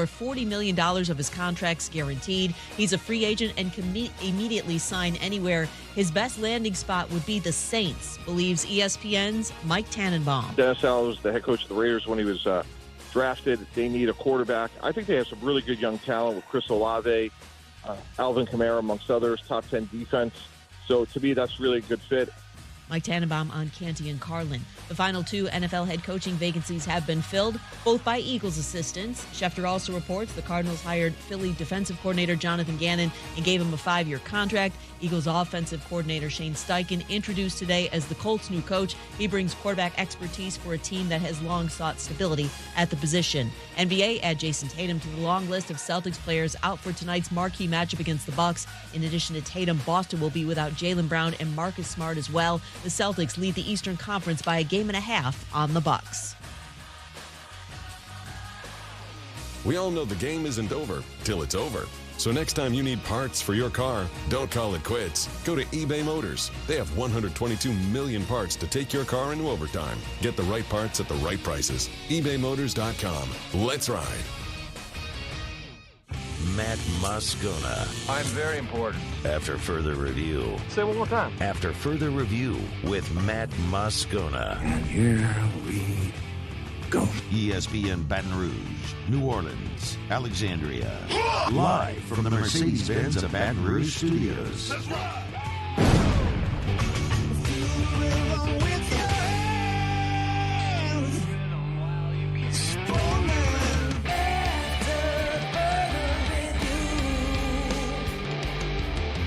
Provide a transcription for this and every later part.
$40 million of his contract's guaranteed. He's a free agent and can immediately sign anywhere. His best landing spot would be the Saints, believes ESPN's Mike Tannenbaum. Dennis Allen was the head coach of the Raiders when he was drafted. They need a quarterback. I think they have some really good young talent with Chris Olave, Alvin Kamara, amongst others, top 10 defense. So to me, that's really a good fit. Mike Tannenbaum on Canty and Carlin. The final 2 NFL head coaching vacancies have been filled, both by Eagles assistants. Schefter also reports the Cardinals hired Philly defensive coordinator Jonathan Gannon and gave him a 5-year contract. Eagles offensive coordinator Shane Steichen introduced today as the Colts' new coach. He brings quarterback expertise for a team that has long sought stability at the position. NBA add Jason Tatum to the long list of Celtics players out for tonight's marquee matchup against the Bucks. In addition to Tatum, Boston will be without Jaylen Brown and Marcus Smart as well. The Celtics lead the Eastern Conference by a game and a half on the Bucks. We all know the game isn't over till it's over. So next time you need parts for your car, don't call it quits. Go to eBay Motors. They have 122 million parts to take your car into overtime. Get the right parts at the right prices. ebaymotors.com. Let's ride. Matt Moscona. I'm very important. After further review. Say it one more time. After further review with Matt Moscona. And here we go. ESPN Baton Rouge, New Orleans, Alexandria. Live from the Mercedes-Benz of Baton Rouge studios. Let's ride.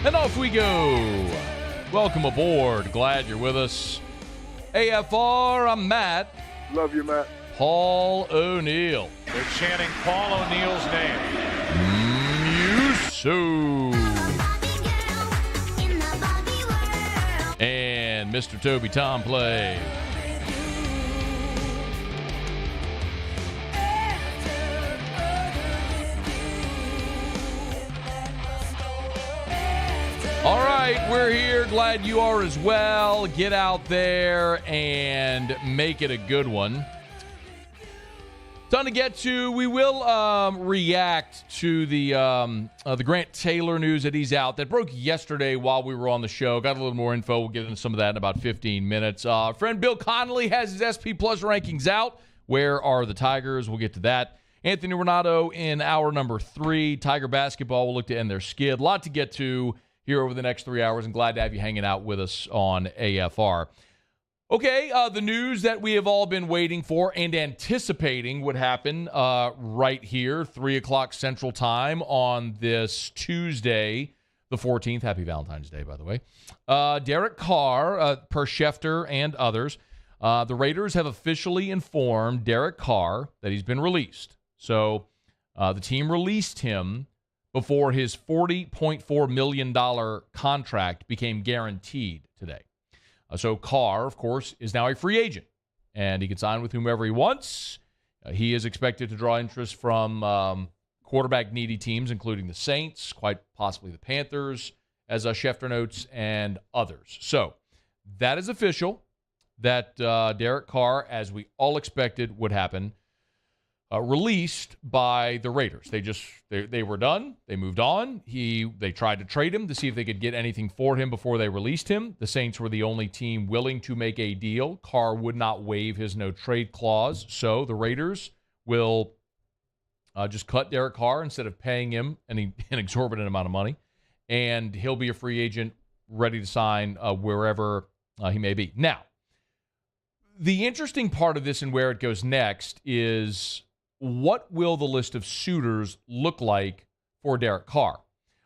And off we go. Welcome aboard. Glad you're with us. AFR, I'm Matt. Love you, Matt. Paul O'Neill. They're chanting Paul O'Neill's name. Muso. And Mr. Toby Tomplay. All right, we're here. Glad you are as well. Get out there and make it a good one. Ton to get to. We will react to the Grant Taylor news that he's out. That broke yesterday while we were on the show. Got a little more info. We'll get into some of that in about 15 minutes. Friend Bill Connolly has his SP Plus rankings out. Where are the Tigers? We'll get to that. Anthony Renato in hour number 3. Tiger basketball will look to end their skid. A lot to get to here over the next 3 hours, and glad to have you hanging out with us on AFR. Okay, the news that we have all been waiting for and anticipating would happen right here, 3 o'clock Central Time on this Tuesday, the 14th. Happy Valentine's Day, by the way. Derek Carr, per Schefter and others, the Raiders have officially informed Derek Carr that he's been released. So the team released him before his $40.4 million contract became guaranteed today. So Carr, of course, is now a free agent, and he can sign with whomever he wants. He is expected to draw interest from quarterback-needy teams, including the Saints, quite possibly the Panthers, as Schefter notes, and others. So that is official, that Derek Carr, as we all expected would happen, released by the Raiders. They were done. They moved on. They tried to trade him to see if they could get anything for him before they released him. The Saints were the only team willing to make a deal. Carr would not waive his no-trade clause, so the Raiders will just cut Derek Carr instead of paying him an exorbitant amount of money, and he'll be a free agent ready to sign wherever he may be. Now, the interesting part of this and where it goes next is, what will the list of suitors look like for Derek Carr?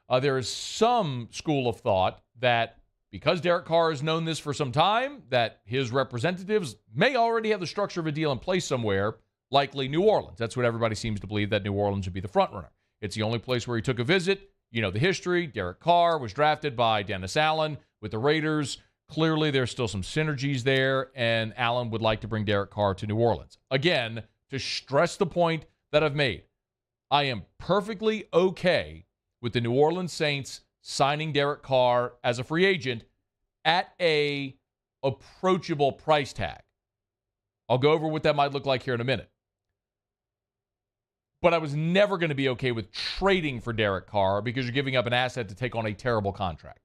There is some school of thought that because Derek Carr has known this for some time, that his representatives may already have the structure of a deal in place somewhere, likely New Orleans. That's what everybody seems to believe, that New Orleans would be the front runner. It's the only place where he took a visit. You know the history. Derek Carr was drafted by Dennis Allen with the Raiders. Clearly, there's still some synergies there, and Allen would like to bring Derek Carr to New Orleans. Again, to stress the point that I've made, I am perfectly okay with the New Orleans Saints signing Derek Carr as a free agent at a approachable price tag. I'll go over what that might look like here in a minute. But I was never going to be okay with trading for Derek Carr because you're giving up an asset to take on a terrible contract.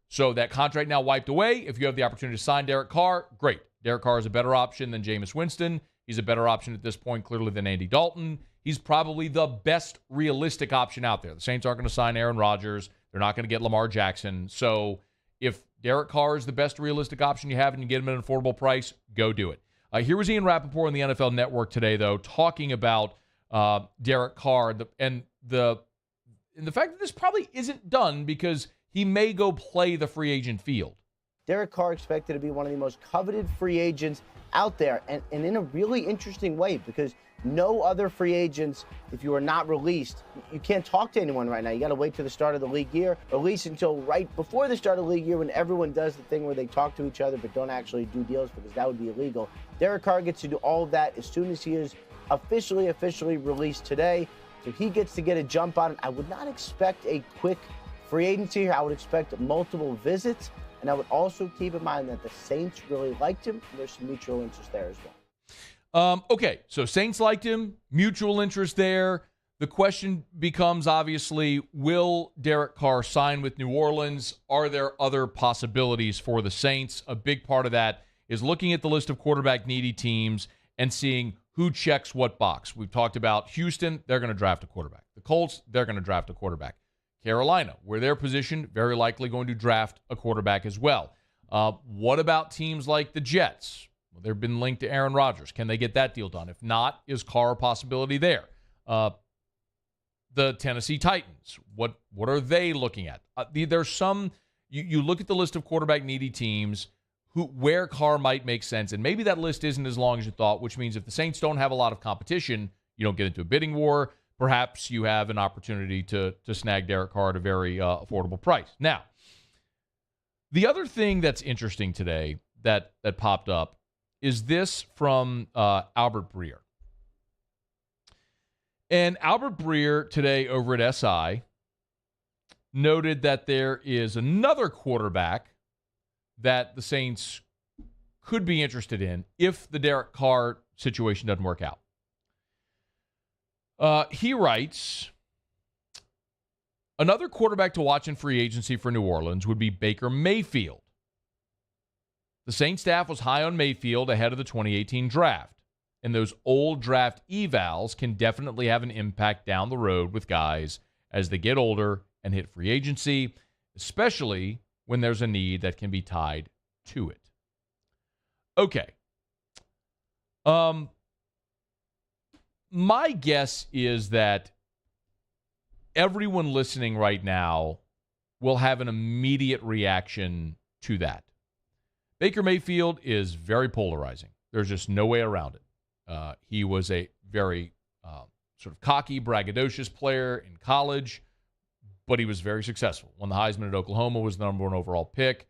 So that contract now wiped away. If you have the opportunity to sign Derek Carr, great. Derek Carr is a better option than Jameis Winston. He's a better option at this point, clearly, than Andy Dalton. He's probably the best realistic option out there. The Saints aren't going to sign Aaron Rodgers. They're not going to get Lamar Jackson. So if Derek Carr is the best realistic option you have and you get him at an affordable price, go do it. Here was Ian Rappaport on the NFL Network today, though, talking about Derek Carr and the fact that this probably isn't done because he may go play the free agent field. Derek Carr expected to be one of the most coveted free agents out there, and in a really interesting way, because no other free agents, if you are not released, you can't talk to anyone right now. You got to wait till the start of the league year, or at least until right before the start of the league year when everyone does the thing where they talk to each other but don't actually do deals because that would be illegal. Derek Carr gets to do all of that as soon as he is officially released today. So he gets to get a jump on it. I would not expect a quick free agency here. I would expect multiple visits. And I would also keep in mind that the Saints really liked him. And there's some mutual interest there as well. Okay, so Saints liked him, mutual interest there. The question becomes, obviously, will Derek Carr sign with New Orleans? Are there other possibilities for the Saints? A big part of that is looking at the list of quarterback-needy teams and seeing who checks what box. We've talked about Houston, they're going to draft a quarterback. The Colts, they're going to draft a quarterback. Carolina, where they're positioned, very likely going to draft a quarterback as well. What about teams like the Jets? Well, they've been linked to Aaron Rodgers. Can they get that deal done? If not, is Carr a possibility there? The Tennessee Titans, what are they looking at? There's some, you look at the list of quarterback-needy teams where Carr might make sense, and maybe that list isn't as long as you thought, which means if the Saints don't have a lot of competition, you don't get into a bidding war. Perhaps you have an opportunity to snag Derek Carr at a very affordable price. Now, the other thing that's interesting today that popped up is this from Albert Breer. And Albert Breer today over at SI noted that there is another quarterback that the Saints could be interested in if the Derek Carr situation doesn't work out. He writes, another quarterback to watch in free agency for New Orleans would be Baker Mayfield. The Saints staff was high on Mayfield ahead of the 2018 draft, and those old draft evals can definitely have an impact down the road with guys as they get older and hit free agency, especially when there's a need that can be tied to it. Okay. My guess is that everyone listening right now will have an immediate reaction to that. Baker Mayfield is very polarizing. There's just no way around it. He was a very sort of cocky, braggadocious player in college, but he was very successful. Won the Heisman at Oklahoma, was the number one overall pick.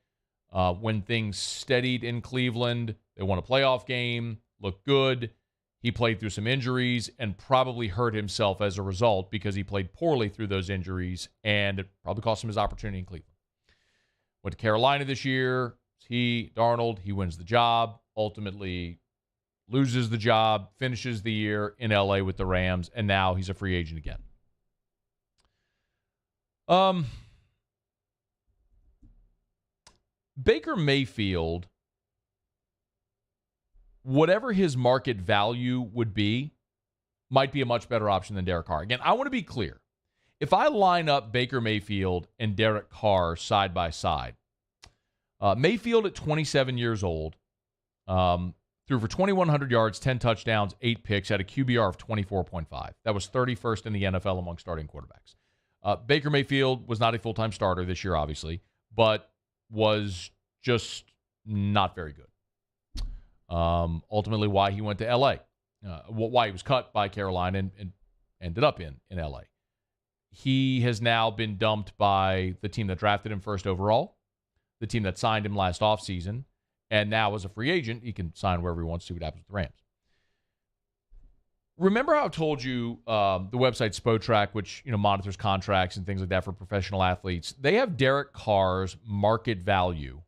When things steadied in Cleveland, they won a playoff game, looked good. He played through some injuries and probably hurt himself as a result because he played poorly through those injuries, and it probably cost him his opportunity in Cleveland. Went to Carolina this year. Darnold, he wins the job, ultimately loses the job, finishes the year in L.A. with the Rams, and now he's a free agent again. Baker Mayfield, whatever his market value would be, might be a much better option than Derek Carr. Again, I want to be clear. If I line up Baker Mayfield and Derek Carr side by side, Mayfield at 27 years old, threw for 2,100 yards, 10 touchdowns, 8 picks, had a QBR of 24.5. That was 31st in the NFL among starting quarterbacks. Baker Mayfield was not a full-time starter this year, obviously, but was just not very good. Ultimately why he went to L.A., why he was cut by Carolina and ended up in L.A. He has now been dumped by the team that drafted him first overall, the team that signed him last offseason, and now as a free agent, he can sign wherever he wants to, see what happens with the Rams. Remember how I told you the website Spotrac, which monitors contracts and things like that for professional athletes, they have Derek Carr's market value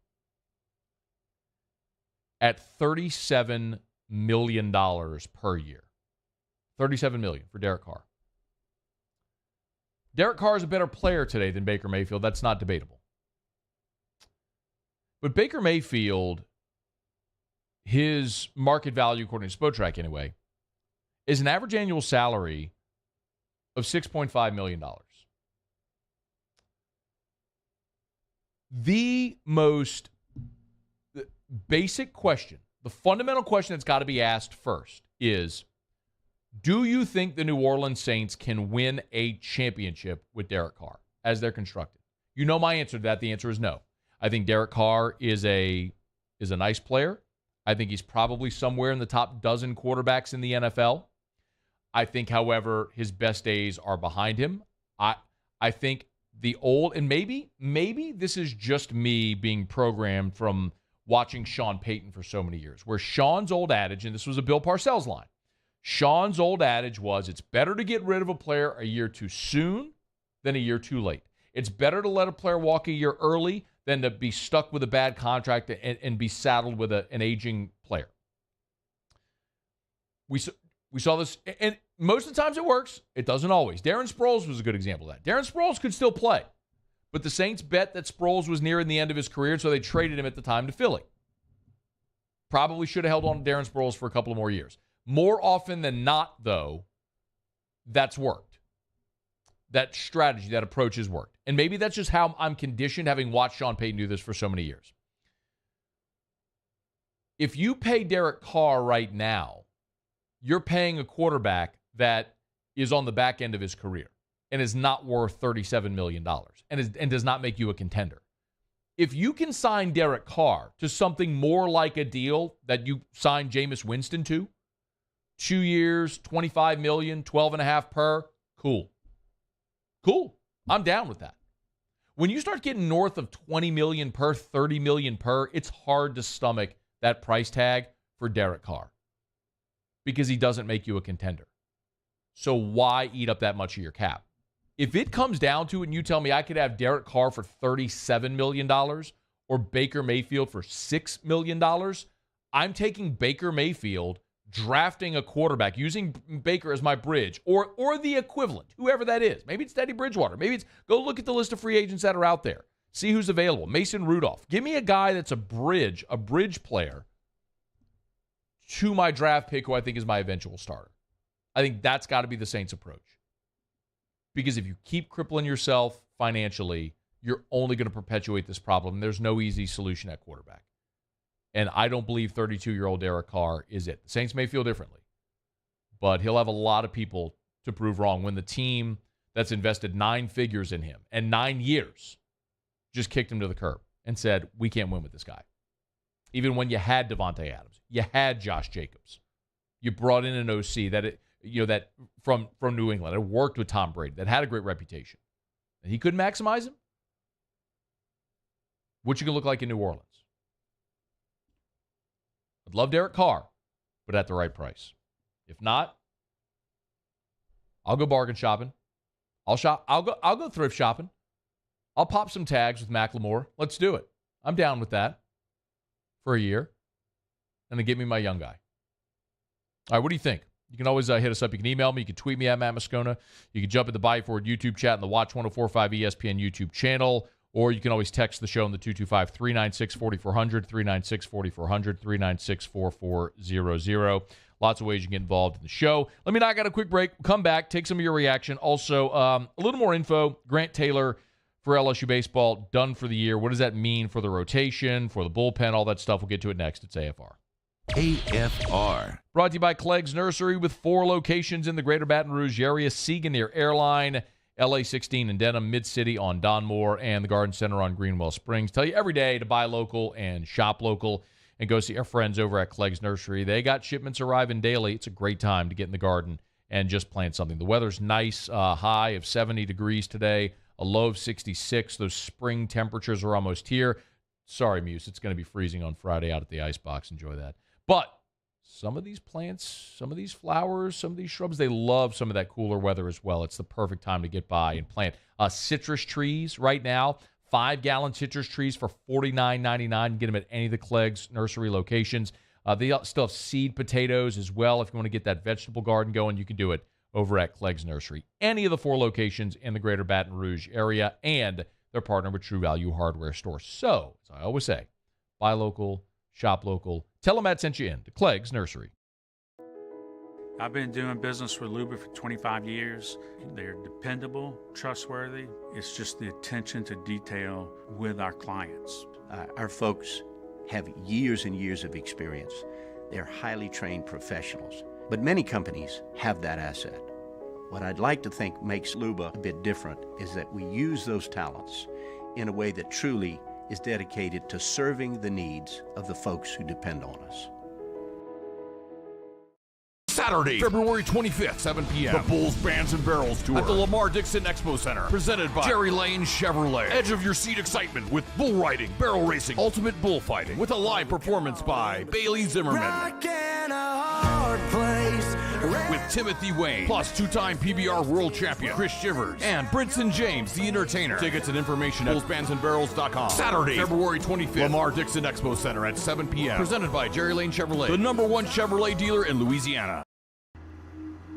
at $37 million per year. $37 million for Derek Carr. Derek Carr is a better player today than Baker Mayfield. That's not debatable. But Baker Mayfield, his market value, according to Spotrac anyway, is an average annual salary of $6.5 million. The most basic question, the fundamental question that's got to be asked first is, do you think the New Orleans Saints can win a championship with Derek Carr as they're constructed? You know my answer to that. The answer is no. I think Derek Carr is a nice player. I think he's probably somewhere in the top dozen quarterbacks in the NFL. I think, however, his best days are behind him. I think the old, and maybe this is just me being programmed from watching Sean Payton for so many years, where Sean's old adage, and this was a Bill Parcells line, Sean's old adage was, it's better to get rid of a player a year too soon than a year too late. It's better to let a player walk a year early than to be stuck with a bad contract and be saddled with an aging player. We saw this, and most of the times it works. It doesn't always. Darren Sproles was a good example of that. Darren Sproles could still play, but the Saints bet that Sproles was nearing the end of his career, so they traded him at the time to Philly. Probably should have held on to Darren Sproles for a couple of more years. More often than not, though, that's worked. That strategy, that approach has worked. And maybe that's just how I'm conditioned, having watched Sean Payton do this for so many years. If you pay Derek Carr right now, you're paying a quarterback that is on the back end of his career and is not worth $37 million and does not make you a contender. If you can sign Derek Carr to something more like a deal that you signed Jameis Winston to, 2 years, $25 million, 12.5 per, cool. I'm down with that. When you start getting north of $20 million per, $30 million per, it's hard to stomach that price tag for Derek Carr because he doesn't make you a contender. So why eat up that much of your cap? If it comes down to it and you tell me I could have Derek Carr for $37 million or Baker Mayfield for $6 million, I'm taking Baker Mayfield, drafting a quarterback, using Baker as my bridge, or the equivalent, whoever that is. Maybe it's Teddy Bridgewater. Maybe it's, go look at the list of free agents that are out there. See who's available. Mason Rudolph. Give me a guy that's a bridge player to my draft pick who I think is my eventual starter. I think that's got to be the Saints' approach. Because if you keep crippling yourself financially, you're only going to perpetuate this problem. There's no easy solution at quarterback. And I don't believe 32-year-old Derek Carr is it. The Saints may feel differently, but he'll have a lot of people to prove wrong when the team that's invested 9 figures in him and 9 years just kicked him to the curb and said, we can't win with this guy. Even when you had Devontae Adams, you had Josh Jacobs, you brought in an OC that from New England, that worked with Tom Brady, that had a great reputation, and he couldn't maximize him. What you gonna look like in New Orleans? I'd love Derek Carr, but at the right price. If not, I'll go bargain shopping. I'll go thrift shopping. I'll pop some tags with Macklemore. Let's do it. I'm down with that for a year. And then get me my young guy. All right, what do you think? You can always hit us up. You can email me. You can tweet me at Matt Moscona. You can jump at the Bayou Forward YouTube chat and the Watch 1045 ESPN YouTube channel. Or you can always text the show on the 225-396-4400, 396-4400, 396-4400. Lots of ways you can get involved in the show. Let me knock out a quick break. Come back, take some of your reaction. Also, a little more info. Grant Taylor for LSU baseball, done for the year. What does that mean for the rotation, for the bullpen, all that stuff? We'll get to it next. It's AFR. AFR. Brought to you by Clegg's Nursery with 4 locations in the greater Baton Rouge area. Siega near Airline, LA 16 in Denham, Mid-City on Donmore, and the Garden Center on Greenwell Springs. Tell you every day to buy local and shop local and go see our friends over at Clegg's Nursery. They got shipments arriving daily. It's a great time to get in the garden and just plant something. The weather's nice, high of 70 degrees today, a low of 66. Those spring temperatures are almost here. Sorry, Muse, it's going to be freezing on Friday out at the Icebox. Enjoy that. But some of these plants, some of these flowers, some of these shrubs, they love some of that cooler weather as well. It's the perfect time to get by and plant. Citrus trees right now, 5-gallon citrus trees for $49.99. Get them at any of the Clegg's Nursery locations. They still have seed potatoes as well. If you want to get that vegetable garden going, you can do it over at Clegg's Nursery. Any of the 4 locations in the greater Baton Rouge area, and they're partnered with True Value Hardware Stores. So, as I always say, buy local, shop local. Tell them Matt sent you in to Clegg's Nursery. I've been doing business with Luba for 25 years. They're dependable, trustworthy. It's just the attention to detail with our clients. Our folks have years and years of experience. They're highly trained professionals. But many companies have that asset. What I'd like to think makes Luba a bit different is that we use those talents in a way that truly is dedicated to serving the needs of the folks who depend on us. Saturday, February 25th, 7 p.m. The Bulls Bands and Barrels Tour at the Lamar Dixon Expo Center. Presented by Jerry Lane Chevrolet. Edge of your seat excitement with bull riding, barrel racing, ultimate bullfighting. With a live performance by Bailey Zimmerman. With Timothy Wayne. Plus 2-time PBR World Champion Chris Shivers. And Brinson James, the entertainer. Tickets and information at bullsbandsandbarrels.com. Saturday, February 25th. Lamar Dixon Expo Center at 7 p.m. Presented by Jerry Lane Chevrolet. The #1 Chevrolet dealer in Louisiana.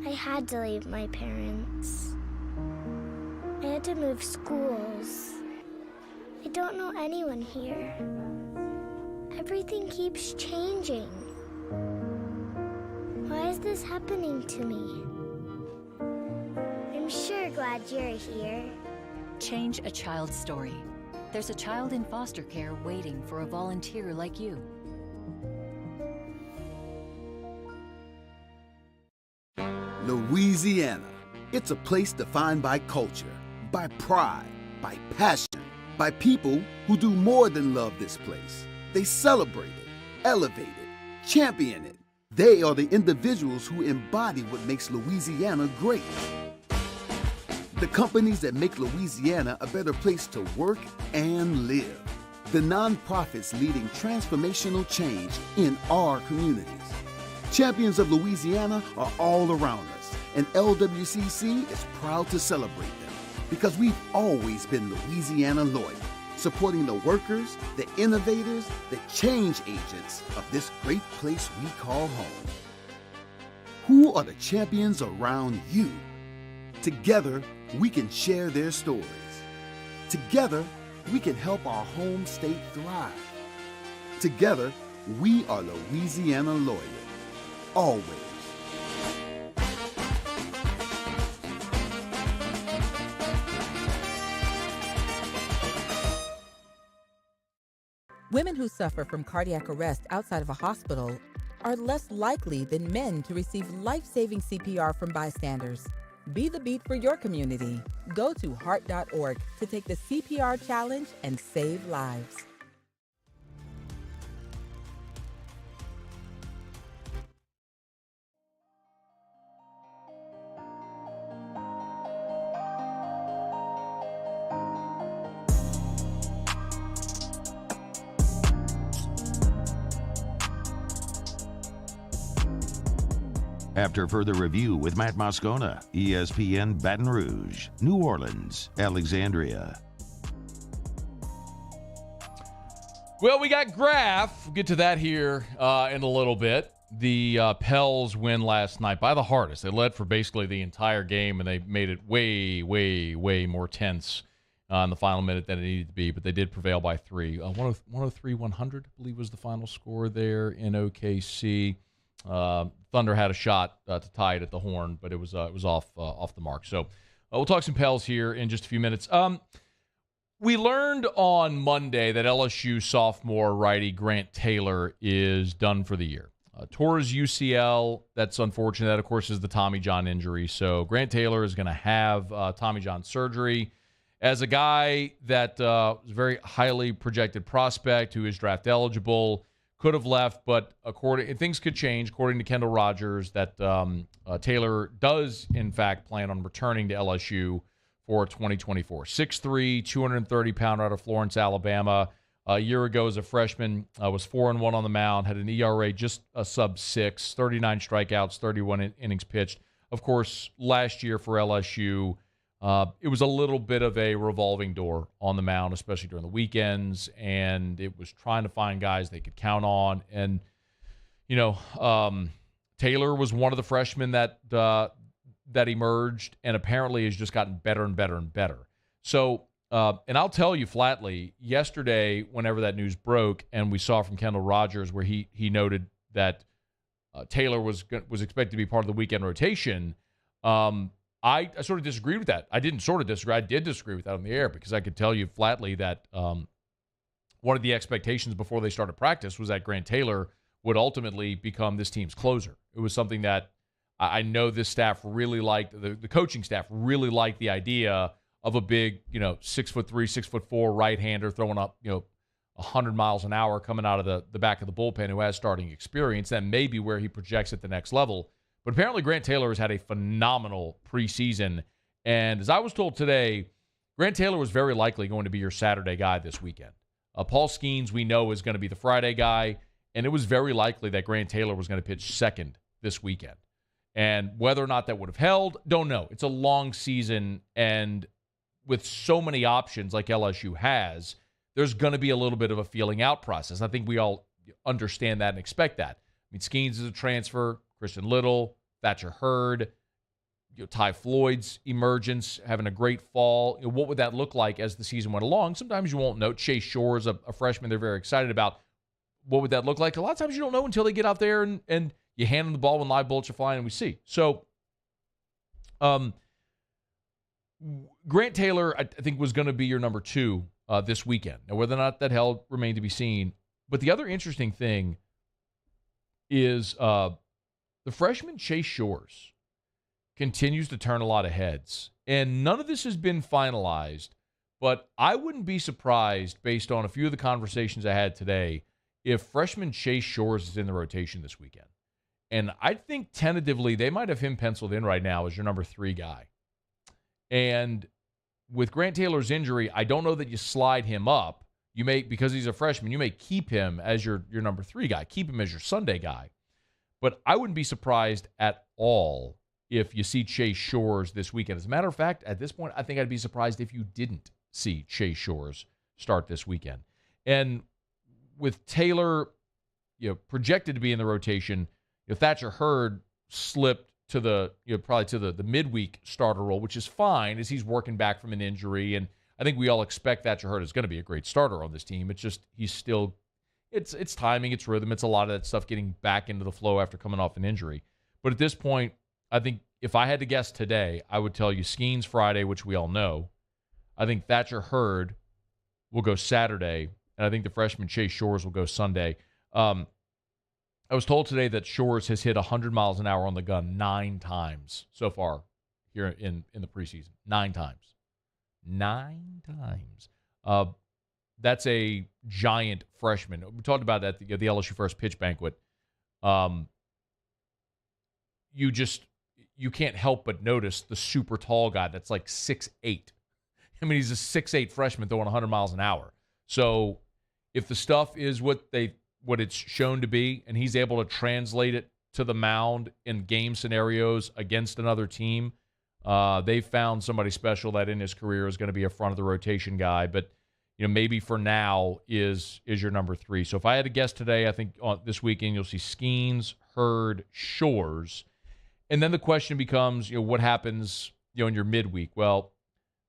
I had to leave my parents. I had to move schools. I don't know anyone here. Everything keeps changing. Why is this happening to me? I'm sure glad you're here. Change a child's story. There's a child in foster care waiting for a volunteer like you. Louisiana. It's a place defined by culture, by pride, by passion, by people who do more than love this place. They celebrate it, elevate it, champion it. They are the individuals who embody what makes Louisiana great. The companies that make Louisiana a better place to work and live. The nonprofits leading transformational change in our communities. Champions of Louisiana are all around us, and LWCC is proud to celebrate them because we've always been Louisiana loyal, supporting the workers, the innovators, the change agents of this great place we call home. Who are the champions around you? Together, we can share their stories. Together, we can help our home state thrive. Together, we are Louisiana loyal. Always. Women who suffer from cardiac arrest outside of a hospital are less likely than men to receive life-saving CPR from bystanders. Be the beat for your community. Go to heart.org to take the CPR challenge and save lives. After further review with Matt Moscona, ESPN Baton Rouge, New Orleans, Alexandria. Well, we got Graph. We'll get to that here in a little bit. The Pels win last night by the hardest. They led for basically the entire game, and they made it way, way, way more tense in the final minute than it needed to be. But they did prevail by 3. 103-100, I believe, was the final score there in OKC. Thunder had a shot to tie it at the horn, but it was off the mark. So we'll talk some Pels here in just a few minutes. We learned on Monday that LSU sophomore righty Grant Taylor is done for the year. Tore his UCL. That's unfortunate. That, of course, is the Tommy John injury. So Grant Taylor is going to have Tommy John surgery. As a guy that was a very highly projected prospect who is draft eligible, could have left, but things could change. According to Kendall Rogers, that Taylor does, in fact, plan on returning to LSU for 2024. 6'3", 230-pounder out of Florence, Alabama. A year ago as a freshman, was 4-1 on the mound, had an ERA just a sub-6, 39 strikeouts, 31 innings pitched. Of course, last year for LSU, it was a little bit of a revolving door on the mound, especially during the weekends, and it was trying to find guys they could count on. And, Taylor was one of the freshmen that that emerged and apparently has just gotten better and better and better. So, and I'll tell you flatly, yesterday, whenever that news broke and we saw from Kendall Rogers where he noted that Taylor was expected to be part of the weekend rotation, I sort of disagreed with that. I didn't sort of disagree. I did disagree with that on the air because I could tell you flatly that one of the expectations before they started practice was that Grant Taylor would ultimately become this team's closer. It was something that I know this staff really liked, the coaching staff really liked the idea of a big, 6'3", 6'4" right-hander throwing up, 100 miles an hour coming out of the back of the bullpen who has starting experience. That may be where he projects at the next level. But apparently Grant Taylor has had a phenomenal preseason. And as I was told today, Grant Taylor was very likely going to be your Saturday guy this weekend. Paul Skeens, we know, is going to be the Friday guy. And it was very likely that Grant Taylor was going to pitch second this weekend. And whether or not that would have held, don't know. It's a long season, and with so many options like LSU has, there's going to be a little bit of a feeling out process. I think we all understand that and expect that. I mean, Skeens is a transfer, Christian Little, Thatcher Hurd, Ty Floyd's emergence, having a great fall. What would that look like as the season went along? Sometimes you won't know. Chase Shores, a freshman they're very excited about. What would that look like? A lot of times you don't know until they get out there and you hand them the ball when live bullets are flying, and we see. So, Grant Taylor, I think, was going to be your number 2 this weekend. Now, whether or not that held remained to be seen. But the other interesting thing is the freshman Chase Shores continues to turn a lot of heads. And none of this has been finalized, but I wouldn't be surprised, based on a few of the conversations I had today, if freshman Chase Shores is in the rotation this weekend. And I think tentatively they might have him penciled in right now as your number 3 guy. And with Grant Taylor's injury, I don't know that you slide him up. You may, because he's a freshman, you may keep him as your number 3 guy. Keep him as your Sunday guy. But I wouldn't be surprised at all if you see Chase Shores this weekend. As a matter of fact, at this point, I think I'd be surprised if you didn't see Chase Shores start this weekend. And with Taylor, projected to be in the rotation, Thatcher Hurd slipped to the, probably to the midweek starter role, which is fine as he's working back from an injury. And I think we all expect Thatcher Hurd is going to be a great starter on this team. It's just, he's still, it's timing, it's rhythm. It's a lot of that stuff getting back into the flow after coming off an injury. But at this point, I think if I had to guess today, I would tell you Skeens Friday, which we all know. I think Thatcher Hurd will go Saturday, and I think the freshman Chase Shores will go Sunday. I was told today that Shores has hit 100 miles an hour on the gun 9 times so far here in the preseason. 9 times. 9 times. That's a giant freshman. We talked about that at the LSU First Pitch Banquet. You can't help but notice the super tall guy that's like 6'8". I mean, he's a 6'8" freshman throwing 100 miles an hour. So if the stuff is what it's shown to be, and he's able to translate it to the mound in game scenarios against another team, they've found somebody special that in his career is going to be a front of the rotation guy. But maybe for now is your number 3. So if I had to guess today, I think this weekend you'll see Skeens, Hurd, Shores, and then the question becomes, what happens, in your midweek? Well,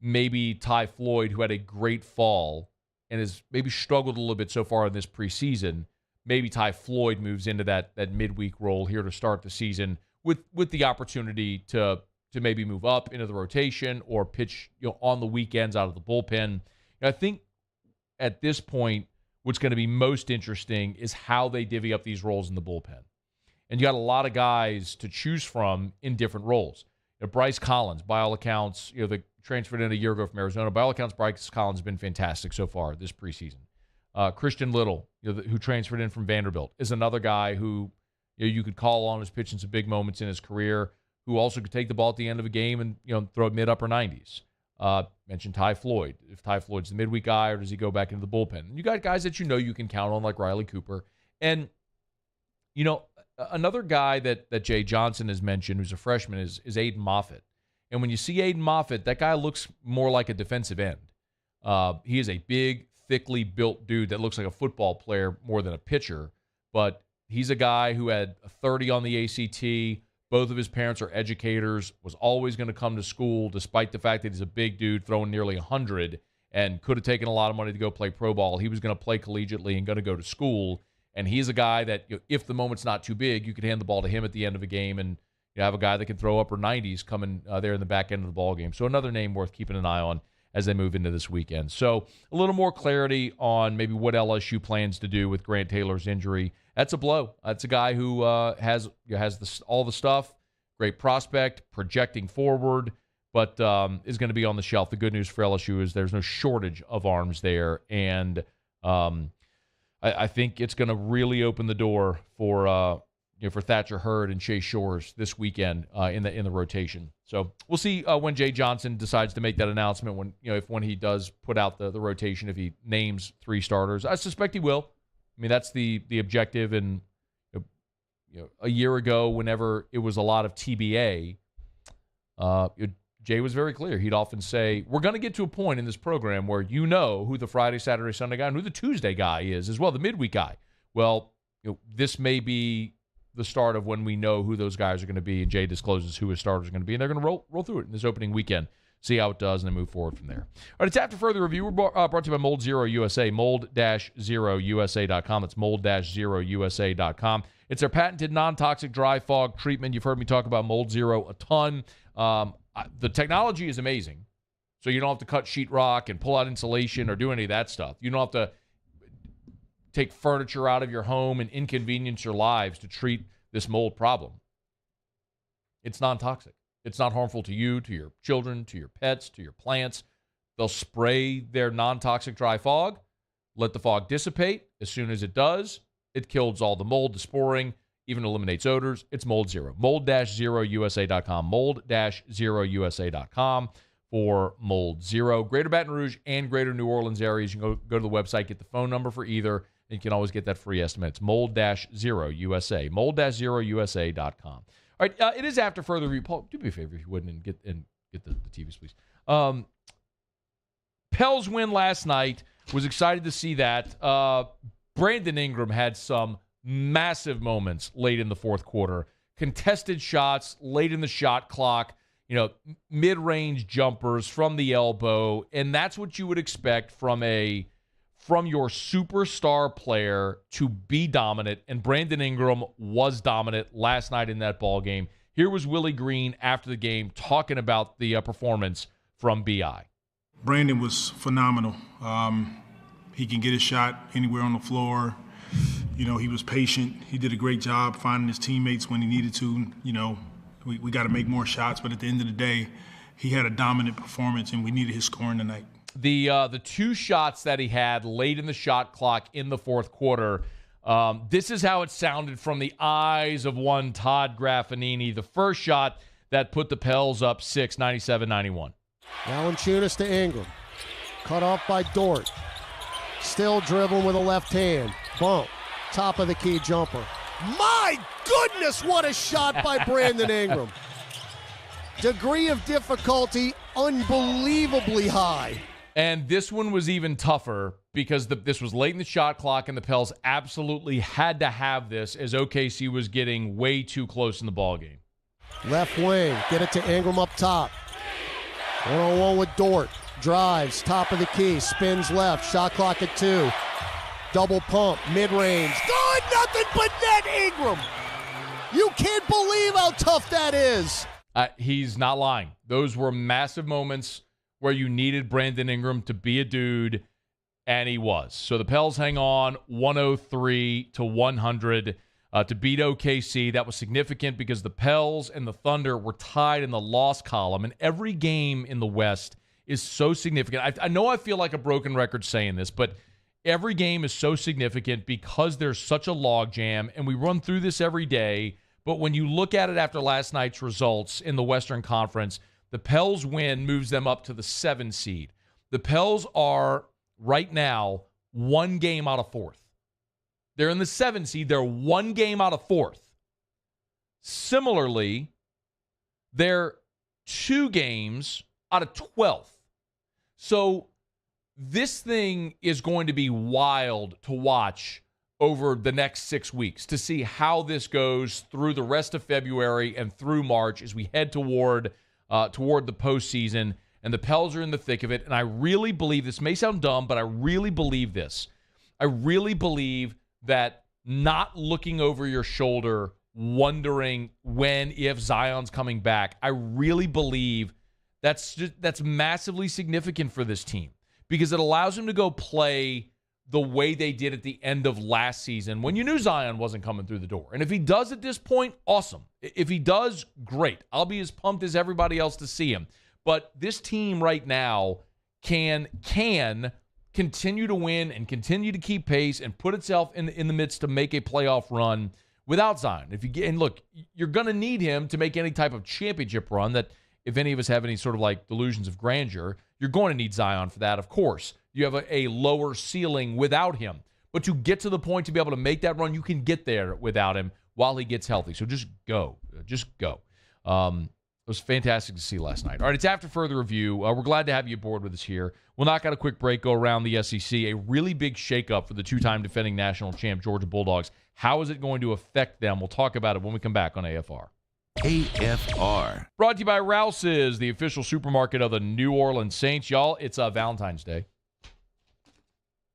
maybe Ty Floyd, who had a great fall and has maybe struggled a little bit so far in this preseason. Maybe Ty Floyd moves into that midweek role here to start the season with the opportunity to maybe move up into the rotation or pitch on the weekends out of the bullpen. I think at this point, what's going to be most interesting is how they divvy up these roles in the bullpen. And you got a lot of guys to choose from in different roles. Bryce Collins, by all accounts, they transferred in a year ago from Arizona. By all accounts, Bryce Collins has been fantastic so far this preseason. Christian Little, who transferred in from Vanderbilt, is another guy who you could call on who's pitching some big moments in his career, who also could take the ball at the end of a game and throw it mid-upper 90s. Mentioned Ty Floyd. If Ty Floyd's the midweek guy, or does he go back into the bullpen? And you got guys that you can count on, like Riley Cooper. And, another guy that Jay Johnson has mentioned, who's a freshman, is Aiden Moffitt. And when you see Aiden Moffitt, that guy looks more like a defensive end. He is a big, thickly built dude that looks like a football player more than a pitcher. But he's a guy who had a 30 on the ACT, Both of his parents are educators, was always going to come to school despite the fact that he's a big dude throwing nearly 100 and could have taken a lot of money to go play pro ball. He was going to play collegiately and going to go to school. And he's a guy that, if the moment's not too big, you could hand the ball to him at the end of a game and you have a guy that can throw upper 90s coming there in the back end of the ball game. So another name worth keeping an eye on as they move into this weekend. So a little more clarity on maybe what LSU plans to do with Grant Taylor's injury. That's a blow. That's a guy who has all the stuff, great prospect, projecting forward, but is going to be on the shelf. The good news for LSU is there's no shortage of arms there, and I think it's going to really open the door for Thatcher Hurd and Chase Shores this weekend in the rotation. So we'll see when Jay Johnson decides to make that announcement. When he does put out the rotation, if he names 3 starters, I suspect he will. I mean, that's the objective. And a year ago, whenever it was a lot of TBA, Jay was very clear. He'd often say, "We're going to get to a point in this program where you know who the Friday, Saturday, Sunday guy and who the Tuesday guy is as well, the midweek guy." Well, this may be the start of when we know who those guys are going to be, and Jay discloses who his starters are going to be, and they're going to roll through it in this opening weekend, see how it does, and then move forward from there. All right, it's After Further Review. We're brought to you by Mold Zero USA, mold-0usa.com. That's mold-0usa.com. It's our patented non-toxic dry fog treatment. You've heard me talk about Mold Zero a ton. The technology is amazing, so you don't have to cut sheetrock and pull out insulation or do any of that stuff. You don't have to take furniture out of your home and inconvenience your lives to treat this mold problem. It's non-toxic. It's not harmful to you, to your children, to your pets, to your plants. They'll spray their non-toxic dry fog, let the fog dissipate. As soon as it does, it kills all the mold, the sporing, even eliminates odors. It's Mold Zero. Mold-0usa.com. Mold-0usa.com for Mold Zero. Greater Baton Rouge and Greater New Orleans areas. You can go to the website, get the phone number for either, and you can always get that free estimate. It's Mold-0USA. Mold-0usa.com. All right, it is After Further Review. Paul, do me a favor if you wouldn't and get the TVs, please. Pels win last night. Was excited to see that. Brandon Ingram had some massive moments late in the fourth quarter. Contested shots late in the shot clock. Mid-range jumpers from the elbow, and that's what you would expect from your superstar player to be dominant, and Brandon Ingram was dominant last night in that ball game. Here was Willie Green after the game talking about the performance from BI. Brandon was phenomenal. He can get a shot anywhere on the floor. He was patient. He did a great job finding his teammates when he needed to. We got to make more shots, but at the end of the day, he had a dominant performance, and we needed his scoring tonight. The 2 shots that he had late in the shot clock in the fourth quarter, this is how it sounded from the eyes of one Todd Graffinini. The first shot that put the Pels up 6, 97-91. Valanciunas to Ingram. Cut off by Dort. Still dribbling with a left hand. Bump. Top of the key jumper. My goodness, what a shot by Brandon Ingram. Degree of difficulty unbelievably high. And this one was even tougher because this was late in the shot clock, and the Pels absolutely had to have this as OKC was getting way too close in the ballgame. Left wing, get it to Ingram up top. 1-on-1 with Dort. Drives, top of the key, spins left, shot clock at 2. Double pump, mid-range. Good, nothing but net, Ingram. You can't believe how tough that is. He's not lying. Those were massive moments where you needed Brandon Ingram to be a dude, and he was. So the Pels hang on 103-100 to beat OKC. That was significant because the Pels and the Thunder were tied in the loss column, and every game in the West is so significant. I know I feel like a broken record saying this, but every game is so significant because there's such a logjam, and we run through this every day. But when you look at it after last night's results in the Western Conference, the Pels win moves them up to the 7 seed. The Pels are right now 1 game out of 4th. They're in the 7 seed. They're 1 game out of 4th. Similarly, they're 2 games out of 12th. So this thing is going to be wild to watch over the next 6 weeks to see how this goes through the rest of February and through March as we head toward the postseason. And the Pels are in the thick of it. And I really believe, this may sound dumb, but I really believe this. I really believe that not looking over your shoulder, wondering when, if Zion's coming back, I really believe that's massively significant for this team because it allows them to go play the way they did at the end of last season when you knew Zion wasn't coming through the door. And if he does at this point, awesome. If he does, great. I'll be as pumped as everybody else to see him. But this team right now can continue to win and continue to keep pace and put itself in the midst to make a playoff run without Zion. And look, you're going to need him to make any type of championship run that if any of us have any sort of like delusions of grandeur, you're going to need Zion for that, of course. You have a lower ceiling without him. But to get to the point to be able to make that run, you can get there without him while he gets healthy. So just go. Just go. It was fantastic to see last night. All right, it's after further review. We're glad to have you aboard with us here. We'll knock out a quick break, go around the SEC. A really big shakeup for the two-time defending national champ Georgia Bulldogs. How is it going to affect them? We'll talk about it when we come back on AFR. AFR. Brought to you by Rouse's, the official supermarket of the New Orleans Saints. Y'all, it's Valentine's Day.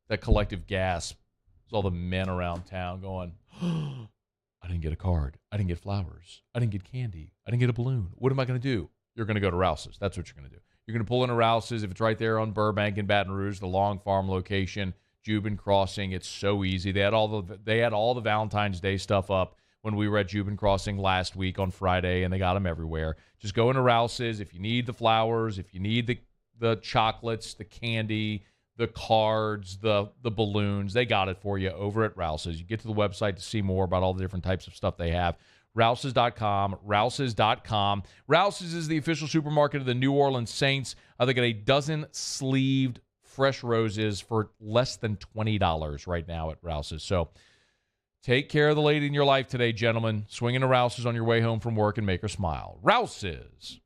That collective gasp. It's all the men around town going, I didn't get a card. I didn't get flowers. I didn't get candy. I didn't get a balloon. What am I going to do? You're going to go to Rouse's. That's what you're going to do. You're going to pull into Rouse's. If it's right there on Burbank and Baton Rouge, the Long Farm location, Jubin Crossing, it's so easy. They had all the Valentine's Day stuff up when we were at Jubin Crossing last week on Friday, and they got them everywhere. Just go into Rouse's. If you need the flowers, if you need the chocolates, the candy, the cards, the balloons, they got it for you over at Rouse's. You get to the website to see more about all the different types of stuff they have. Rouse's.com, Rouse's.com. Rouse's is the official supermarket of the New Orleans Saints. They got a dozen sleeved fresh roses for less than $20 right now at Rouse's. So take care of the lady in your life today, gentlemen. Swing into Rouse's on your way home from work and make her smile. Rouse's.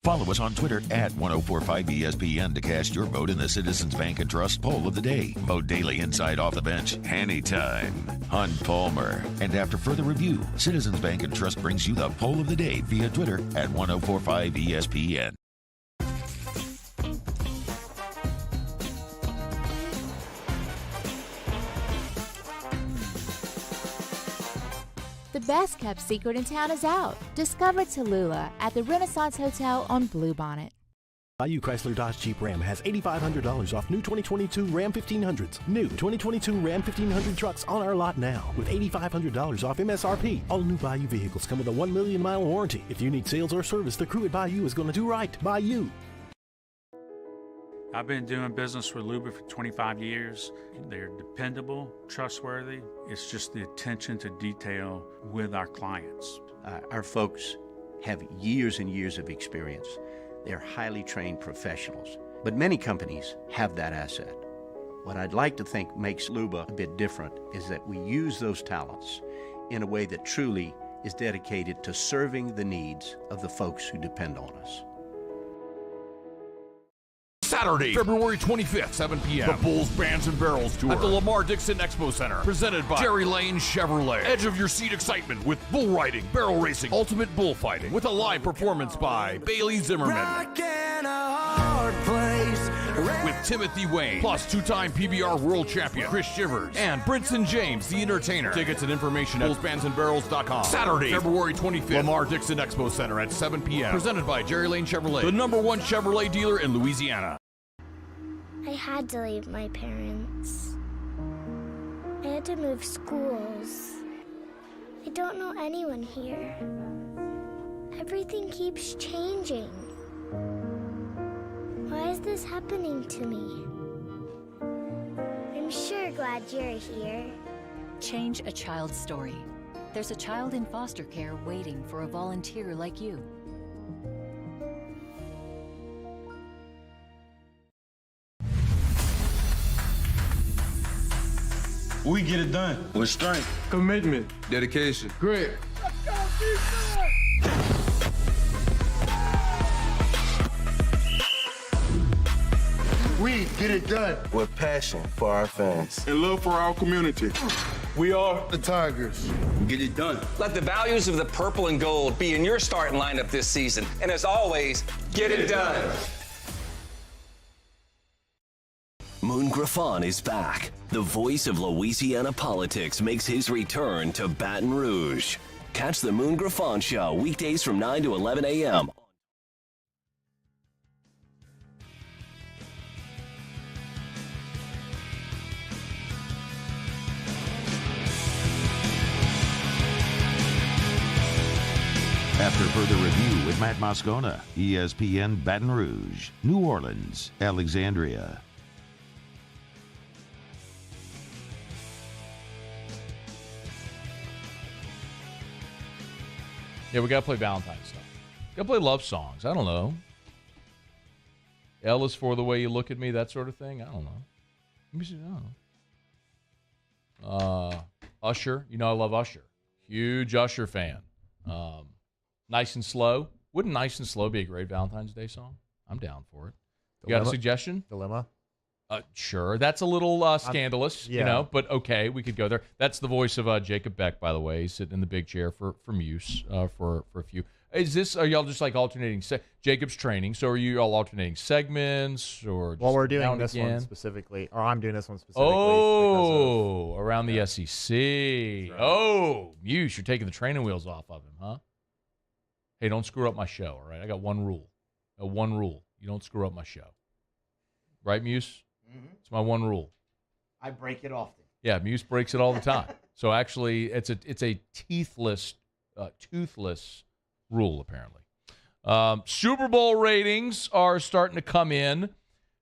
Follow us on Twitter at 1045ESPN to cast your vote in the Citizens Bank and Trust Poll of the Day. Vote daily inside Off the Bench anytime. Hunt Palmer. And after further review, Citizens Bank and Trust brings you the Poll of the Day via Twitter at 1045ESPN. The best kept secret in town is out. Discover Tallulah at the Renaissance Hotel on Bluebonnet. Bayou Chrysler Dodge Jeep Ram has $8,500 off new 2022 Ram 1500s. New 2022 Ram 1500 trucks on our lot now with $8,500 off MSRP. All new Bayou vehicles come with a 1 million mile warranty. If you need sales or service, the crew at Bayou is going to do right. Bayou. I've been doing business with Luba for 25 years. They're dependable, trustworthy. It's just the attention to detail with our clients. Our folks have years and years of experience. They're highly trained professionals. But many companies have that asset. What I'd like to think makes Luba a bit different is that we use those talents in a way that truly is dedicated to serving the needs of the folks who depend on us. Saturday, February 25th, 7 p.m. The Bulls, Bands, and Barrels Tour at the Lamar Dixon Expo Center. Presented by Jerry Lane Chevrolet. Edge of your seat excitement with bull riding, barrel racing, ultimate bullfighting. With a live performance by Bailey Zimmerman. With Timothy Wayne, plus two-time PBR world champion Chris Shivers, and Brinson James, the entertainer. Tickets and information at bullsbandsandbarrels.com. Saturday, February 25th, Lamar Dixon Expo Center at 7 p.m. Presented by Jerry Lane Chevrolet, the #1 Chevrolet dealer in Louisiana. I had to leave my parents. I had to move schools. I don't know anyone here. Everything keeps changing. Why is this happening to me? I'm sure glad you're here. Change a child's story. There's a child in foster care waiting for a volunteer like you. We get it done with strength, commitment, dedication, grit. Let's go, defense! We get it done. With passion for our fans. And love for our community. We are the Tigers. Get it done. Let the values of the purple and gold be in your starting lineup this season. And as always, get it done. Moon Griffon is back. The voice of Louisiana politics makes his return to Baton Rouge. Catch the Moon Griffon Show weekdays from 9 to 11 a.m. After further review with Matt Moscona, ESPN Baton Rouge, New Orleans, Alexandria. Yeah, we got to play Valentine's stuff. Got to play love songs. I don't know. L is for the way you look at me, that sort of thing. I don't know. Let me see. I don't know. Usher. You know I love Usher. Huge Usher fan. Nice and Slow. Wouldn't Nice and Slow be a great Valentine's Day song? I'm down for it. You got a suggestion? Dilemma? Sure. That's a little scandalous, yeah. you know, but okay, we could go there. That's the voice of Jacob Beck, by the way. He's sitting in the big chair for Muse for a few. Are y'all just like alternating? Jacob's training, so are you all alternating segments or just well, we're doing this one specifically, or I'm doing this one specifically. Oh, around the SEC. Right. Oh, Muse, you're taking the training wheels off of him, huh? Hey, don't screw up my show, all right? I got one rule. One rule. You don't screw up my show. Right, Muse? Mm-hmm. It's my one rule. I break it often. Yeah, Muse breaks it all the time. So actually, it's a toothless rule, apparently. Super Bowl ratings are starting to come in.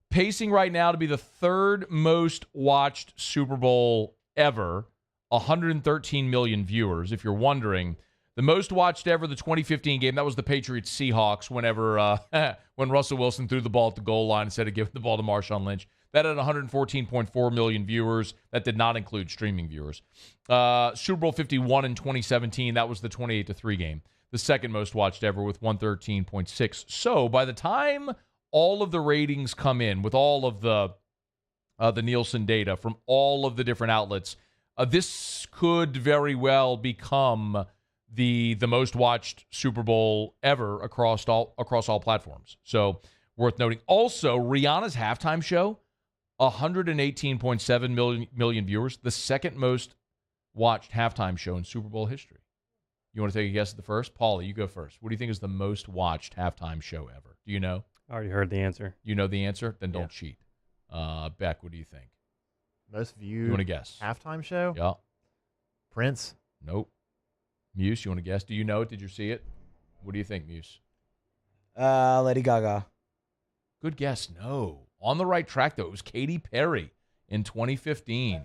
Pacing right now to be the third most watched Super Bowl ever. 113 million viewers, if you're wondering. The most watched ever, the 2015 game, that was the Patriots-Seahawks when Russell Wilson threw the ball at the goal line instead of giving the ball to Marshawn Lynch. That had 114.4 million viewers. That did not include streaming viewers. Super Bowl 51 in 2017, that was the 28-3 game. The second most watched ever with 113.6. So by the time all of the ratings come in with all of the Nielsen data from all of the different outlets, this could very well become the most watched Super Bowl ever across all platforms. So worth noting. Also, Rihanna's halftime show, 118.7 million viewers, the second most watched halftime show in Super Bowl history. You want to take a guess at the first? Paulie, you go first. What do you think is the most watched halftime show ever? Do you know? I already heard the answer. You know the answer? Then don't cheat. Beck, what do you think? Most viewed. You want to guess? Halftime show? Yeah. Prince? Nope. Muse, you want to guess? Do you know it? Did you see it? What do you think, Muse? Lady Gaga. Good guess. No. On the right track, though. It was Katy Perry in 2015.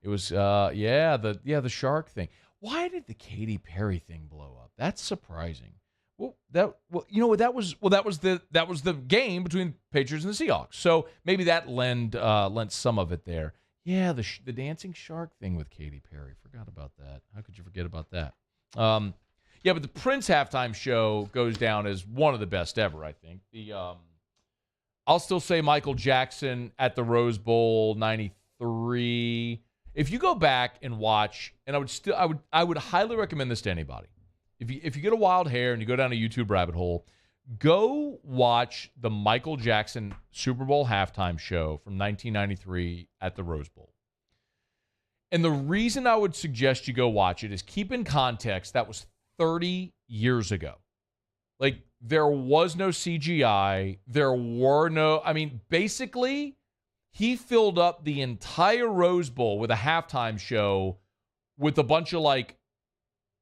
It was, the shark thing. Why did the Katy Perry thing blow up? That's surprising. That was the game between Patriots and the Seahawks. So maybe that lent some of it there. Yeah, the dancing shark thing with Katy Perry. Forgot about that. How could you forget about that? But the Prince halftime show goes down as one of the best ever, I think. I'll still say Michael Jackson at the Rose Bowl 93. If you go back and watch, and I would highly recommend this to anybody. If you get a wild hair and you go down a YouTube rabbit hole, go watch the Michael Jackson Super Bowl halftime show from 1993 at the Rose Bowl. And the reason I would suggest you go watch it is keep in context that was 30 years ago. Like, there was no CGI. Basically, he filled up the entire Rose Bowl with a halftime show with a bunch of,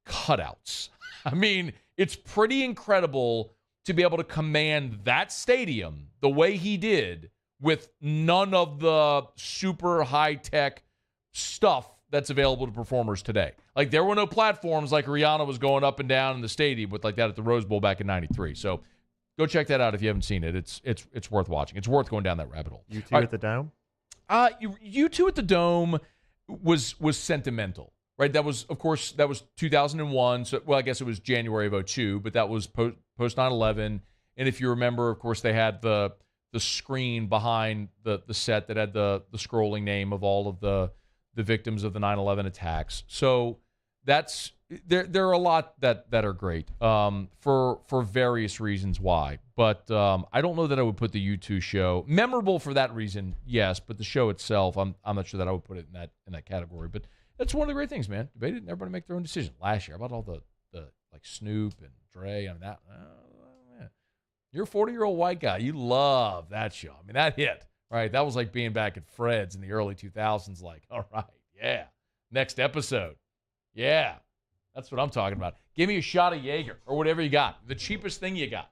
cutouts. I mean, it's pretty incredible to be able to command that stadium the way he did with none of the super high-tech stuff that's available to performers today. Like, there were no platforms like Rihanna was going up and down in the stadium with like that at the Rose Bowl back in 93. So go check that out if you haven't seen it. It's worth watching. It's worth going down that rabbit hole. U2 at the Dome? U2 at the Dome was sentimental, right? That was 2001. So, well, I guess it was January of 2002, but that was post 9/11. And if you remember, of course, they had the the screen behind the set that had the scrolling name of all of the victims of the 9/11 attacks. So that's there are a lot that are great for various reasons why. But I don't know that I would put the U2 show memorable for that reason. Yes, but the show itself, I'm not sure that I would put it in that category. But that's one of the great things, man. Debated and everybody make their own decision. Last year, about all the like Snoop and Dre and that. Man. You're a 40-year-old white guy. You love that show. I mean, that hit, right? That was like being back at Fred's in the early 2000s. Like, all right, yeah. Next episode. Yeah. That's what I'm talking about. Give me a shot of Jaeger or whatever you got. The cheapest thing you got.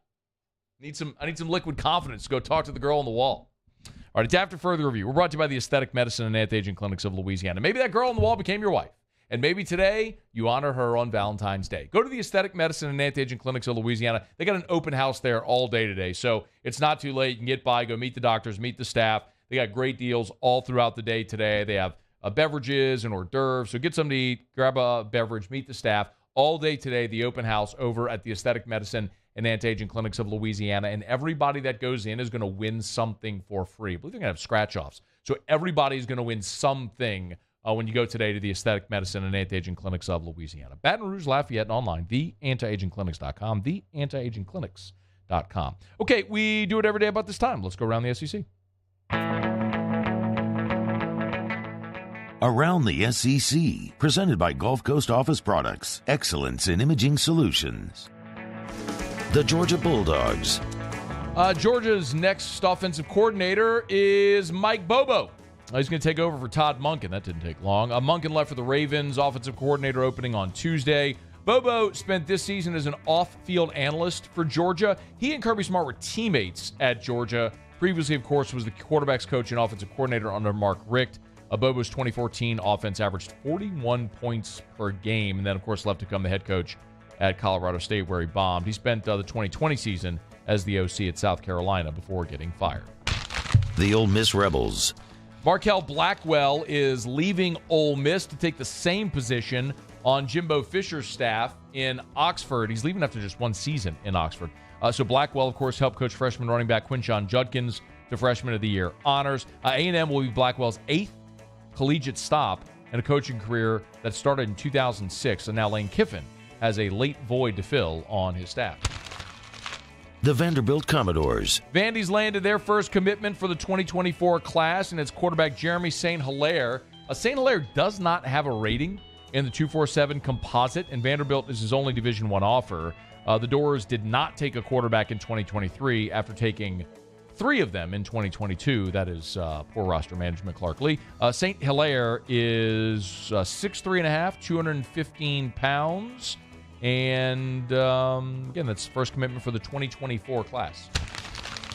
I need some liquid confidence to go talk to the girl on the wall. All right, it's After Further Review. We're brought to you by the Aesthetic Medicine and Anti-Aging Clinics of Louisiana. Maybe that girl on the wall became your wife. And maybe today you honor her on Valentine's Day. Go to the Aesthetic Medicine and Anti-Aging Clinics of Louisiana. They got an open house there all day today, so it's not too late. You can get by, go meet the doctors, meet the staff. They got great deals all throughout the day today. They have beverages and hors d'oeuvres, so get something to eat, grab a beverage, meet the staff. All day today, the open house over at the Aesthetic Medicine and Anti-Aging Clinics of Louisiana, and everybody that goes in is going to win something for free. I believe they're going to have scratch-offs, so everybody's going to win something when you go today to the Aesthetic Medicine and Anti-Aging Clinics of Louisiana. Baton Rouge, Lafayette, and online, theantiagingclinics.com, theantiagingclinics.com. Okay, we do it every day about this time. Let's go around the SEC. Around the SEC, presented by Gulf Coast Office Products, excellence in imaging solutions. The Georgia Bulldogs. Georgia's next offensive coordinator is Mike Bobo. He's going to take over for Todd Monken. That didn't take long. Monken left for the Ravens, offensive coordinator opening on Tuesday. Bobo spent this season as an off-field analyst for Georgia. He and Kirby Smart were teammates at Georgia. Previously, of course, was the quarterback's coach and offensive coordinator under Mark Richt. Bobo's 2014 offense averaged 41 points per game, and then, of course, left to become the head coach at Colorado State, where he bombed. He spent the 2020 season as the OC at South Carolina before getting fired. The Ole Miss Rebels. Markel Blackwell is leaving Ole Miss to take the same position on Jimbo Fisher's staff in Oxford. He's leaving after just one season in Oxford. So Blackwell, of course, helped coach freshman running back Quinshon Judkins to Freshman of the Year honors. A&M will be Blackwell's 8th collegiate stop in a coaching career that started in 2006. And now Lane Kiffin has a late void to fill on his staff. The Vanderbilt Commodores. Vandy's landed their first commitment for the 2024 class, and it's quarterback Jeremy St. Hilaire. St. Hilaire does not have a rating in the 247 composite, and Vanderbilt is his only Division I offer. The Doors did not take a quarterback in 2023 after taking 3 of them in 2022. That is poor roster management, Clark Lee. St. Hilaire is 6'3.5", 215 pounds. And, again, that's first commitment for the 2024 class.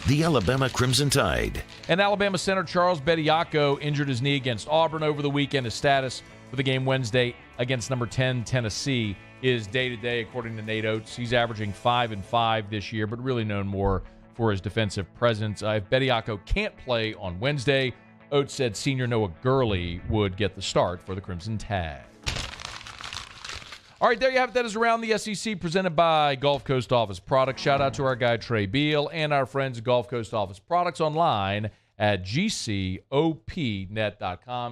The Alabama Crimson Tide. And Alabama center Charles Bediako injured his knee against Auburn over the weekend. His status for the game Wednesday against number 10 Tennessee is day-to-day, according to Nate Oates. He's averaging 5-5 this year, but really known more for his defensive presence. If Bediako can't play on Wednesday, Oates said senior Noah Gurley would get the start for the Crimson Tide. All right, there you have it. That is Around the SEC, presented by Gulf Coast Office Products. Shout out to our guy Trey Beal and our friends at Gulf Coast Office Products online at gcopnet.com,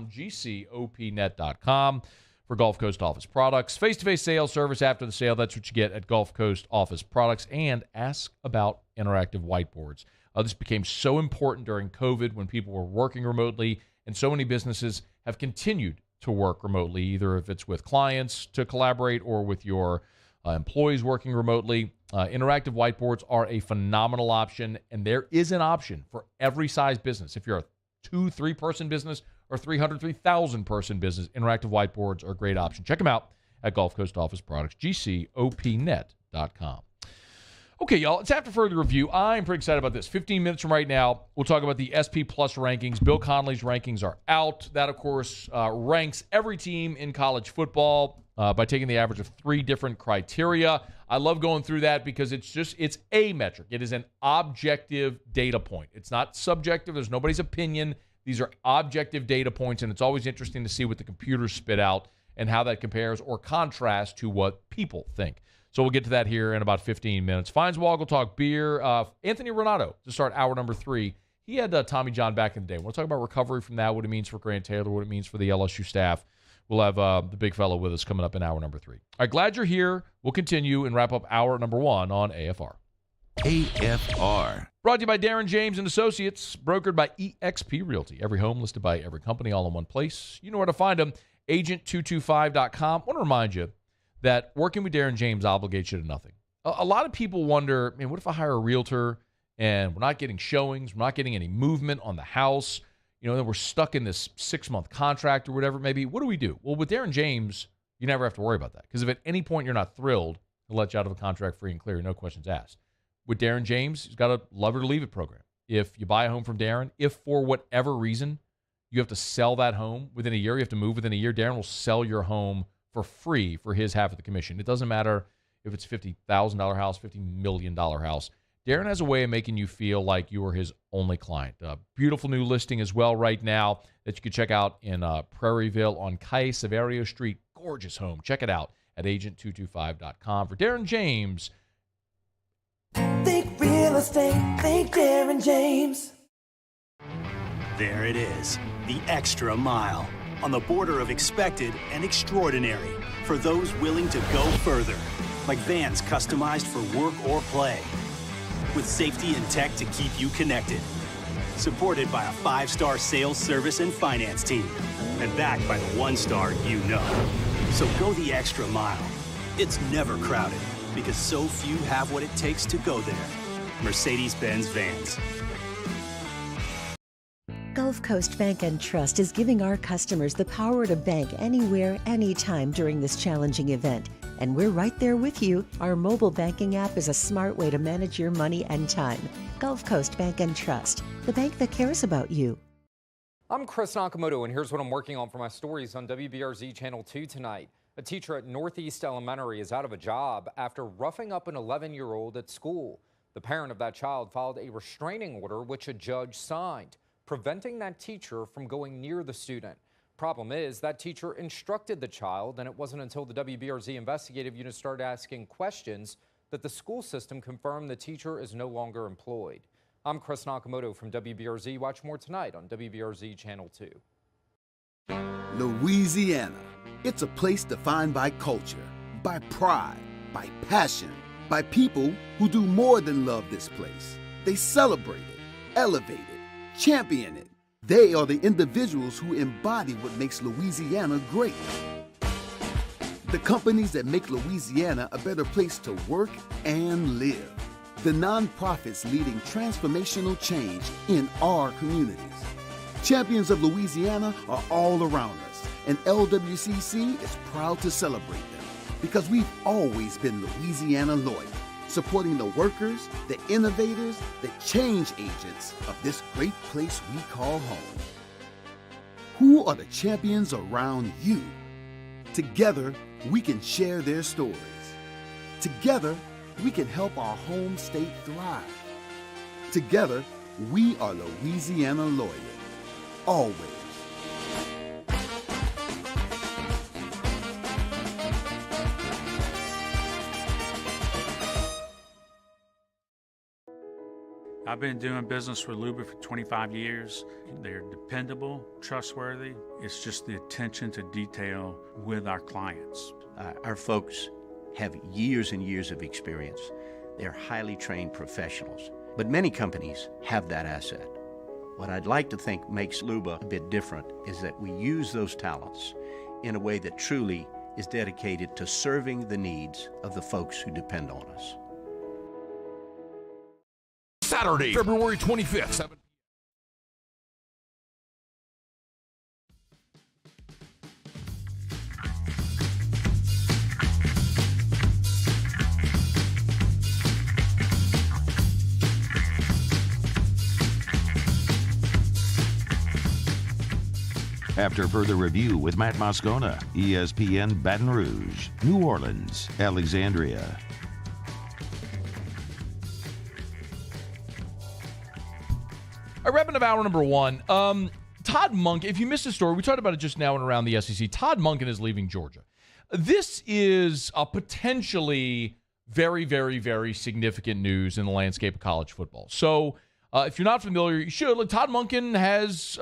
gcopnet.com for Gulf Coast Office Products. Face-to-face sales service after the sale, that's what you get at Gulf Coast Office Products. And ask about interactive whiteboards. This became so important during COVID when people were working remotely, and so many businesses have continued to work remotely, either if it's with clients to collaborate or with your employees working remotely. Interactive whiteboards are a phenomenal option, and there is an option for every size business. If you're a 2-3 person business or 300,000 person business, interactive whiteboards are a great option. Check them out at Gulf Coast Office Products, gcopnet.com. Okay, y'all, it's After Further Review. I'm pretty excited about this. 15 minutes from right now, we'll talk about the SP Plus rankings. Bill Connolly's rankings are out. That, of course, ranks every team in college football by taking the average of 3 different criteria. I love going through that because it's a metric. It is an objective data point. It's not subjective. There's nobody's opinion. These are objective data points, and it's always interesting to see what the computers spit out and how that compares or contrasts to what people think. So we'll get to that here in about 15 minutes. Feinswog will talk beer. Anthony Renato to start hour number 3 He had Tommy John back in the day. We'll talk about recovery from that, what it means for Grant Taylor, what it means for the LSU staff. We'll have the big fellow with us coming up in hour number 3. All right, glad you're here. We'll continue and wrap up hour number 1 on AFR. AFR. Brought to you by Darren James and Associates, brokered by eXp Realty. Every home listed by every company, all in one place. You know where to find them, agent225.com. I want to remind you that working with Darren James obligates you to nothing. A lot of people wonder, man, what if I hire a realtor and we're not getting showings, we're not getting any movement on the house, then we're stuck in this 6-month contract or whatever it may be. What do we do? Well, with Darren James, you never have to worry about that, because if at any point you're not thrilled, he'll let you out of a contract free and clear, no questions asked. With Darren James, he's got a love it or leave it program. If you buy a home from Darren, if for whatever reason you have to sell that home within a year, you have to move within a year, Darren will sell your home for free for his half of the commission. It doesn't matter if it's $50,000 house, $50 million house. Darren has a way of making you feel like you are his only client. Beautiful new listing as well right now that you can check out in Prairieville on Calle Severio Street. Gorgeous home. Check it out at agent225.com. For Darren James. Think real estate, think Darren James. There it is, the extra mile, on the border of expected and extraordinary, for those willing to go further, like vans customized for work or play, with safety and tech to keep you connected, supported by a 5-star sales, service, and finance team, and backed by the 1-star you know. So go the extra mile. It's never crowded, because so few have what it takes to go there. Mercedes-Benz Vans. Gulf Coast Bank and Trust is giving our customers the power to bank anywhere, anytime during this challenging event. And we're right there with you. Our mobile banking app is a smart way to manage your money and time. Gulf Coast Bank and Trust, the bank that cares about you. I'm Chris Nakamoto, and here's what I'm working on for my stories on WBRZ Channel 2 tonight. A teacher at Northeast Elementary is out of a job after roughing up an 11-year-old at school. The parent of that child filed a restraining order, which a judge signed, preventing that teacher from going near the student. Problem is, that teacher instructed the child, and it wasn't until the WBRZ investigative unit started asking questions that the school system confirmed the teacher is no longer employed. I'm Chris Nakamoto from WBRZ. Watch more tonight on WBRZ Channel 2. Louisiana. It's a place defined by culture, by pride, by passion, by people who do more than love this place. They celebrate it, elevate it, champion it. They are the individuals who embody what makes Louisiana great. The companies that make Louisiana a better place to work and live. The nonprofits leading transformational change in our communities. Champions of Louisiana are all around us, and LWCC is proud to celebrate them because we've always been Louisiana loyal, supporting the workers, the innovators, the change agents of this great place we call home. Who are the champions around you? Together, we can share their stories. Together, we can help our home state thrive. Together, we are Louisiana loyal. Always. I've been doing business with Luba for 25 years. They're dependable, trustworthy. It's just the attention to detail with our clients. Our folks have years and years of experience. They're highly trained professionals, but many companies have that asset. What I'd like to think makes Luba a bit different is that we use those talents in a way that truly is dedicated to serving the needs of the folks who depend on us. Saturday, February 25th, 7 After further review with Matt Moscona, ESPN Baton Rouge, New Orleans, Alexandria. All right, wrapping up hour number 1. Todd Monken, if you missed the story, we talked about it just now and around the SEC. Todd Monken is leaving Georgia. This is a potentially very, very, very significant news in the landscape of college football. So If you're not familiar, you should. Like, Todd Monken has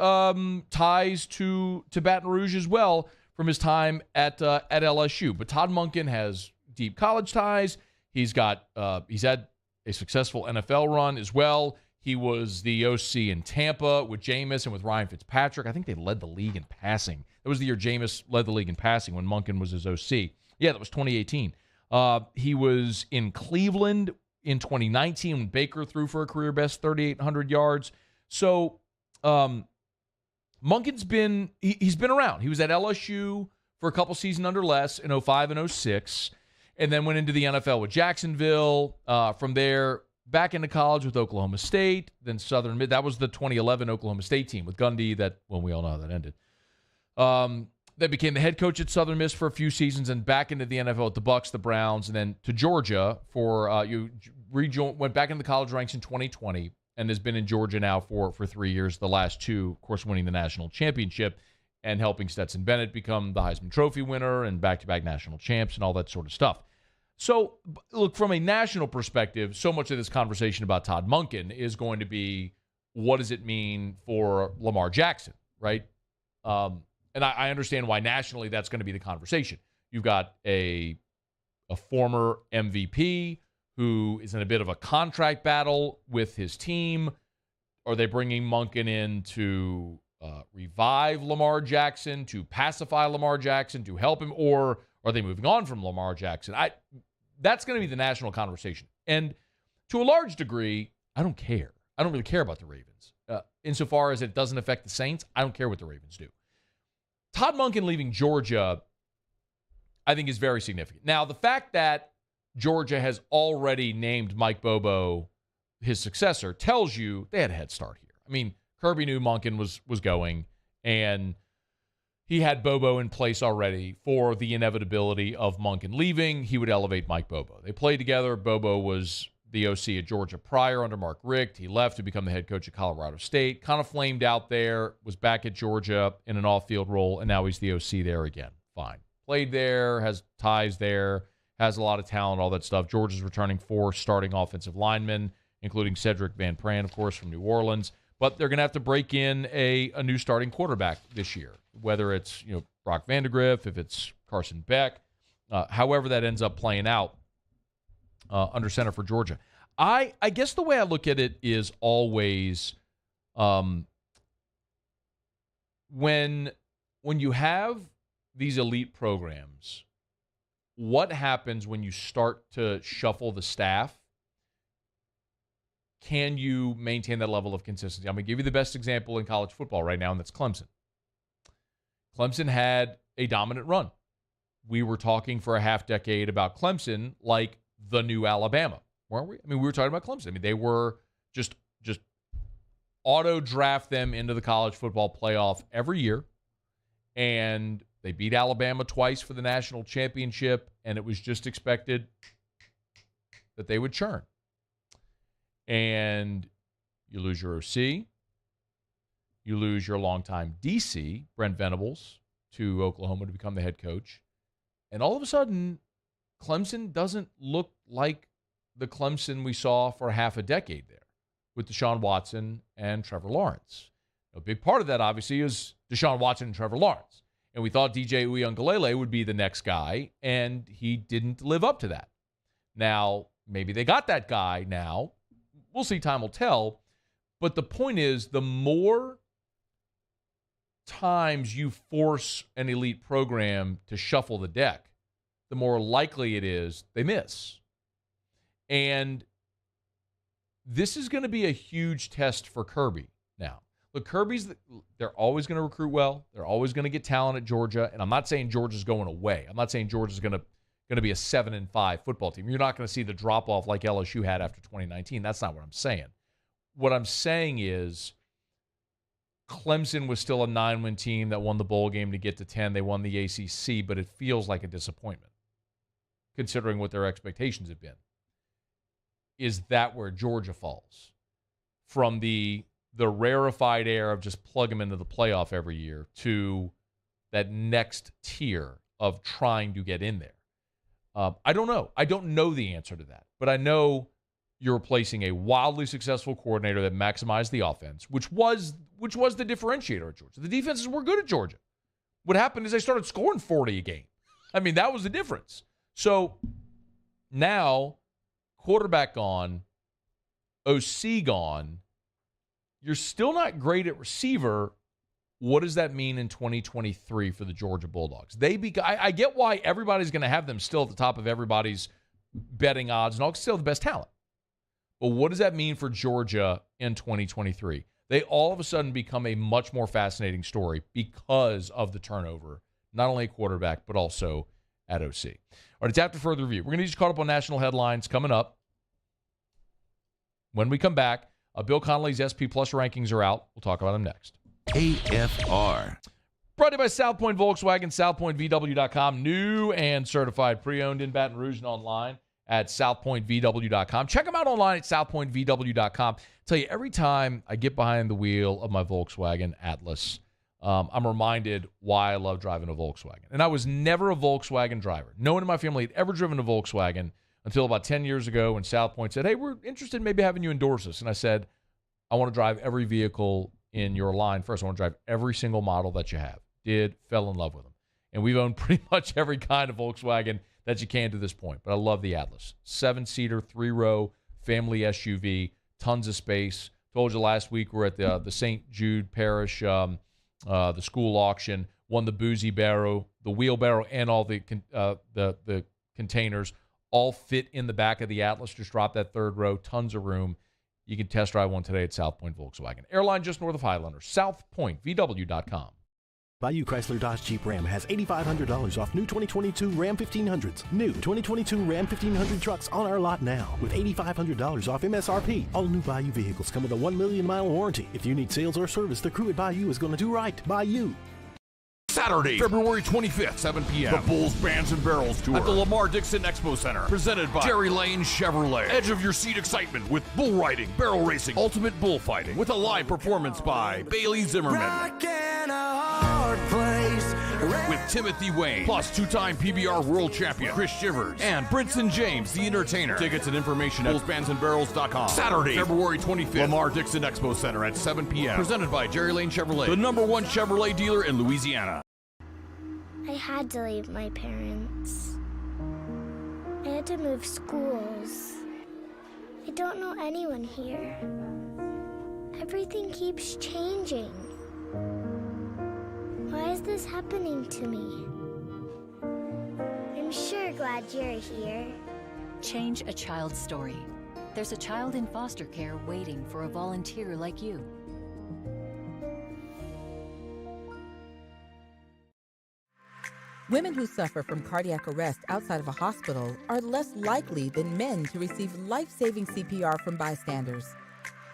ties to Baton Rouge as well from his time at LSU. But Todd Monken has deep college ties. He's had a successful NFL run as well. He was the OC in Tampa with Jameis and with Ryan Fitzpatrick. I think they led the league in passing. That was the year Jameis led the league in passing when Monken was his OC. Yeah, that was 2018. He was in Cleveland in 2019 when Baker threw for a career-best 3,800 yards. So Monken's been around. He was at LSU for a couple seasons under less in 05 and 06, and then went into the NFL with Jacksonville. From there, back into college with Oklahoma State, then Southern Miss. That was the 2011 Oklahoma State team with Gundy we all know how that ended. Then became the head coach at Southern Miss for a few seasons and back into the NFL at the Bucs, the Browns, and then to Georgia for went back into the college ranks in 2020 and has been in Georgia now for 3 years, the last two, of course, winning the national championship and helping Stetson Bennett become the Heisman Trophy winner and back-to-back national champs and all that sort of stuff. So, look, from a national perspective, so much of this conversation about Todd Monken is going to be, what does it mean for Lamar Jackson, right? And I understand why nationally that's going to be the conversation. You've got a former MVP who is in a bit of a contract battle with his team. Are they bringing Monken in to revive Lamar Jackson, to pacify Lamar Jackson, to help him, or are they moving on from Lamar Jackson? That's going to be the national conversation. And to a large degree, I don't care. I don't really care about the Ravens. Insofar as it doesn't affect the Saints, I don't care what the Ravens do. Todd Monken leaving Georgia, I think, is very significant. Now, the fact that Georgia has already named Mike Bobo his successor tells you they had a head start here. I mean, Kirby knew Monken was going, and he had Bobo in place already for the inevitability of Monken leaving. He would elevate Mike Bobo. They played together. Bobo was the OC at Georgia prior under Mark Richt. He left to become the head coach at Colorado State. Kind of flamed out there, was back at Georgia in an off-field role, and now he's the OC there again. Fine. Played there, has ties there, has a lot of talent, all that stuff. Georgia's returning 4 starting offensive linemen, including Cedric Van Pran, of course, from New Orleans. But they're going to have to break in a new starting quarterback this year, whether it's Brock Vandegrift, if it's Carson Beck, however that ends up playing out under center for Georgia. I guess the way I look at it is always when you have these elite programs, what happens when you start to shuffle the staff? Can you maintain that level of consistency? I'm going to give you the best example in college football right now, and that's Clemson. Clemson had a dominant run. We were talking for a half decade about Clemson like the new Alabama, weren't we? I mean, we were talking about Clemson. I mean, they were just auto-draft them into the college football playoff every year, and they beat Alabama twice for the national championship, and it was just expected that they would churn. And you lose your OC. You lose your longtime DC, Brent Venables, to Oklahoma to become the head coach. And all of a sudden, Clemson doesn't look like the Clemson we saw for half a decade there with Deshaun Watson and Trevor Lawrence. A big part of that, obviously, is Deshaun Watson and Trevor Lawrence. And we thought DJ Uiagalelei would be the next guy, and he didn't live up to that. Now, maybe they got that guy now. We'll see, time will tell. But the point is, the more times you force an elite program to shuffle the deck, the more likely it is they miss. And this is going to be a huge test for Kirby now. Look, they're always going to recruit well. They're always going to get talent at Georgia. And I'm not saying Georgia's going away. I'm not saying Georgia's going to be a 7-5 football team. You're not going to see the drop-off like LSU had after 2019. That's not what I'm saying. What I'm saying is Clemson was still a 9-win team that won the bowl game to get to 10. They won the ACC, but it feels like a disappointment considering what their expectations have been. Is that where Georgia falls? From the rarefied air of just plug them into the playoff every year to that next tier of trying to get in there. I don't know. I don't know the answer to that. But I know you're replacing a wildly successful coordinator that maximized the offense, which was the differentiator at Georgia. The defenses were good at Georgia. What happened is they started scoring 40 a game. I mean, that was the difference. So now, quarterback gone, OC gone, you're still not great at receiver. What does that mean in 2023 for the Georgia Bulldogs? I get why everybody's going to have them still at the top of everybody's betting odds and all, still the best talent. But what does that mean for Georgia in 2023? They all of a sudden become a much more fascinating story because of the turnover, not only at quarterback, but also at OC. All right, it's after further review. We're going to get you caught up on national headlines coming up. When we come back, Bill Connolly's SP Plus rankings are out. We'll talk about them next. AFR. Brought to you by South Point Volkswagen, southpointvw.com. New and certified pre-owned in Baton Rouge and online at southpointvw.com. Check them out online at southpointvw.com. Tell you, every time I get behind the wheel of my Volkswagen Atlas, I'm reminded why I love driving a Volkswagen. And I was never a Volkswagen driver. No one in my family had ever driven a Volkswagen until about 10 years ago when South Point said, hey, we're interested in maybe having you endorse us. And I said, I want to drive every vehicle in your line. First, I want to drive every single model that you have. Fell in love with them. And we've owned pretty much every kind of Volkswagen that you can to this point. But I love the Atlas. 7-seater, 3-row, family SUV, tons of space. Told you last week we're at the St. Jude Parish, the school auction, won the boozy barrow, the wheelbarrow, and all the containers all fit in the back of the Atlas. Just drop that third row, tons of room. You can test drive one today at South Point Volkswagen. Airline just north of Highlander, southpointvw.com. Bayou Chrysler Dodge Jeep Ram has $8,500 off new 2022 Ram 1500s. New 2022 Ram 1500 trucks on our lot now with $8,500 off MSRP. All new Bayou vehicles come with a 1 million mile warranty. If you need sales or service, the crew at Bayou is going to do right. Bayou. Saturday, February 25th, 7 p.m. The Bulls, Bands, and Barrels Tour at the Lamar Dixon Expo Center. Presented by Jerry Lane Chevrolet. Edge of your seat excitement with bull riding, barrel racing, ultimate bullfighting. With a live performance by Bailey Zimmerman. With Timothy Wayne, plus two-time PBR world champion Chris Shivers, and Brinson James, the entertainer. Tickets and information at bullsbandsandbarrels.com. Saturday, February 25th, Lamar Dixon Expo Center at 7 p.m. Presented by Jerry Lane Chevrolet, the #1 Chevrolet dealer in Louisiana. I had to leave my parents. I had to move schools. I don't know anyone here. Everything keeps changing. Why is this happening to me? I'm sure glad you're here. Change a child's story. There's a child in foster care waiting for a volunteer like you. Women who suffer from cardiac arrest outside of a hospital are less likely than men to receive life-saving CPR from bystanders.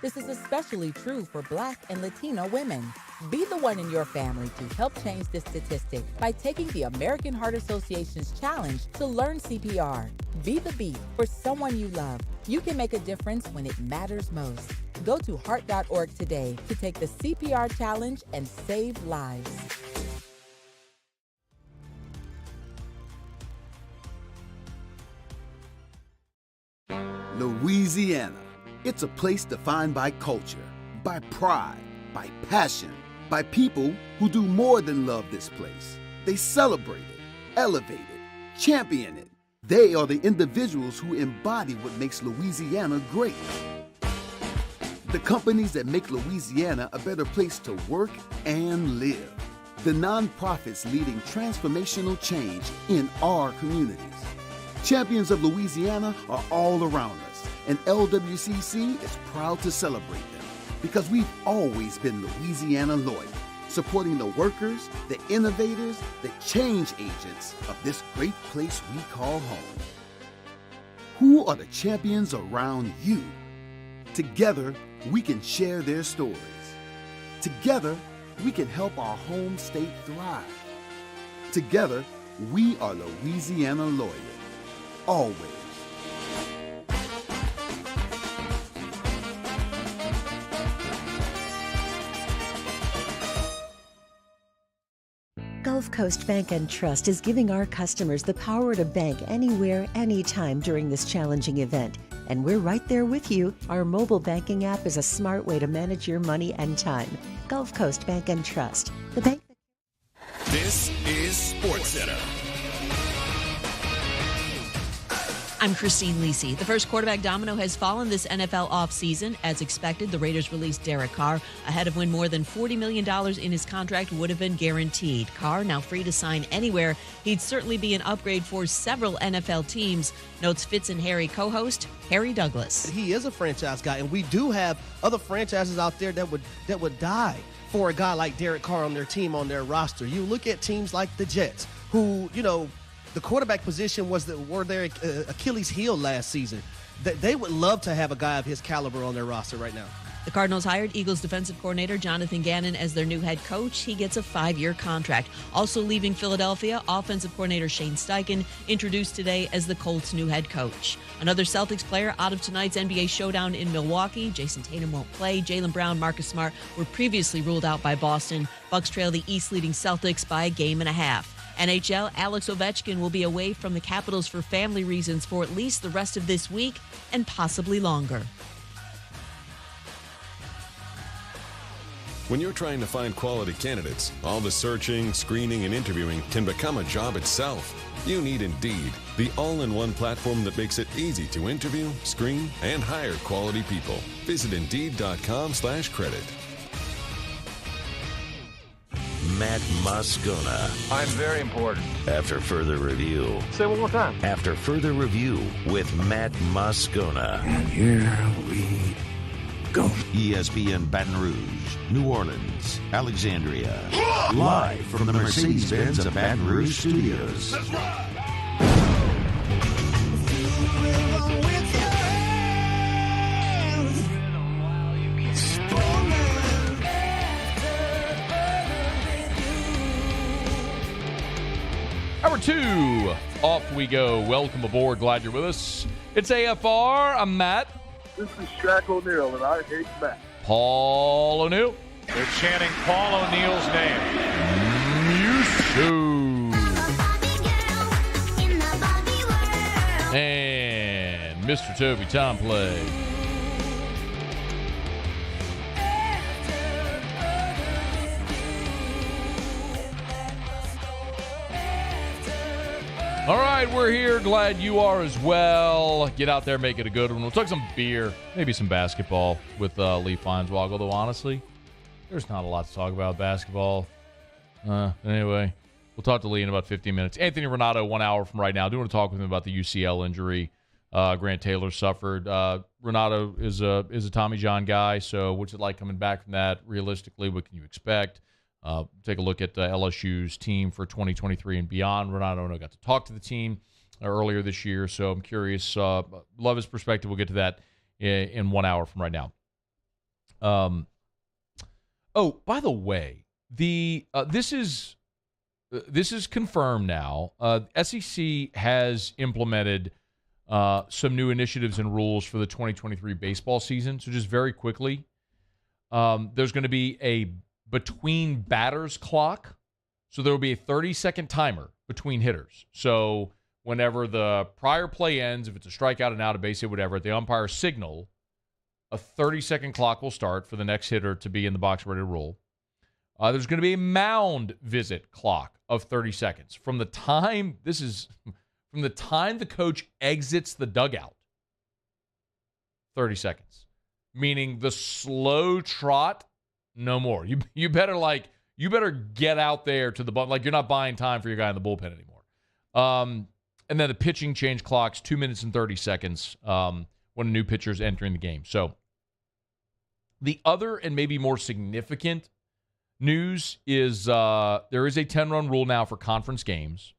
This is especially true for Black and Latino women. Be the one in your family to help change this statistic by taking the American Heart Association's challenge to learn CPR. Be the beat for someone you love. You can make a difference when it matters most. Go to heart.org today to take the CPR challenge and save lives. Louisiana. It's a place defined by culture, by pride, by passion, by people who do more than love this place. They celebrate it, elevate it, champion it. They are the individuals who embody what makes Louisiana great. The companies that make Louisiana a better place to work and live. The nonprofits leading transformational change in our communities. Champions of Louisiana are all around us, and LWCC is proud to celebrate them because we've always been Louisiana loyal, supporting the workers, the innovators, the change agents of this great place we call home. Who are the champions around you? Together, we can share their stories. Together, we can help our home state thrive. Together, we are Louisiana loyal. Always. Gulf Coast Bank and Trust is giving our customers the power to bank anywhere, anytime during this challenging event. and we're right there with you. Our mobile banking app is a smart way to manage your money and time. Gulf Coast Bank and Trust, the bank. This is SportsCenter. I'm Christine Lisi. The first quarterback domino has fallen this NFL offseason. As expected, the Raiders released Derek Carr ahead of when more than $40 million in his contract would have been guaranteed. Carr, now free to sign anywhere, he'd certainly be an upgrade for several NFL teams, notes Fitz and Harry co-host Harry Douglas. He is a franchise guy, and we do have other franchises out there that would die for a guy like Derek Carr on their team, on their roster. You look at teams like the Jets, who, the quarterback position were their Achilles heel last season. They would love to have a guy of his caliber on their roster right now. The Cardinals hired Eagles defensive coordinator Jonathan Gannon as their new head coach. He gets a 5-year contract. Also leaving Philadelphia, offensive coordinator Shane Steichen introduced today as the Colts' new head coach. Another Celtics player out of tonight's NBA showdown in Milwaukee. Jason Tatum won't play. Jaylen Brown, Marcus Smart were previously ruled out by Boston. Bucks trail the East-leading Celtics by a game and a half. NHL, Alex Ovechkin will be away from the Capitals for family reasons for at least the rest of this week and possibly longer. When you're trying to find quality candidates, all the searching, screening, and interviewing can become a job itself. You need Indeed, the all-in-one platform that makes it easy to interview, screen, and hire quality people. Visit Indeed.com/credit. Matt Moscona. I'm very important. After further review. Say it one more time. After further review with Matt Moscona. And here we go. ESPN Baton Rouge, New Orleans, Alexandria. Live from the Mercedes-Benz of Baton Rouge studios. That's right. Hour 2, off we go. Welcome aboard. Glad you're with us. It's AFR. I'm Matt. This is Shaq O'Neal, and I hate Matt. Paul O'Neal. They're chanting Paul O'Neal's name. And Mr. Toby Tomplay. All right, we're here. Glad you are as well. Get out there, make it a good one. We'll talk some beer, maybe some basketball with Lee Feinswog, although honestly, there's not a lot to talk about basketball. Anyway, we'll talk to Lee in about 15 minutes. Anthony Renato, 1 hour from right now. I do want to talk with him about the UCL injury Grant Taylor suffered. Renato is a Tommy John guy, so what's it like coming back from that? Realistically, what can you expect? Take a look at LSU's team for 2023 and beyond. Renato and I got to talk to the team earlier this year, so I'm curious. Love his perspective. We'll get to that in 1 hour from right now. Oh, by the way, this is confirmed now. SEC has implemented some new initiatives and rules for the 2023 baseball season. So just very quickly, there's going to be a between batters clock. So there will be a 30-second timer between hitters. So whenever the prior play ends, if it's a strikeout, an out, a base hit, whatever, at the umpire's signal, a 30-second clock will start for the next hitter to be in the box ready to roll. There's going to be a mound visit clock of 30 seconds. From the time the coach exits the dugout, 30 seconds. Meaning the slow trot, no more. You better get out there to the bunt. Like, you're not buying time for your guy in the bullpen anymore. And then the pitching change clocks, 2 minutes and 30 seconds when a new pitcher is entering the game. So the other and maybe more significant news is there is a 10-run rule now for conference games.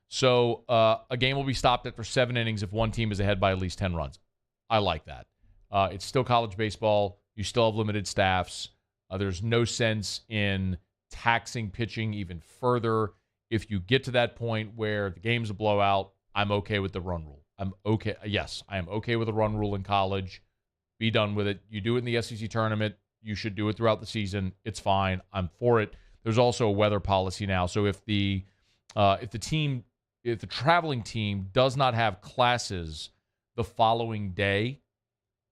So a game will be stopped after 7 innings if one team is ahead by at least 10 runs. I like that. It's still college baseball. You still have limited staffs. There's no sense in taxing pitching even further. If you get to that point where the game's a blowout, I'm okay with the run rule. I'm okay. Yes, I am okay with the run rule in college. Be done with it. You do it in the SEC tournament. You should do it throughout the season. It's fine. I'm for it. There's also a weather policy now. So if the traveling team does not have classes the following day,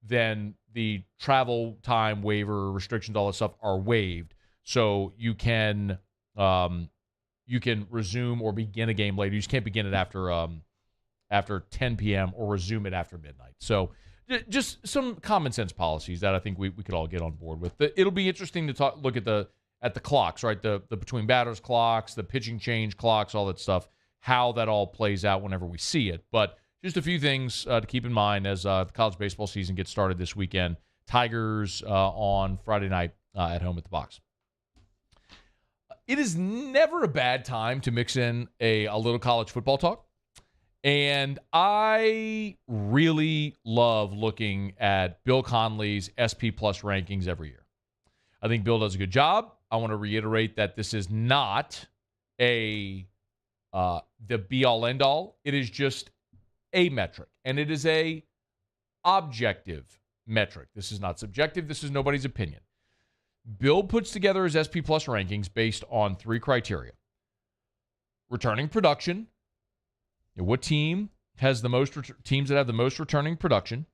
then the travel time waiver restrictions, all that stuff are waived. So you can resume or begin a game later. You just can't begin it after 10 p.m. or resume it after midnight. So just some common sense policies that I think we could all get on board with. It'll be interesting to look at the clocks, right? The between batters clocks, the pitching change clocks, all that stuff, how that all plays out whenever we see it. But just a few things to keep in mind as the college baseball season gets started this weekend. Tigers on Friday night at home at the Box. It is never a bad time to mix in a little college football talk. And I really love looking at Bill Conley's SP Plus rankings every year. I think Bill does a good job. I want to reiterate that this is not the be-all, end-all. It is just a metric, and it is a objective metric. This is not subjective. This is nobody's opinion. Bill puts together his SP Plus rankings based on 3 criteria. Returning production. What team has the most teams that have the most returning production?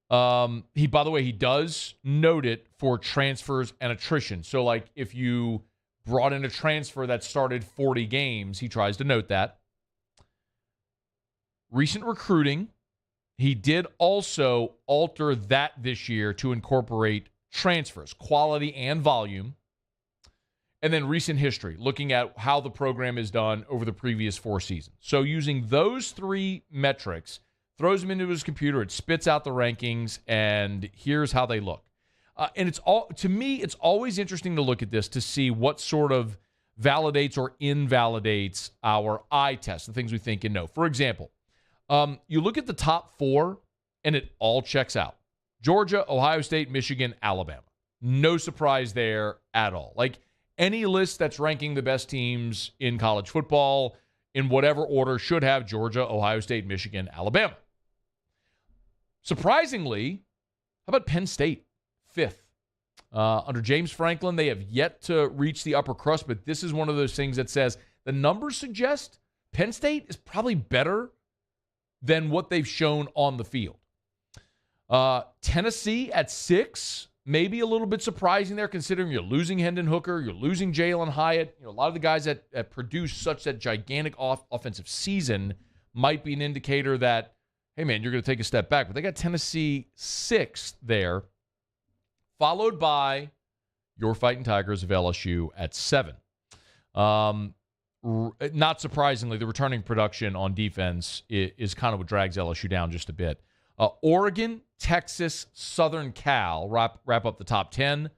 By the way, he does note it for transfers and attrition. So, like, if you brought in a transfer that started 40 games, he tries to note that. Recent recruiting, he did also alter that this year to incorporate transfers, quality and volume. And then recent history, looking at how the program is done over the previous 4 seasons. So using those 3 metrics, throws them into his computer, it spits out the rankings, and here's how they look. And to me, it's always interesting to look at this to see what sort of validates or invalidates our eye test, the things we think and know. For example, you look at the top 4, and it all checks out. Georgia, Ohio State, Michigan, Alabama. No surprise there at all. Like, any list that's ranking the best teams in college football in whatever order should have Georgia, Ohio State, Michigan, Alabama. Surprisingly, how about Penn State, 5th? Under James Franklin, they have yet to reach the upper crust, but this is one of those things that says the numbers suggest Penn State is probably better than what they've shown on the field. Tennessee at 6. Maybe a little bit surprising there, considering you're losing Hendon Hooker, you're losing Jalen Hyatt. A lot of the guys that produce such that gigantic offensive season might be an indicator that, hey, man, you're going to take a step back. But they got Tennessee 6th there, followed by your Fighting Tigers of LSU at 7. Not surprisingly, the returning production on defense is kind of what drags LSU down just a bit. Oregon, Texas, Southern Cal wrap up the top 10,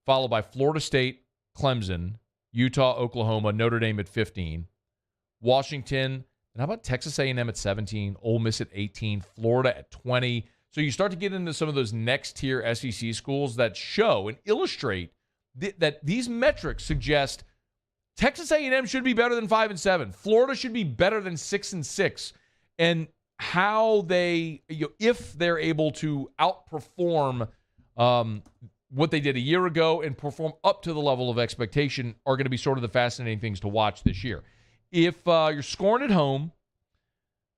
followed by Florida State, Clemson, Utah, Oklahoma, Notre Dame at 15, Washington, and how about Texas A&M at 17, Ole Miss at 18, Florida at 20. So you start to get into some of those next-tier SEC schools that show and illustrate that these metrics suggest Texas A&M should be better than 5-7. Florida should be better than 6-6. And how they, if they're able to outperform what they did a year ago and perform up to the level of expectation, are going to be sort of the fascinating things to watch this year. If you're scoring at home,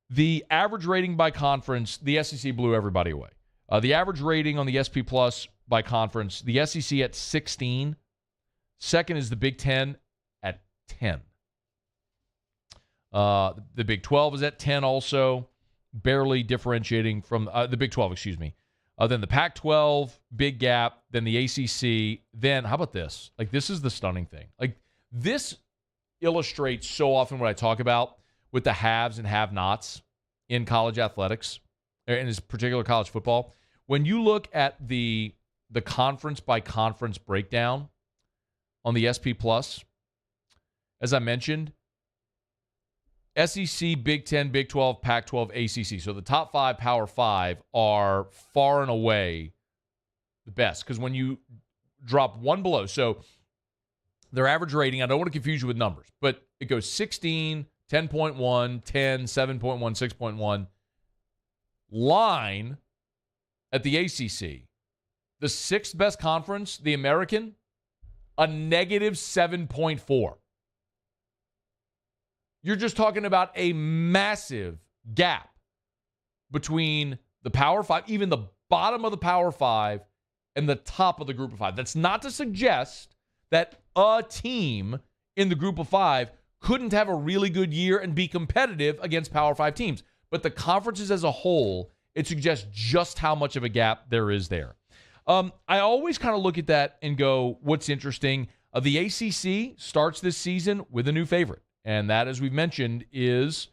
the average rating by conference, the SEC blew everybody away. The average rating on the SP Plus by conference, the SEC at 16. Second is the Big Ten at 10. The Big 12 is at 10 also. Barely differentiating from the Big 12, excuse me. Then the Pac-12, big gap. Then the ACC. Then, how about this? Like, this is the stunning thing. Like, this illustrates so often what I talk about with the haves and have-nots in college athletics, in this particular college football. When you look at the conference-by-conference breakdown on the SP Plus, as I mentioned, SEC, Big 10, Big 12, Pac-12, ACC. So the top 5 Power 5 are far and away the best. Because when you drop one below, so their average rating, I don't want to confuse you with numbers, but it goes 16, 10.1, 10, 7.1, 6.1. Line at the ACC, the 6th best conference, the American, a negative 7.4. You're just talking about a massive gap between the Power 5, even the bottom of the Power 5, and the top of the Group of 5. That's not to suggest that a team in the Group of 5 couldn't have a really good year and be competitive against Power 5 teams. But the conferences as a whole, it suggests just how much of a gap there is there. I always kind of look at that and go, what's interesting? The ACC starts this season with a new favorite, and that, as we've mentioned, is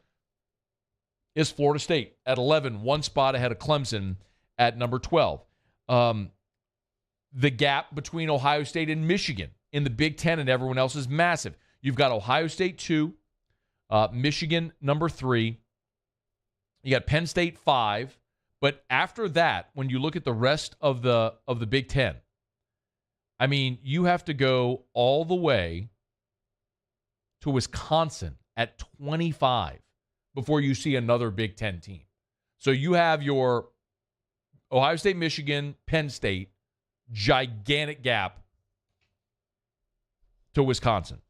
Florida State at 11, one spot ahead of Clemson at number 12. The gap between Ohio State and Michigan in the Big Ten and everyone else is massive. You've got Ohio State 2, Michigan number 3. You got Penn State 5. But after that, when you look at the rest of the Big Ten, I mean, you have to go all the way to Wisconsin at 25 before you see another Big Ten team. So you have your Ohio State, Michigan, Penn State, gigantic gap to Wisconsin.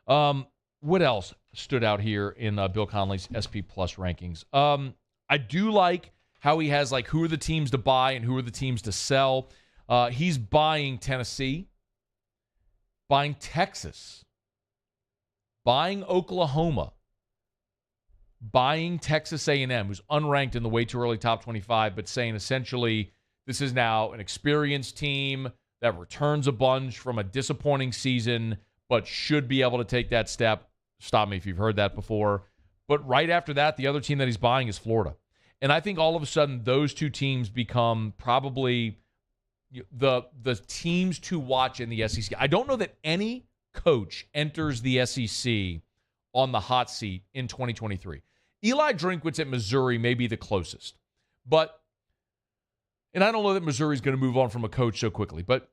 What else stood out here in Bill Connelly's SP Plus rankings? I do like how he has, like, who are the teams to buy and who are the teams to sell. He's buying Tennessee, buying Texas, buying Oklahoma, buying Texas A&M, who's unranked in the way too early top 25, but saying essentially this is now an experienced team that returns a bunch from a disappointing season, but should be able to take that step. Stop me if you've heard that before. But right after that, the other team that he's buying is Florida. And I think all of a sudden those two teams become probably the teams to watch in the SEC. I don't know that any coach enters the SEC on the hot seat in 2023. Eli Drinkwitz at Missouri may be the closest. And I don't know that Missouri's going to move on from a coach so quickly. But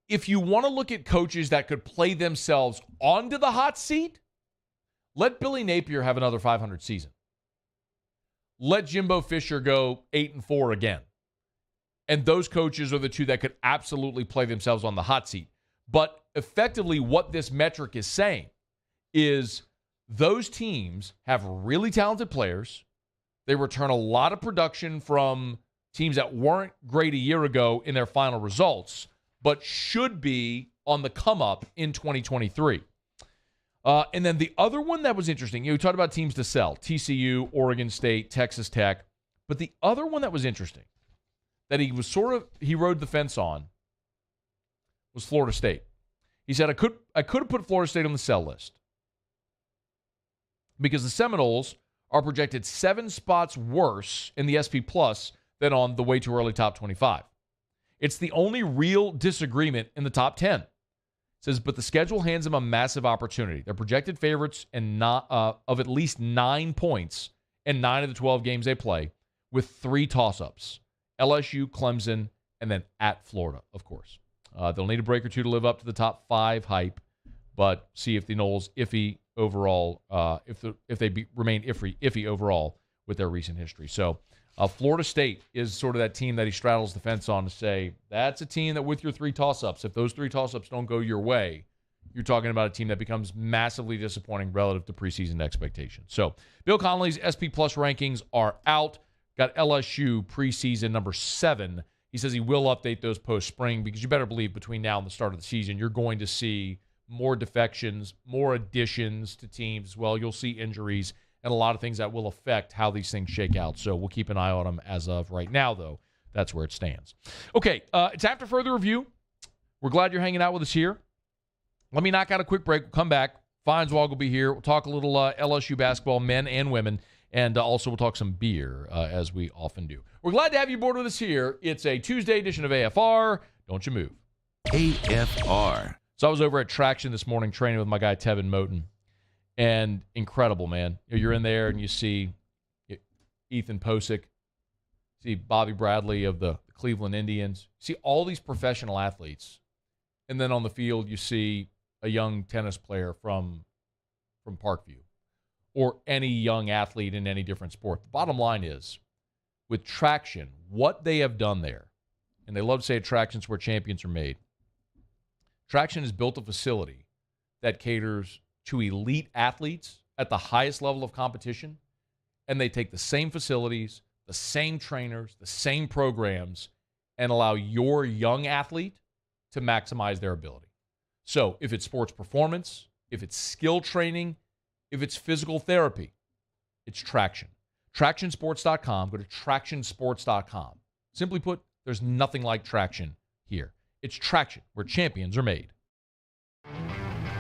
if you want to look at coaches that could play themselves onto the hot seat, let Billy Napier have another 500 season. Let Jimbo Fisher go 8-4 again. And those coaches are the two that could absolutely play themselves on the hot seat. But effectively what this metric is saying is those teams have really talented players. They return a lot of production from teams that weren't great a year ago in their final results, but should be on the come up in 2023. And then the other one that was interesting, we talked about teams to sell, TCU, Oregon State, Texas Tech. But the other one that was interesting that he rode the fence on was Florida State. He said, I could have put Florida State on the sell list because the Seminoles are projected 7 spots worse in the SP Plus than on the way too early top 25. It's the only real disagreement in the top 10. It says, but the schedule hands them a massive opportunity. They're projected favorites and of at least 9 points in 9 of the 12 games they play, with 3 toss-ups. LSU, Clemson, and then at Florida, of course. They'll need a break or two to live up to the top 5 hype, but see if the Noles iffy overall, if they remain iffy overall with their recent history. So Florida State is sort of that team that he straddles the fence on to say, that's a team that with your 3 toss-ups, if those 3 toss-ups don't go your way, you're talking about a team that becomes massively disappointing relative to preseason expectations. So Bill Connelly's SP Plus rankings are out. Got LSU preseason number 7. He says he will update those post-spring because you better believe between now and the start of the season, you're going to see more defections, more additions to teams as well. You'll see injuries and a lot of things that will affect how these things shake out. So we'll keep an eye on them as of right now, though. That's where it stands. Okay, it's after further review. We're glad you're hanging out with us here. Let me knock out a quick break. We'll come back. Feinswog will be here. We'll talk a little LSU basketball, men and women. And also we'll talk some beer, as we often do. We're glad to have you aboard with us here. It's a Tuesday edition of AFR. Don't you move. AFR. So I was over at Traction this morning training with my guy Tevin Moten. And incredible, man. You're in there and you see Ethan Posick, see Bobby Bradley of the Cleveland Indians, see all these professional athletes. And then on the field you see a young tennis player from Parkview, or any young athlete in any different sport. The bottom line is, with Traction, what they have done there, and they love to say at Traction's where champions are made, Traction has built a facility that caters to elite athletes at the highest level of competition, and they take the same facilities, the same trainers, the same programs, and allow your young athlete to maximize their ability. So if it's sports performance, if it's skill training, if it's physical therapy, it's Traction. TractionSports.com. Go to TractionSports.com. Simply put, there's nothing like Traction here. It's Traction, where champions are made.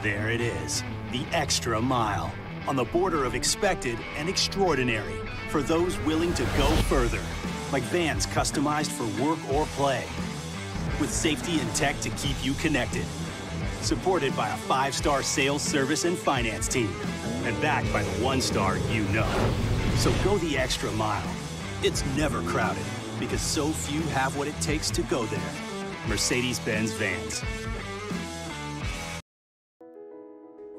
There it is, the extra mile, on the border of expected and extraordinary, for those willing to go further, like vans customized for work or play, with safety and tech to keep you connected, supported by a 5-star sales, service, and finance team, and backed by the 1-star you know. So go the extra mile. It's never crowded, because so few have what it takes to go there. Mercedes-Benz Vans.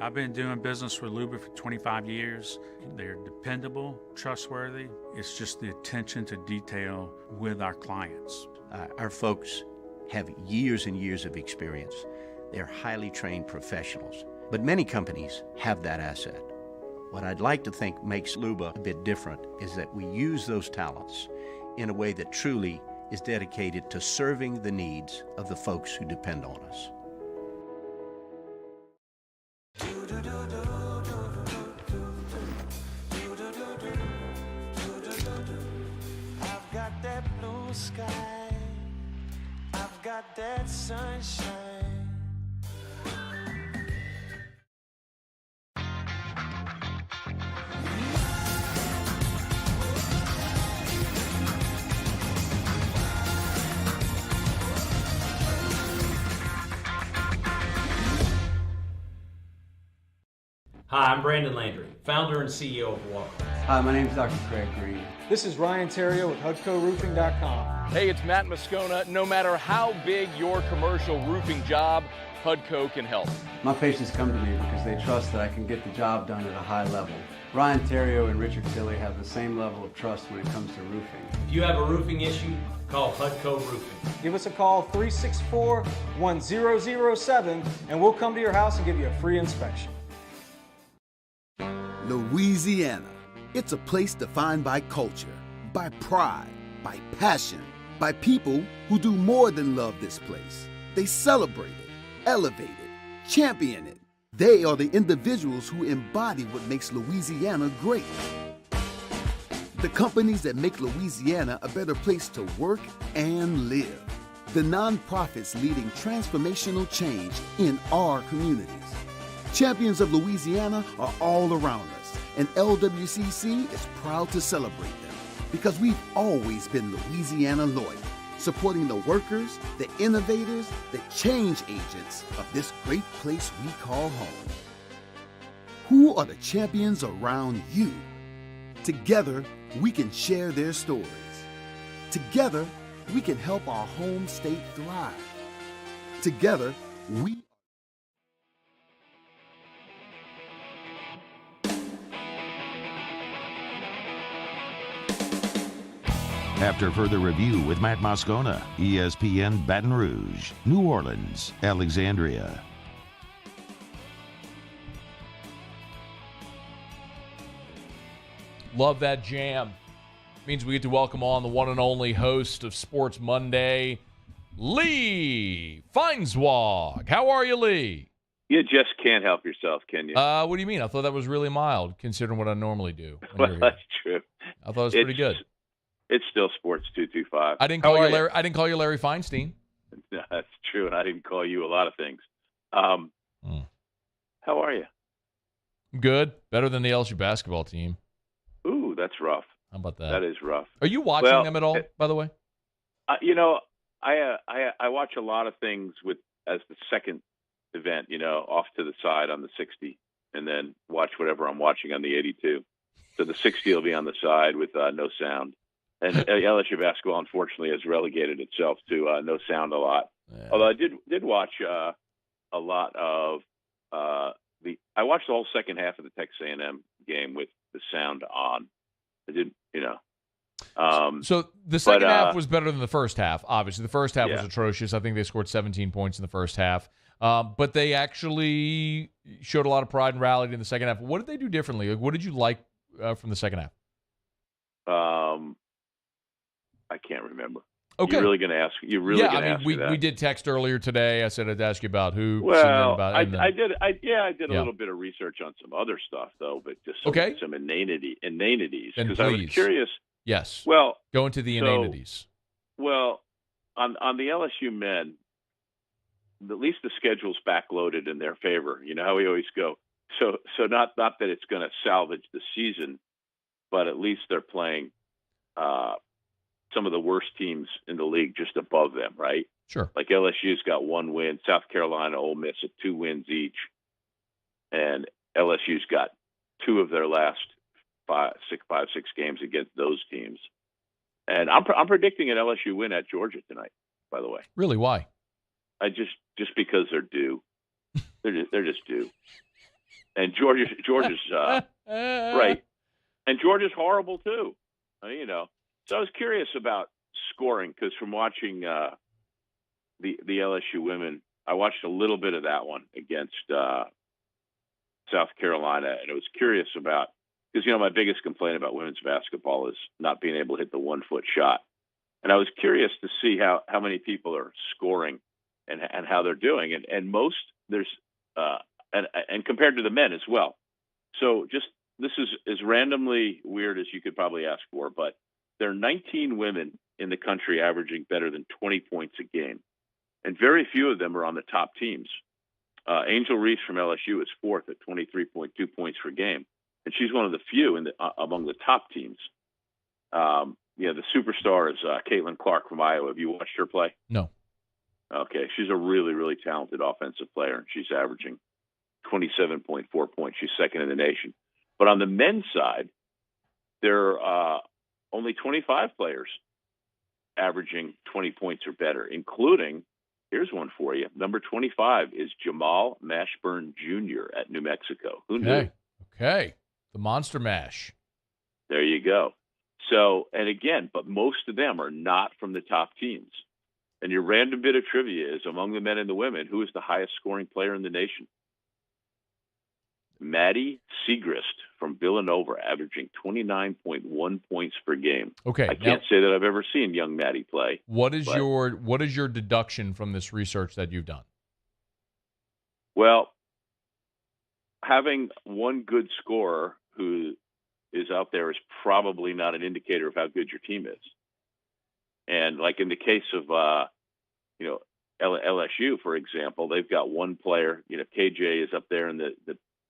I've been doing business with Luba for 25 years. They're dependable, trustworthy. It's just the attention to detail with our clients. Our folks have years and years of experience. They're highly trained professionals. But many companies have that asset. What I'd like to think makes Luba a bit different is that we use those talents in a way that truly is dedicated to serving the needs of the folks who depend on us. I've got that blue sky, I've got that sunshine. Hi, I'm Brandon Landry, founder and CEO of Walker. Hi, my name is Dr. Craig Green. This is Ryan Terrio with HUDCORoofing.com. Hey, it's Matt Moscona. No matter how big your commercial roofing job, HUDCO can help. My patients come to me because they trust that I can get the job done at a high level. Ryan Terrio and Richard Tilley have the same level of trust when it comes to roofing. If you have a roofing issue, call HUDCO Roofing. Give us a call, 364-1007, and we'll come to your house and give you a free inspection. Louisiana. It's a place defined by culture, by pride, by passion, by people who do more than love this place. They celebrate it, elevate it, champion it. They are the individuals who embody what makes Louisiana great. The companies that make Louisiana a better place to work and live. The nonprofits leading transformational change in our communities. Champions of Louisiana are all around us, and LWCC is proud to celebrate them because we've always been Louisiana loyal, supporting the workers, the innovators, the change agents of this great place we call home. Who are the champions around you? Together, we can share their stories. Together, we can help our home state thrive. Together, we After further review with Matt Moscona, ESPN Baton Rouge, New Orleans, Alexandria. Love that jam. Means we get to welcome on the one and only host of Sports Monday, Lee Feinswog. How are you, Lee? You just can't help yourself, can you? What do you mean? I thought that was really mild, considering what I normally do. Well, that's true. I thought it was pretty good. It's still Sports 225. I didn't call you Larry. I didn't call you Larry Feinstein. No, that's true, and I didn't call you a lot of things. How are you? Good. Better than the LSU basketball team. Ooh, that's rough. How about that? That is rough. Are you watching them at all, by the way? You know, I watch a lot of things as the second event, you know, off to the side on the 60, and then watch whatever I'm watching on the 82. So the 60 will be on the side with no sound. And LSU basketball, unfortunately, has relegated itself to no sound a lot. Yeah. Although I did watch a lot of I watched the whole second half of the Texas A&M game with the sound on. I didn't, you know. So the second half was better than the first half. Obviously, the first half was atrocious. I think they scored 17 points in the first half. But they actually showed a lot of pride and rallied in the second half. What did they do differently? Like, what did you like from the second half? I can't remember. Okay. You're really going to ask? You're really going to ask me that? We did text earlier today. I said I'd ask you about who. Well, about, I did a Yeah. little bit of research on some other stuff though, but just some inanities because I was curious. Yes. Well, go into the inanities. Well, on the LSU men, at least the schedule's backloaded in their favor. You know how we always go. So not that it's going to salvage the season, but at least they're playing some of the worst teams in the league just above them, right? Sure. Like LSU's got 1 win, South Carolina, Ole Miss at 2 wins each, and LSU's got 2 of their last 6 games against those teams. And I'm predicting an LSU win at Georgia tonight. By the way, really, why? I just because they're due. They're just due. And Georgia's right, and Georgia's horrible too. You know. So I was curious about scoring because from watching the LSU women, I watched a little bit of that one against South Carolina, and I was curious about because my biggest complaint about women's basketball is not being able to hit the 1-foot shot, and I was curious to see how many people are scoring and how they're doing, and most there's and compared to the men as well. So just this is as randomly weird as you could probably ask for, but there are 19 women in the country averaging better than 20 points a game, and very few of them are on the top teams. Angel Reese from LSU is 4th at 23.2 points per game, and she's one of the few among the top teams. The superstar is Caitlin Clark from Iowa. Have you watched her play? No. Okay, she's a really, really talented offensive player, and she's averaging 27.4 points. She's 2nd in the nation. But on the men's side, there are only 25 players averaging 20 points or better, including, here's one for you, number 25 is Jamal Mashburn Jr. at New Mexico. Who knew? Okay. The Monster Mash. There you go. So, and again, but most of them are not from the top teams. And your random bit of trivia is among the men and the women, who is the highest scoring player in the nation? Maddie Segrist from Villanova, averaging 29.1 points per game. Okay, I can't say that I've ever seen young Maddie play. What is your deduction from this research that you've done? Well, having one good scorer who is out there is probably not an indicator of how good your team is. And like in the case of LSU, for example, they've got one player. KJ is up there in the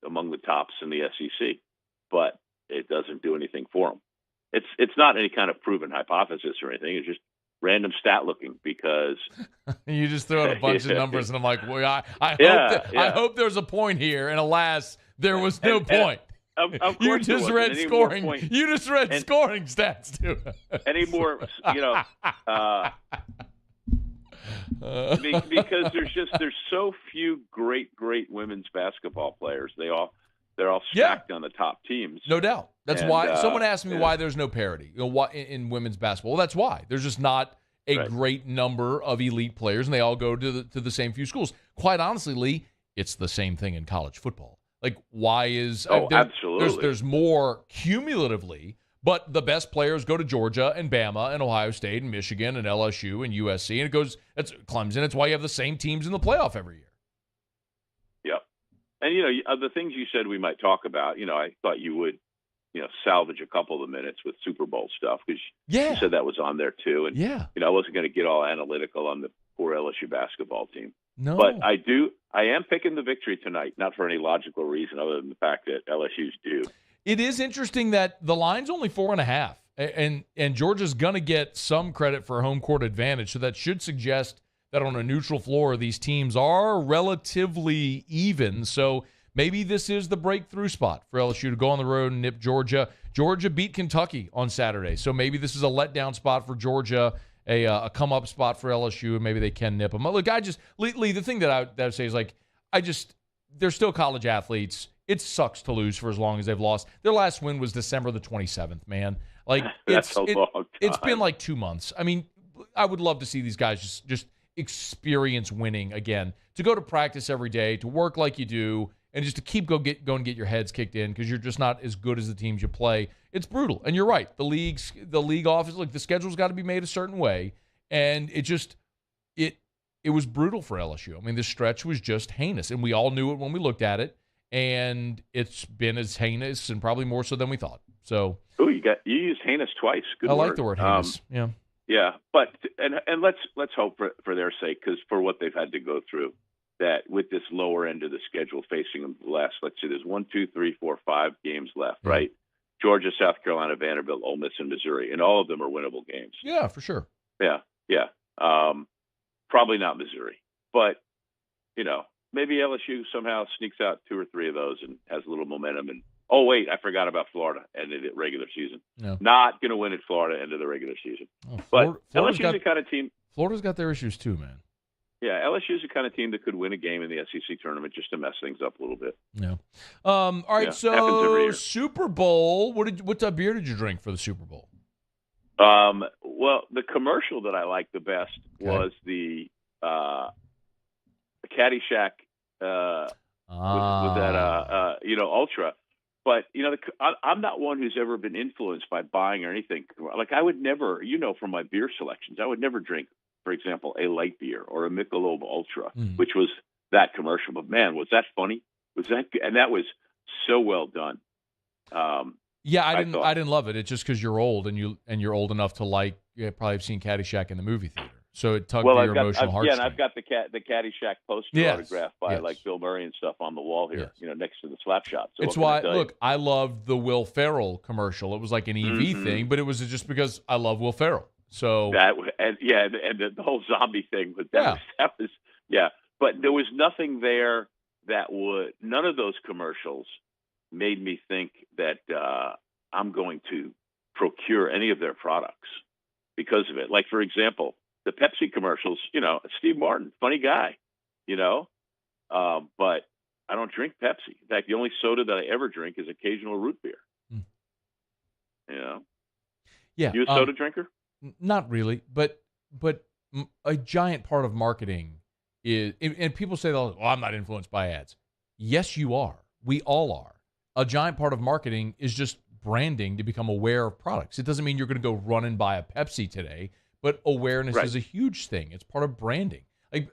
among the tops in the SEC, but it doesn't do anything for them. It's not any kind of proven hypothesis or anything. It's just random stat looking because you just throw out a bunch of numbers, and I'm like, well, I hope there's a point here, and alas, there was no point. Of you just read scoring. You just read scoring stats too. Any more, because there's so few great women's basketball players. They're all stacked on the top teams. No doubt. That's why someone asked me why there's no parity in women's basketball. Well, that's why there's just not a great number of elite players, and they all go to the same few schools. Quite honestly, Lee, it's the same thing in college football. Like, why is absolutely there's more cumulatively, but the best players go to Georgia and Bama and Ohio State and Michigan and LSU and USC, and it's Clemson. It's why you have the same teams in the playoff every year. Yep. And the things you said we might talk about, I thought you would, salvage a couple of minutes with Super Bowl stuff because you said that was on there too. And I wasn't going to get all analytical on the poor LSU basketball team. No. But I am picking the victory tonight, not for any logical reason other than the fact that LSU's due. It is interesting that the line's only 4.5, and Georgia's going to get some credit for home court advantage. So that should suggest that on a neutral floor, these teams are relatively even. So maybe this is the breakthrough spot for LSU to go on the road and nip Georgia. Georgia beat Kentucky on Saturday, so maybe this is a letdown spot for Georgia. A come-up spot for LSU, and maybe they can nip them. Look, Lee, the thing that I would say is, they're still college athletes. It sucks to lose for as long as they've lost. Their last win was December the 27th, man. That's a long time. It's been like 2 months. I mean, I would love to see these guys just experience winning again, to go to practice every day, to work like you do. and just to keep going and get your heads kicked in because you're just not as good as the teams you play. It's brutal. And you're right. The league office, look, the schedule's got to be made a certain way, and it was brutal for LSU. I mean, this stretch was just heinous, and we all knew it when we looked at it, and it's been as heinous and probably more so than we thought. So, you used heinous twice. Good I word. like the word heinous. Yeah, but and let's hope for their sake, because for what they've had to go through, that with this lower end of the schedule facing them last, let's see, there's 1, 2, 3, 4, 5 games left, right? Georgia, South Carolina, Vanderbilt, Ole Miss, and Missouri, and all of them are winnable games. Yeah, for sure. Yeah. Probably not Missouri, but maybe LSU somehow sneaks out 2 or 3 of those and has a little momentum. And oh wait, I forgot about Florida ended it regular season. No. Not going to win at Florida end of the regular season. But LSU's the kind of team. Florida's got their issues too, man. Yeah, LSU's the kind of team that could win a game in the SEC tournament just to mess things up a little bit. Yeah. All right. Happens every So year. Super Bowl. What type of beer did you drink for the Super Bowl? Well, the commercial that I liked the best was the Caddyshack with that Ultra. But I'm not one who's ever been influenced by buying or anything. Like I would never, from my beer selections, I would never drink, for example, a light beer or a Michelob Ultra, which was that commercial. But man, was that funny? And that was so well done. Yeah, I didn't love it. It's just because you're old and you're old enough to probably have seen Caddyshack in the movie theater. So it tugged at your emotional heartstrings. Yeah, and I've got the Caddyshack poster autographed by like Bill Murray and stuff on the wall here, next to the slap shot. So it's why, look, I loved the Will Ferrell commercial. It was like an EV thing, but it was just because I love Will Ferrell. So and the whole zombie thing, but that was But there was nothing there none of those commercials made me think that I'm going to procure any of their products because of it. Like, for example, the Pepsi commercials, Steve Martin, funny guy, but I don't drink Pepsi. In fact, the only soda that I ever drink is occasional root beer. Yeah. You a soda drinker? Not really, but a giant part of marketing is, and people say, "Oh, I'm not influenced by ads." Yes, you are. We all are. A giant part of marketing is just branding to become aware of products. It doesn't mean you're going to go run and buy a Pepsi today, but awareness is a huge thing. It's part of branding.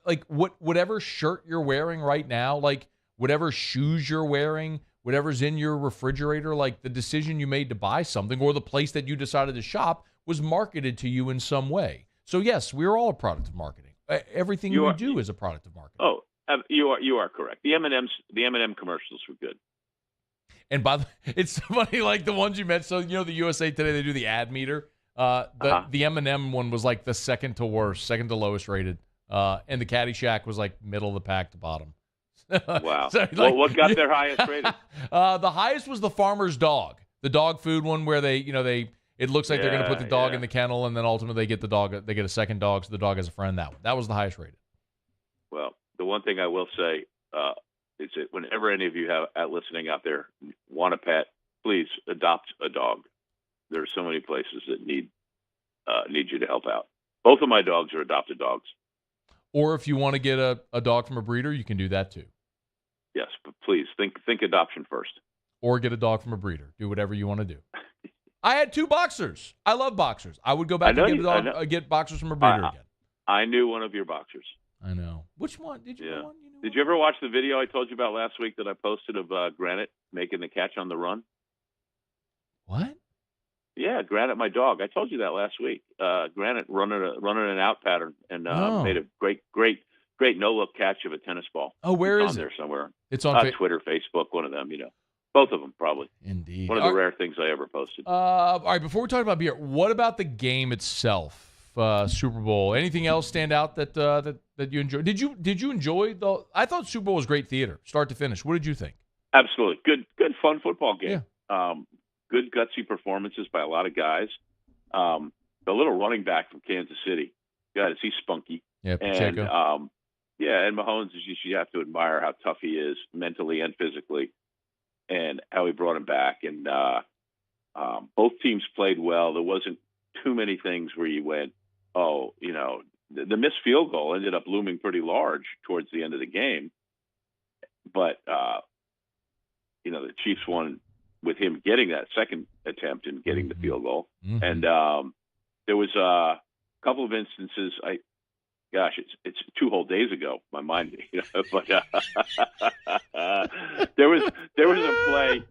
Like whatever shirt you're wearing right now, like whatever shoes you're wearing, whatever's in your refrigerator, like the decision you made to buy something or the place that you decided to shop was marketed to you in some way. So yes, we're all a product of marketing. Everything we do is a product of marketing. Oh, you are correct. The M&M commercials were good. And by the it's funny, like the ones you met. So the USA Today, they do the ad meter. The M&M one was like the second to lowest rated, and the Caddyshack was like middle of the pack to bottom. Wow. So, what got their highest rating? The highest was the farmer's dog, the dog food one, where they it looks like they're going to put the dog in the kennel, and then ultimately they get the dog. They get a second dog, so the dog has a friend. That was the highest rated. Well, the one thing I will say is that whenever any of you have listening out there want a pet, please adopt a dog. There are so many places that need you to help out. Both of my dogs are adopted dogs. Or if you want to get a dog from a breeder, you can do that too. Yes, but please think adoption first. Or get a dog from a breeder. Do whatever you want to do. I had 2 boxers. I love boxers. I would go back and get boxers from a breeder again. I knew one of your boxers. I know. Which one? Did you know one? Did you ever watch the video I told you about last week that I posted of Granite making the catch on the run? What? Yeah, Granite, my dog. I told you that last week. Granite running an out pattern and made a great no-look catch of a tennis ball. Oh, where is it? It's on there somewhere. It's on Twitter, Facebook, one of them, Both of them, probably. Indeed. One of the rare things I ever posted. All right, before we talk about beer, what about the game itself, Super Bowl? Anything else stand out that you enjoyed? Did you enjoy I thought Super Bowl was great theater, start to finish. What did you think? Absolutely. Good fun football game. Yeah. Good gutsy performances by a lot of guys. The little running back from Kansas City, God, is he spunky? Yeah, Pacheco. And Mahomes, you have to admire how tough he is mentally and physically, and how he brought him back. And both teams played well. There wasn't too many things where you went, the missed field goal ended up looming pretty large towards the end of the game. But the Chiefs won with him getting that second attempt and getting the field goal. Mm-hmm. And there was a couple of instances. It's 2 whole days ago. My mind, but there was a play.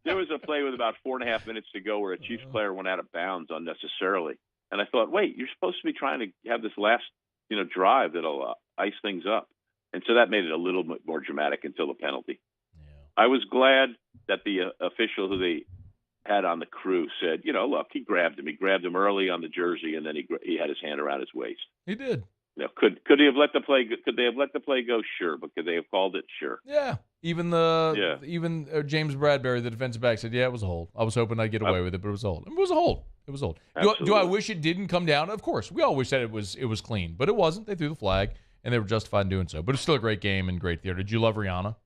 There was a play with about 4.5 minutes to go where a Chiefs player went out of bounds unnecessarily, and I thought, wait, you're supposed to be trying to have this last drive that'll ice things up, and so that made it a little bit more dramatic until the penalty. Yeah. I was glad that the official who they had on the crew said, look, he grabbed him. He grabbed him early on the jersey, and then he had his hand around his waist. He did. Could he have let the play? Could they have let the play go? Sure, but could they have called it? Sure. Yeah. Even James Bradbury, the defensive back, said, "Yeah, it was a hold. I was hoping I'd get away with it, but it was a hold. It was a hold. It was a hold." Do I wish it didn't come down? Of course, we all wish that it was clean, but it wasn't. They threw the flag, and they were justified in doing so. But it's still a great game and great theater. Did you love Rihanna?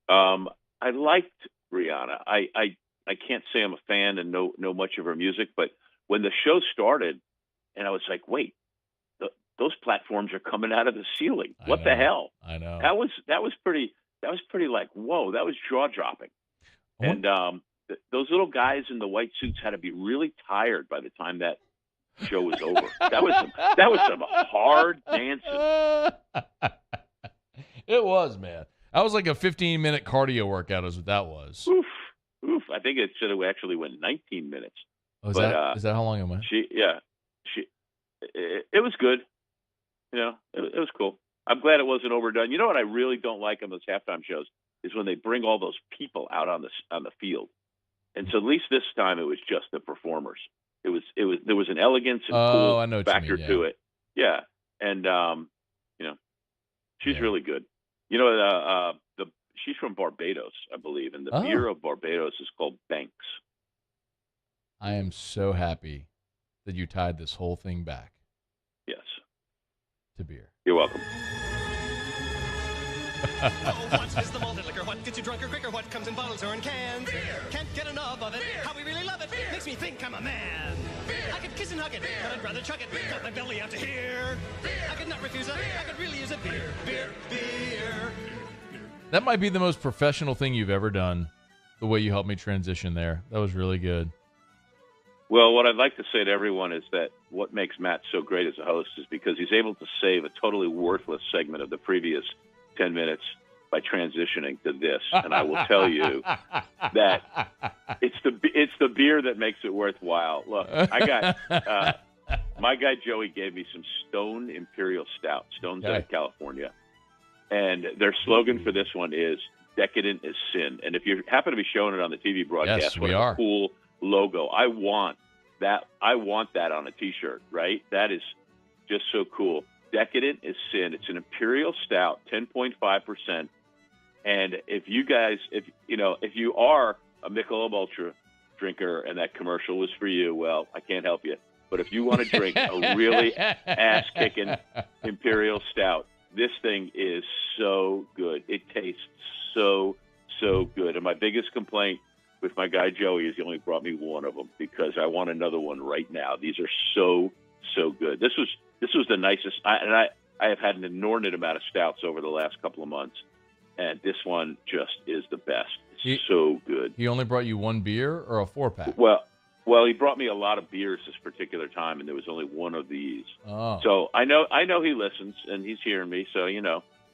I liked Rihanna. I can't say I'm a fan and know much of her music, but when the show started, and I was like, wait. Those platforms are coming out of the ceiling. What the hell? I know. That was pretty like, whoa, that was jaw dropping. And those little guys in the white suits had to be really tired by the time that show was over. That was some hard dancing. It was, man. That was like a 15-minute cardio workout is what that was. Oof. I think it should have actually went 19 minutes. Oh, is that how long it went? It was good. It was cool. I'm glad it wasn't overdone. You know what I really don't like on those halftime shows is when they bring all those people out on the field. And so at least this time it was just the performers. There was an elegance and cool factor to it. Yeah. And she's really good. She's from Barbados, I believe, and the beer of Barbados is called Banks. I am so happy that you tied this whole thing back. Yes. To beer. You're welcome. What is the malted liquor? What gets you drunker quicker? What comes in bottles or in cans? Beer. Can't get enough of it. Beer. How we really love it. Beer. Makes me think I'm a man. Beer. I could kiss and hug it, but I'd rather chug it. Beer. Got my belly out to here. Beer. I could not refuse it. Beer. I could really use it. Beer. Beer. That might be the most professional thing you've ever done, the way you helped me transition there. That was really good. Well, what I'd like to say to everyone is that what makes Matt so great as a host is because he's able to save a totally worthless segment of the previous 10 minutes by transitioning to this. And I will tell you that it's the beer that makes it worthwhile. Look, I got my guy Joey gave me some Stone Imperial Stout, Stone's out of California. And their slogan for this one is "Decadent is Sin." And if you happen to be showing it on the TV broadcast, what a cool logo. I want that on a T-shirt, right? That is just so cool. Decadent is Sin. It's an Imperial Stout, 10.5%. And if you are a Michelob Ultra drinker and that commercial was for you, well, I can't help you. But if you want to drink a really ass-kicking Imperial Stout, this thing is so good. It tastes so good. And my biggest complaint with my guy Joey is he only brought me one of them because I want another one right now. These are so good. This was the nicest. I have had an inordinate amount of stouts over the last couple of months, and this one just is the best. It's so good. He only brought you one beer or a 4-pack? Well, he brought me a lot of beers this particular time, and there was only one of these. Oh. So I know he listens, and he's hearing me. So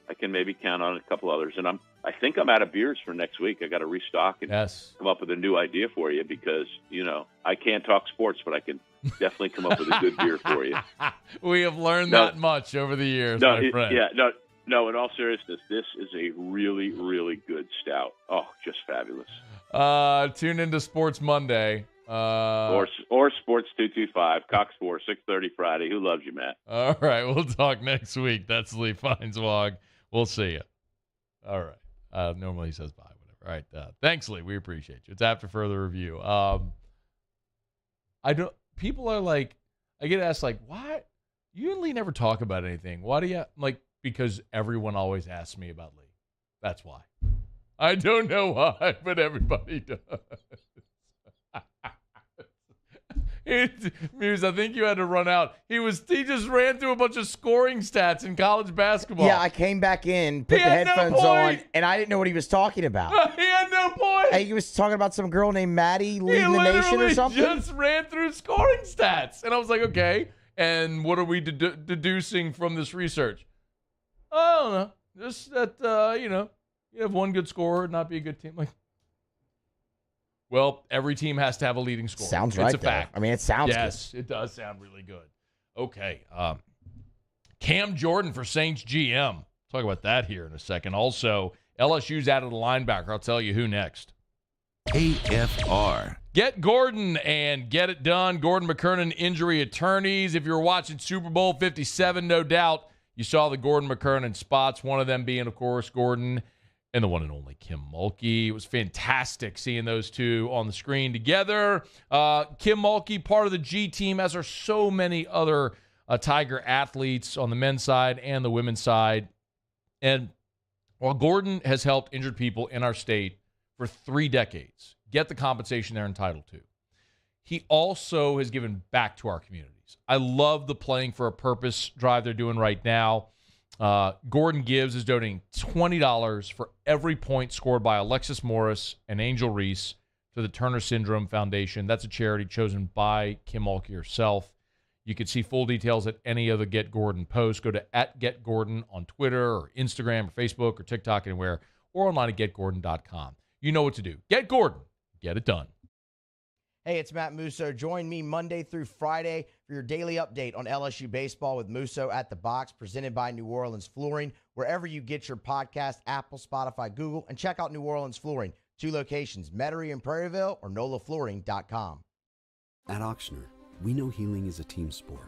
I can maybe count on a couple others. And I think I'm out of beers for next week. I got to restock and come up with a new idea for you because I can't talk sports, but I can definitely come up with a good beer for you. We have learned that much over the years, my friend. No. In all seriousness, this is a really, really good stout. Oh, just fabulous. Tune into Sports Monday. Or Sports 225, Cox 4, 6:30 Friday. Who loves you, Matt? All right, we'll talk next week. That's Lee Feinswog. We'll see you. All right. Normally he says bye, whatever. All right. Thanks, Lee. We appreciate you. It's after further review. People are like, I get asked like, why? You and Lee never talk about anything. Why do you? Because everyone always asks me about Lee. That's why. I don't know why, but everybody does. Muse, I think you had to run out. He just ran through a bunch of scoring stats in college basketball. Yeah, I came back in, put the headphones on, and I didn't know what he was talking about. He had no standpoint? He was talking about some girl named Maddie leading the nation or something. He just ran through scoring stats. And I was like, okay, and what are we deducing from this research? I don't know. Just that, you have one good scorer, not be a good team. Like, well, every team has to have a leading scorer. Sounds right. It's a fact. I mean, it sounds good. Yes, it does sound really good. Okay. Cam Jordan for Saints GM. Talk about that here in a second. Also, LSU's added a linebacker. I'll tell you who next. AFR. Get Gordon and get it done. Gordon McKernan Injury Attorneys. If you're watching Super Bowl 57, no doubt you saw the Gordon McKernan spots, one of them being, of course, Gordon and the one and only Kim Mulkey. It was fantastic seeing those two on the screen together. Kim Mulkey, part of the G team, as are so many other Tiger athletes on the men's side and the women's side. And while Gordon has helped injured people in our state for 3 decades get the compensation they're entitled to, he also has given back to our communities. I love the Playing for a Purpose drive they're doing right now. Gordon Gives is donating $20 for every point scored by Alexis Morris and Angel Reese to the Turner Syndrome Foundation. That's a charity chosen by Kim Mulkey herself. You can see full details at any of the Get Gordon posts. Go to @GetGordon on Twitter or Instagram or Facebook or TikTok, anywhere, or online at getgordon.com. You know what to do. Get Gordon. Get it done. Hey, it's Matt Musso. Join me Monday through Friday for your daily update on LSU baseball with Musso at the Box, presented by New Orleans Flooring, wherever you get your podcast, Apple, Spotify, Google, and check out New Orleans Flooring. 2 locations, Metairie and Prairieville, or NOLAFlooring.com. At Ochsner, we know healing is a team sport.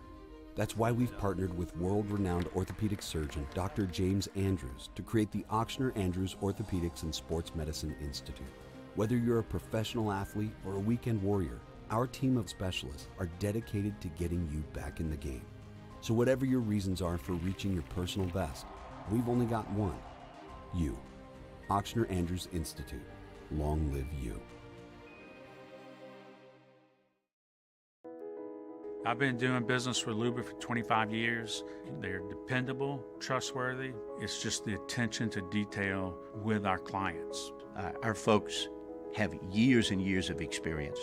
That's why we've partnered with world-renowned orthopedic surgeon Dr. James Andrews to create the Ochsner Andrews Orthopedics and Sports Medicine Institute. Whether you're a professional athlete or a weekend warrior, our team of specialists are dedicated to getting you back in the game. So whatever your reasons are for reaching your personal best, we've only got one: you. Ochsner Andrews Institute. Long live you. I've been doing business with Luba for 25 years. They're dependable, trustworthy. It's just the attention to detail with our clients. Our folks have years and years of experience.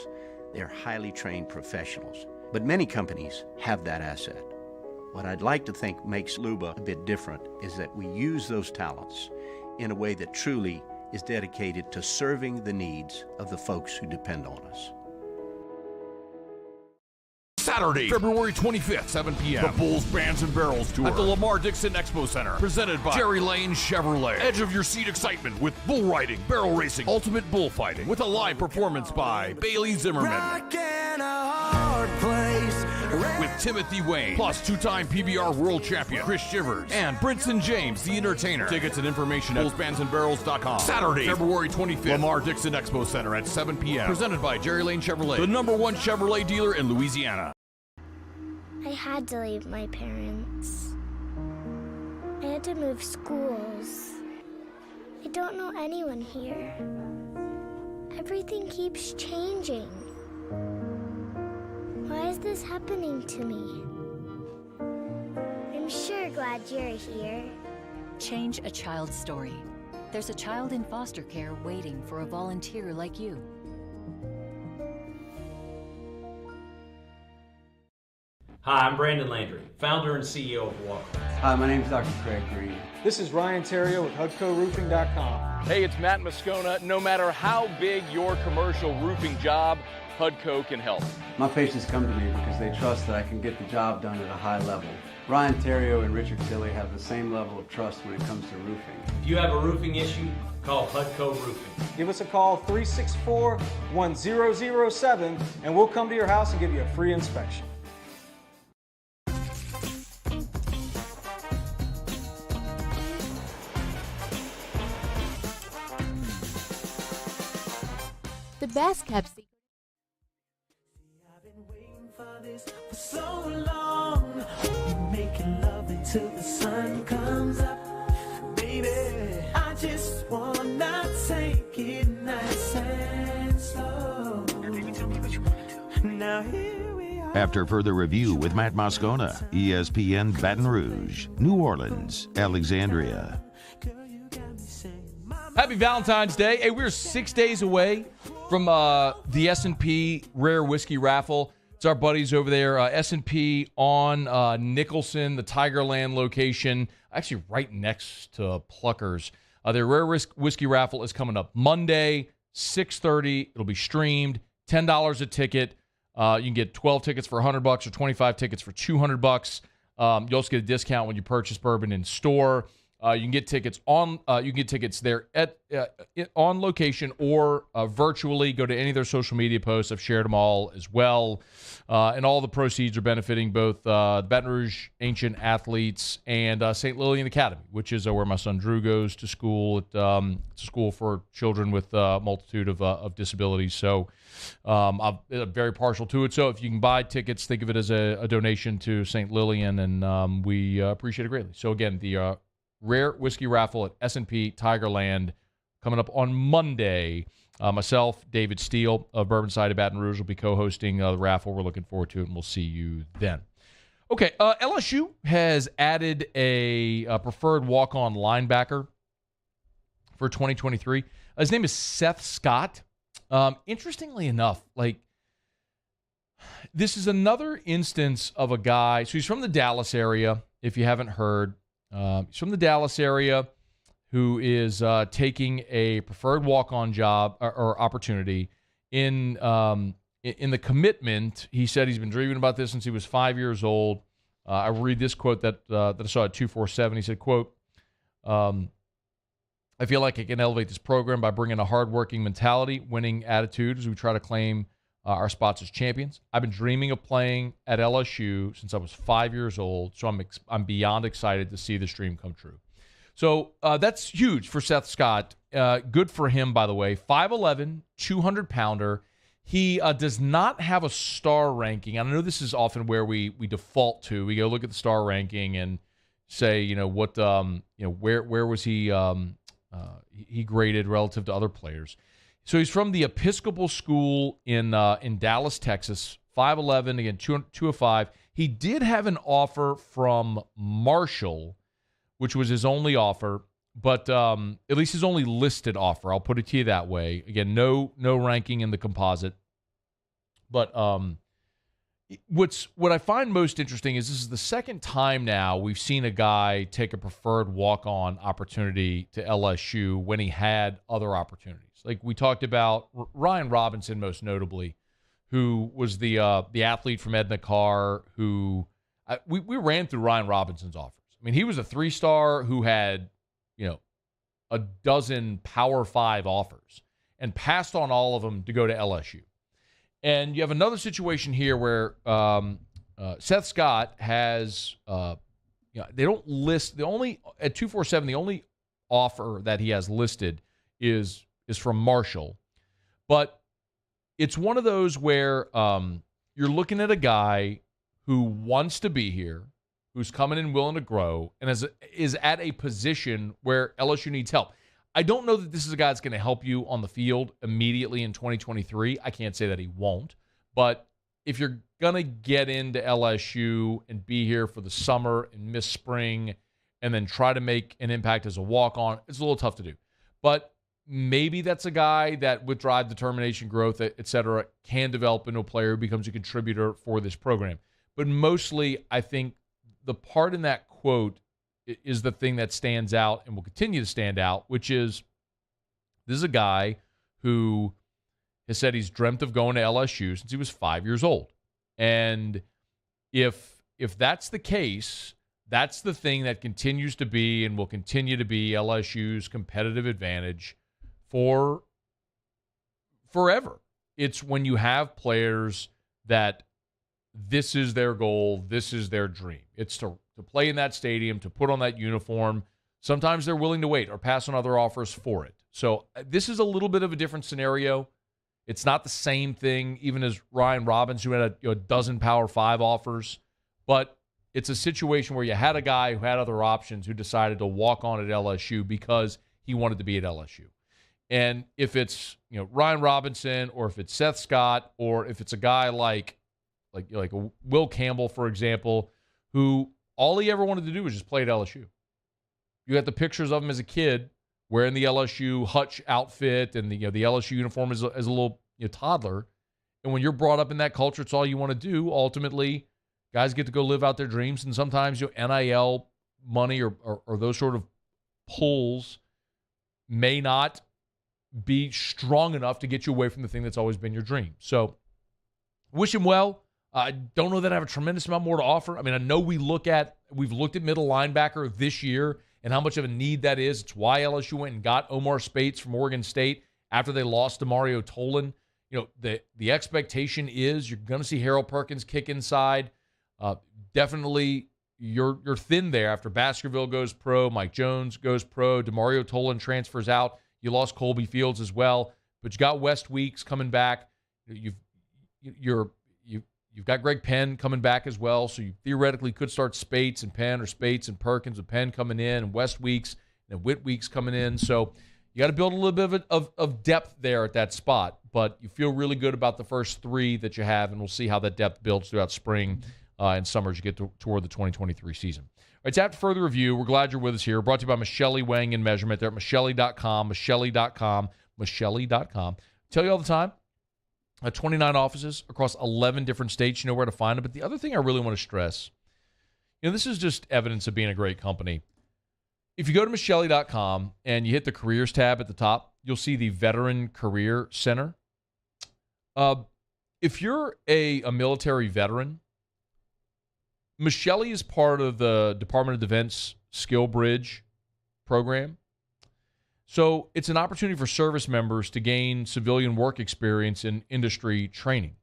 They're highly trained professionals. But many companies have that asset. What I'd like to think makes Luba a bit different is that we use those talents in a way that truly is dedicated to serving the needs of the folks who depend on us. Saturday, February 25th, 7 p.m. The Bulls, Bands, and Barrels Tour at the Lamar Dixon Expo Center. Presented by Jerry Lane Chevrolet. Edge of your seat excitement with bull riding, barrel racing, ultimate bullfighting, with a live performance by Bailey Zimmerman. With Timothy Wayne, plus 2-time PBR world champion Chris Shivers, and Brinson James, the entertainer. Tickets and information at bullsbandsandbarrels.com. Saturday, February 25th, Lamar Dixon Expo Center at 7 p.m. Presented by Jerry Lane Chevrolet, the #1 Chevrolet dealer in Louisiana. I had to leave my parents. I had to move schools. I don't know anyone here. Everything keeps changing. Why is this happening to me? I'm sure glad you're here. Change a child's story. There's a child in foster care waiting for a volunteer like you. Hi, I'm Brandon Landry, founder and CEO of Walker. Hi, my name is Dr. Craig Green. This is Ryan Terrio with HUDCORoofing.com. Hey, it's Matt Moscona. No matter how big your commercial roofing job, HUDCO can help. My patients come to me because they trust that I can get the job done at a high level. Ryan Terrio and Richard Tilley have the same level of trust when it comes to roofing. If you have a roofing issue, call HUDCO Roofing. Give us a call, 364-1007, and we'll come to your house and give you a free inspection. The best kept secret. I've been waiting for this for so long. We're making love until the sun comes up. Baby, I just wanna take it nice and slow. Baby, tell me what you wanna do. Now here we are. After further review with Matt Moscona, ESPN Baton Rouge, New Orleans, Alexandria. Girl, you got me saying, Mama. Happy Valentine's Day. Hey, we're 6 days away from the S&P Rare Whiskey Raffle. It's our buddies over there, S&P on Nicholson, the Tigerland location, actually right next to Pluckers. Their Rare Whiskey Raffle is coming up Monday, 6:30. It'll be streamed, $10 a ticket. You can get 12 tickets for $100 or 25 tickets for $200. You also get a discount when you purchase bourbon in store. You can get tickets on. You can get tickets there at on location or virtually. Go to any of their social media posts. I've shared them all as well, and all the proceeds are benefiting both the Baton Rouge Ancient Athletes and St. Lillian Academy, which is where my son Drew goes to school. It's a school for children with a multitude of disabilities. So I'm very partial to it. So if you can buy tickets, think of it as a donation to St. Lillian, and we appreciate it greatly. So again, the Rare Whiskey Raffle at S&P Tigerland coming up on Monday. Myself, David Steele of Bourbonside of Baton Rouge will be co-hosting the raffle. We're looking forward to it, and we'll see you then. Okay, LSU has added a preferred walk-on linebacker for 2023. His name is Seth Scott. Interestingly enough, this is another instance of a guy. So he's from the Dallas area, if you haven't heard. He's from the Dallas area who is taking a preferred walk-on job or opportunity in the commitment. He said he's been dreaming about this since he was 5 years old. I read this quote that I saw at 247. He said, quote, I feel like I can elevate this program by bringing a hardworking mentality, winning attitude as we try to claim our spots as champions. I've been dreaming of playing at LSU since I was 5 years old, so I'm beyond excited to see this dream come true. So that's huge for Seth Scott. Good for him, by the way. 5'11", 200-pounder. He does not have a star ranking. And I know this is often where we default to. We go look at the star ranking and say, where was he graded relative to other players. So he's from the Episcopal School in Dallas, Texas, 5'11", again, 205. He did have an offer from Marshall, which was his only offer, but at least his only listed offer. I'll put it to you that way. Again, no ranking in the composite. But what I find most interesting is this is the second time now we've seen a guy take a preferred walk-on opportunity to LSU when he had other opportunities. Like we talked about Ryan Robinson, most notably, who was the athlete from Edna Carr, who we ran through Ryan Robinson's offers. I mean, he was a 3-star who had, a dozen Power 5 offers and passed on all of them to go to LSU. And you have another situation here where Seth Scott has, they don't list, at 247, the only offer that he has listed is from Marshall. But it's one of those where you're looking at a guy who wants to be here, who's coming in willing to grow, and is at a position where LSU needs help. I don't know that this is a guy that's going to help you on the field immediately in 2023. I can't say that he won't. But if you're going to get into LSU and be here for the summer and miss spring and then try to make an impact as a walk-on, it's a little tough to do. But maybe that's a guy that with drive, determination, growth, et cetera, can develop into a player who becomes a contributor for this program. But mostly, I think the part in that quote is the thing that stands out and will continue to stand out, which is this is a guy who has said he's dreamt of going to LSU since he was 5 years old. And if that's the case, that's the thing that continues to be and will continue to be LSU's competitive advantage for forever. It's when you have players that this is their goal, this is their dream. It's to play in that stadium, to put on that uniform. Sometimes they're willing to wait or pass on other offers for it. So this is a little bit of a different scenario. It's not the same thing, even as Ryan Robbins, who had a dozen Power 5 offers. But it's a situation where you had a guy who had other options who decided to walk on at LSU because he wanted to be at LSU. And if it's Ryan Robinson, or if it's Seth Scott, or if it's a guy like a Will Campbell, for example, who all he ever wanted to do was just play at LSU. You got the pictures of him as a kid wearing the LSU hutch outfit and the LSU uniform as a little toddler. And when you're brought up in that culture, it's all you want to do. Ultimately, guys get to go live out their dreams. And sometimes NIL money or those sort of pulls may not be strong enough to get you away from the thing that's always been your dream. So wish him well. I don't know that I have a tremendous amount more to offer. I mean, I know we've looked at middle linebacker this year and how much of a need that is. It's why LSU went and got Omar Spates from Oregon State after they lost to Mario Tolan. The expectation is you're going to see Harold Perkins kick inside. Definitely you're thin there after Baskerville goes pro, Mike Jones goes pro, DeMario Tolan transfers out. You lost Colby Fields as well, but you got West Weeks coming back. You've got Greg Penn coming back as well, so you theoretically could start Spates and Penn or Spates and Perkins with Penn coming in and West Weeks and Whit Weeks coming in. So you got to build a little bit of depth there at that spot, but you feel really good about the first three that you have, and we'll see how that depth builds throughout spring and summer as you get toward the 2023 season. All right, it's after further review. We're glad you're with us here. Brought to you by Michelli Weighing and Measurement. They're at Michelli.com, Michelli.com. Tell you all the time, 29 offices across 11 different states. You know where to find them. But the other thing I really want to stress, this is just evidence of being a great company. If you go to Michelli.com and you hit the careers tab at the top, you'll see the Veteran Career Center. If you're a military veteran, Michelli is part of the Department of Defense Skill Bridge program. So it's an opportunity for service members to gain civilian work experience in industry training.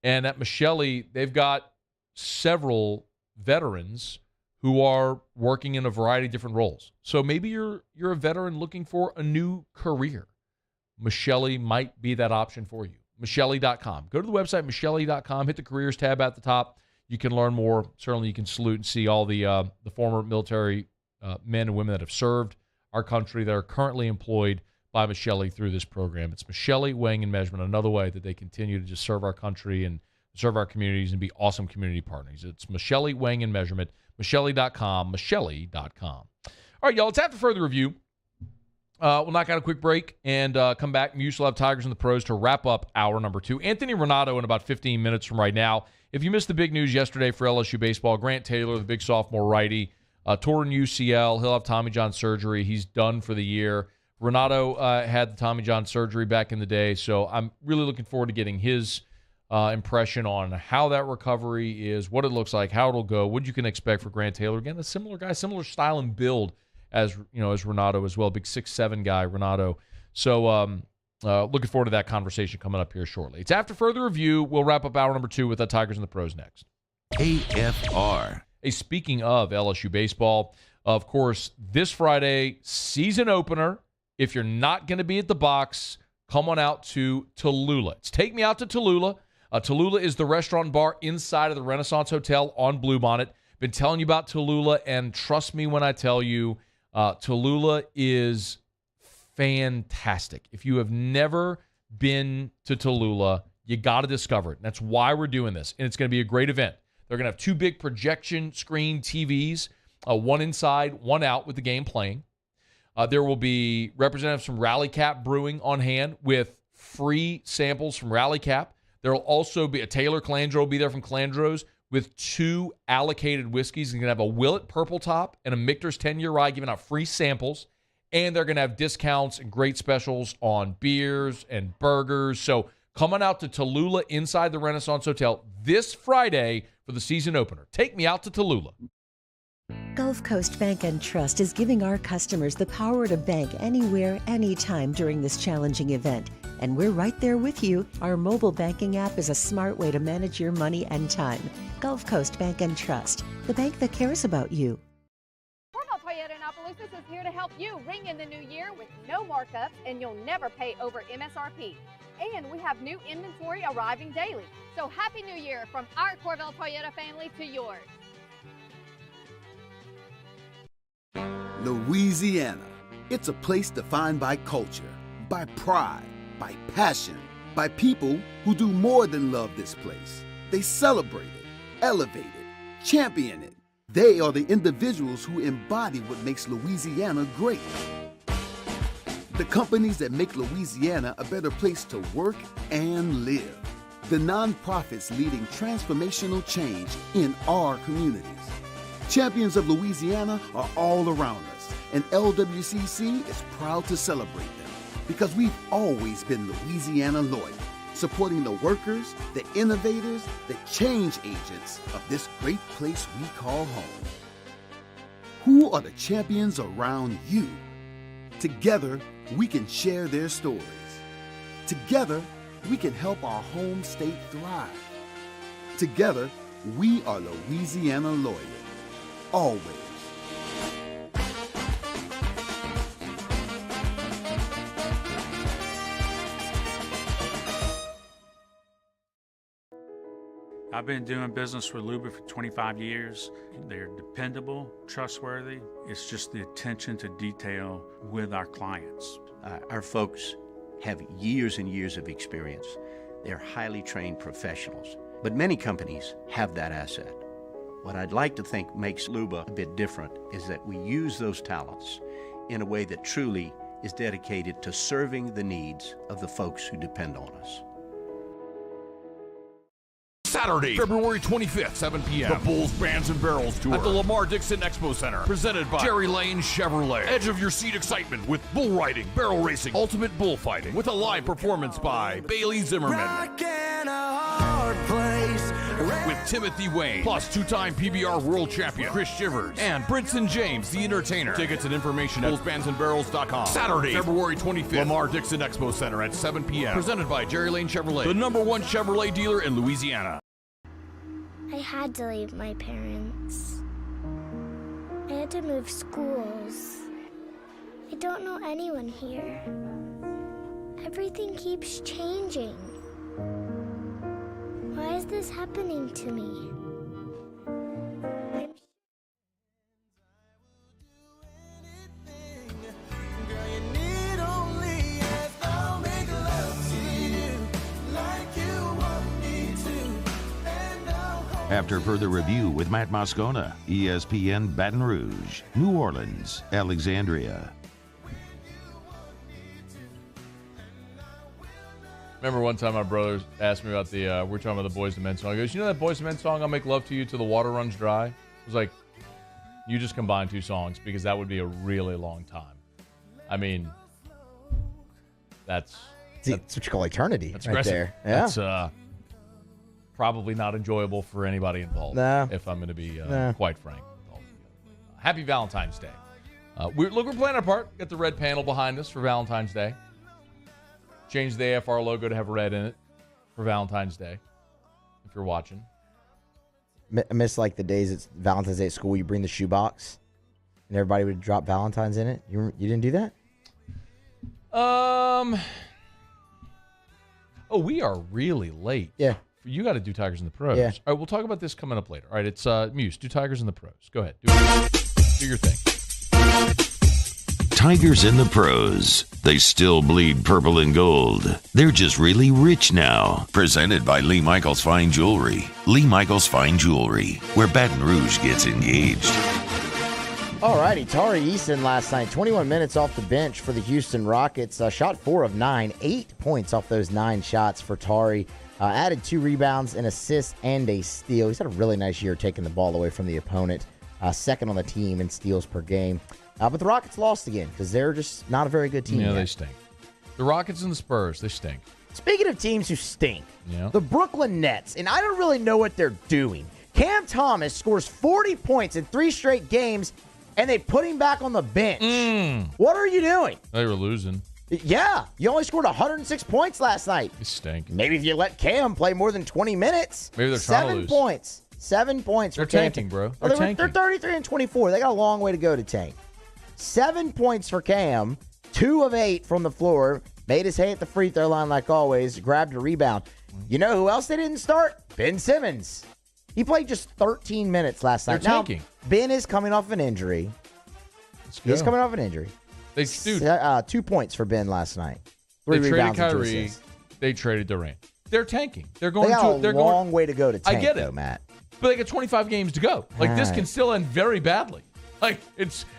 And at Michelli, they've got several veterans who are working in a variety of different roles. So maybe you're a veteran looking for a new career. Michelli might be that option for you. Michelli.com. Go to the website, Michelli.com, hit the careers tab at the top. You can learn more. Certainly you can salute and see all the former military men and women that have served our country that are currently employed by Michelli through this program. It's Michelli Weighing and Measurement, another way that they continue to just serve our country and serve our communities and be awesome community partners. It's Michelli Weighing and Measurement, Michelli.com, Michelli.com. All right, y'all, it's after further review. We'll knock out a quick break and come back. We usually have Tigers and the Pros to wrap up hour number 2. Anthony Renato in about 15 minutes from right now. If you missed the big news yesterday for LSU baseball, Grant Taylor, the big sophomore righty, torn UCL. He'll have Tommy John surgery. He's done for the year. Renato had the Tommy John surgery back in the day, so I'm really looking forward to getting his impression on how that recovery is, what it looks like, how it'll go, what you can expect for Grant Taylor. Again, a similar guy, similar style and build as Renato as well, big 6'7" guy, Renato. So looking forward to that conversation coming up here shortly. It's after further review. We'll wrap up hour number 2 with the Tigers and the Pros next. AFR. Hey, speaking of LSU baseball, of course, this Friday, season opener. If you're not going to be at the box, come on out to Tallulah. It's Take Me Out to Tallulah. Tallulah is the restaurant and bar inside of the Renaissance Hotel on Bluebonnet. Been telling you about Tallulah, and trust me when I tell you, Tallulah is fantastic. If you have never been to Tallulah, you got to discover it. And that's why we're doing this. And it's going to be a great event. They're going to have 2 big projection screen TVs, one inside, one out with the game playing. There will be representatives from Rally Cap Brewing on hand with free samples from Rally Cap. There will also be a Taylor Calandro will be there from Calandro's with 2 allocated whiskeys. They're going to have a Willet Purple Top and a Michter's 10-year rye giving out free samples. And they're going to have discounts and great specials on beers and burgers. So come on out to Tallulah inside the Renaissance Hotel this Friday for the season opener. Take Me Out to Tallulah. Gulf Coast Bank and Trust is giving our customers the power to bank anywhere, anytime during this challenging event. And we're right there with you. Our mobile banking app is a smart way to manage your money and time. Gulf Coast Bank and Trust, the bank that cares about you. Toyota in Opelousas is here to help you ring in the new year with no markups, and you'll never pay over MSRP. And we have new inventory arriving daily. So Happy New Year from our Corvell Toyota family to yours. Louisiana. It's a place defined by culture, by pride, by passion, by people who do more than love this place. They celebrate it, elevate it, champion it. They are the individuals who embody what makes Louisiana great. The companies that make Louisiana a better place to work and live. The nonprofits leading transformational change in our communities. Champions of Louisiana are all around us, and LWCC is proud to celebrate them because we've always been Louisiana loyal, supporting the workers, the innovators, the change agents of this great place we call home. Who are the champions around you? Together, we can share their stories. Together, we can help our home state thrive. Together, we are Louisiana loyal. Always. I've been doing business with Luba for 25 years. They're dependable, trustworthy. It's just the attention to detail with our clients. Our folks have years and years of experience. They're highly trained professionals, but many companies have that asset. What I'd like to think makes Luba a bit different is that we use those talents in a way that truly is dedicated to serving the needs of the folks who depend on us. Saturday, February 25th, 7 p.m. The Bulls, Bands, and Barrels Tour at the Lamar Dixon Expo Center. Presented by Jerry Lane Chevrolet. Edge of your seat excitement with bull riding, barrel racing, ultimate bullfighting. With a live performance by Bailey Zimmerman. With Timothy Wayne. Plus two-time PBR world champion Chris Shivers. And Brinson James, the entertainer. Tickets and information at bullsbandsandbarrels.com. Saturday, February 25th. Lamar Dixon Expo Center at 7 p.m. Presented by Jerry Lane Chevrolet. The #1 Chevrolet dealer in Louisiana. I had to leave my parents. I had to move schools. I don't know anyone here. Everything keeps changing. Why is this happening to me? After further review with Matt Moscona, ESPN Baton Rouge, New Orleans, Alexandria. Remember one time my brother asked me about we're talking about the Boyz II Men song. He goes, you know that Boyz II Men song, I'll Make Love to You Till the Water Runs Dry? I was like, you just combined two songs because that would be a really long time. I mean, that's what you call eternity. That's right aggressive. there. Yeah. That's probably not enjoyable for anybody involved. No. If I'm going to be quite frank. Happy Valentine's Day. We're playing our part. Got the red panel behind us for Valentine's Day. Change the AFR logo to have red in it for Valentine's Day, if you're watching. I miss like the days it's Valentine's Day at school. You bring the shoebox, and everybody would drop Valentine's in it. You didn't do that? We are really late. Yeah. You got to do Tigers in the Pros. Yeah. All right, we'll talk about this coming up later. All right, it's Muse. Do Tigers in the Pros. Go ahead. Do your thing. Tigers in the Pros. They still bleed purple and gold. They're just really rich now. Presented by Lee Michaels Fine Jewelry. Lee Michaels Fine Jewelry, where Baton Rouge gets engaged. All righty, Tari Eason last night, 21 minutes off the bench for the Houston Rockets. Shot 4 of 9, 8 points off those 9 shots for Tari. Added 2 rebounds, an assist, and a steal. He's had a really nice year taking the ball away from the opponent. Second on the team in steals per game. But the Rockets lost again because they're just not a very good team. Yeah, yet. they stink. The Rockets and the Spurs, they stink. Speaking of teams who stink, the Brooklyn Nets, and I don't really know what they're doing. Cam Thomas scores 40 points in 3 straight games, and they put him back on the bench. What are you doing? They were losing. Yeah, you only scored 106 points last night. They stink. Maybe if you let Cam play more than 20 minutes. Maybe they're trying to lose. 7 points. 7 points. They're for Cam. tanking, bro. They're 33 and 24. They got a long way to go to tank. 7 points for Cam. 2 of 8 from the floor. Made his hay at the free throw line like always. Grabbed a rebound. You know who else they didn't start? Ben Simmons. He played just 13 minutes last night. They're tanking. Now, Ben is coming off an injury. He's coming off an injury. 2 points for Ben last night. 3 they rebounds traded and 2 Kyrie. assists. They traded Durant. They're tanking. They're going. They got they're a long going, way to go to tank, I get it, though, Matt. But they got 25 games to go. Like this can still end very badly. Like,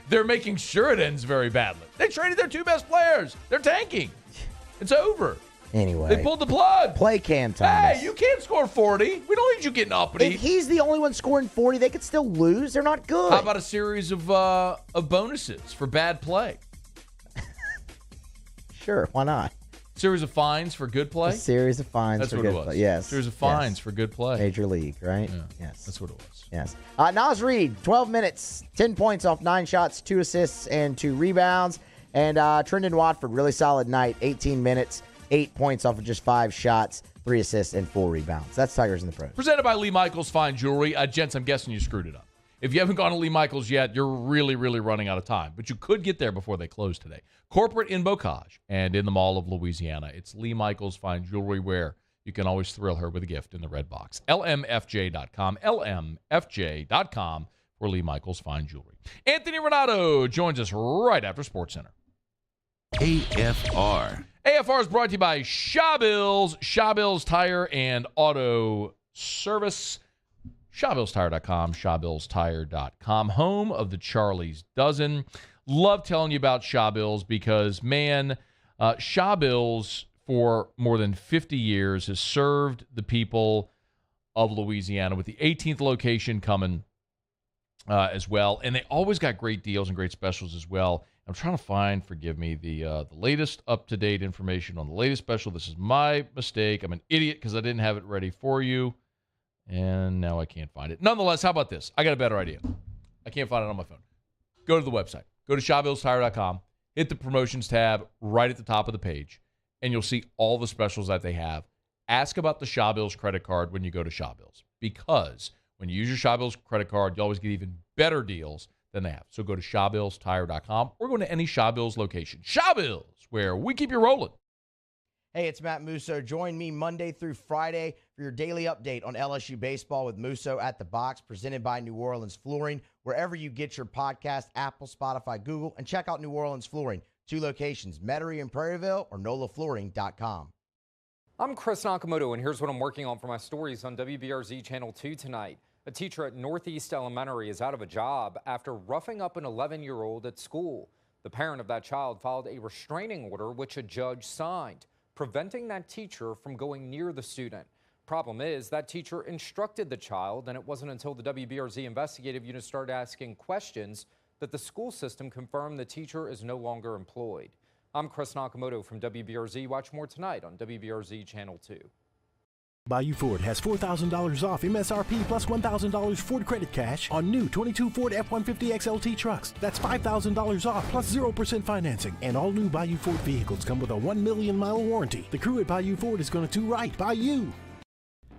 they're making sure it ends very badly. They traded their 2 best players. They're tanking. It's over. Anyway. They pulled the plug. Play Cam Thomas. Hey, you can't score 40. We don't need you getting uppity. If he's the only one scoring 40, they could still lose. They're not good. How about a series of bonuses for bad play? Sure, why not? Series of fines for good play? A series of fines That's for what good it was. play. Yes. Series of fines for good play. Major League, right? Yeah. Yes. That's what it was. Yes. Naz Reid, 12 minutes, 10 points off 9 shots, 2 assists, and 2 rebounds. And Trendon Watford, really solid night, 18 minutes, 8 points off of just 5 shots, 3 assists, and 4 rebounds. That's Tigers in the Pros. Presented by Lee Michaels Fine Jewelry. Gents, I'm guessing you screwed it up. If you haven't gone to Lee Michaels yet, you're really, really running out of time. But you could get there before they close today. Corporate in Bocage and in the Mall of Louisiana. It's Lee Michaels Fine Jewelry, where you can always thrill her with a gift in the red box. LMFJ.com. LMFJ.com for Lee Michaels Fine Jewelry. Anthony Renato joins us right after SportsCenter. AFR. AFR is brought to you by Shawbills. Shawbills Tire and Auto Service. ShawBillsTire.com, ShawBillsTire.com, home of the Charlie's Dozen. Love telling you about Shawbills because, man, Shawbills for more than 50 years has served the people of Louisiana, with the 18th location coming as well. And they always got great deals and great specials as well. I'm trying to find, forgive me, the latest up-to-date information on the latest special. This is my mistake. I'm an idiot because I didn't have it ready for you. And now I can't find it. Nonetheless, how about this? I got a better idea. I can't find it on my phone. Go to the website. Go to ShawBillsTire.com. Hit the promotions tab right at the top of the page, and you'll see all the specials that they have. Ask about the Shawbills credit card when you go to Shawbills, because when you use your Shawbills credit card, you always get even better deals than they have. So go to ShawBillsTire.com or go to any Shawbills location. Shawbills, where we keep you rolling. Hey, it's Matt Musso. Join me Monday through Friday for your daily update on LSU baseball with Musso at the Box, presented by New Orleans Flooring, wherever you get your podcast, Apple, Spotify, Google, and check out New Orleans Flooring. 2 locations, Metairie and Prairieville, or NOLAFlooring.com. I'm Chris Nakamoto, and here's what I'm working on for my stories on WBRZ Channel 2 tonight. A teacher at Northeast Elementary is out of a job after roughing up an 11-year-old at school. The parent of that child filed a restraining order, which a judge signed, preventing that teacher from going near the student. Problem is, that teacher instructed the child, and it wasn't until the WBRZ investigative unit started asking questions that the school system confirmed the teacher is no longer employed. I'm Chris Nakamoto from WBRZ. Watch more tonight on WBRZ Channel 2. Bayou Ford has $4,000 off MSRP plus $1,000 Ford credit cash on new 22 Ford F-150 XLT trucks. That's $5,000 off plus 0% financing. And all new Bayou Ford vehicles come with a 1 million mile warranty. The crew at Bayou Ford is going to do right by you.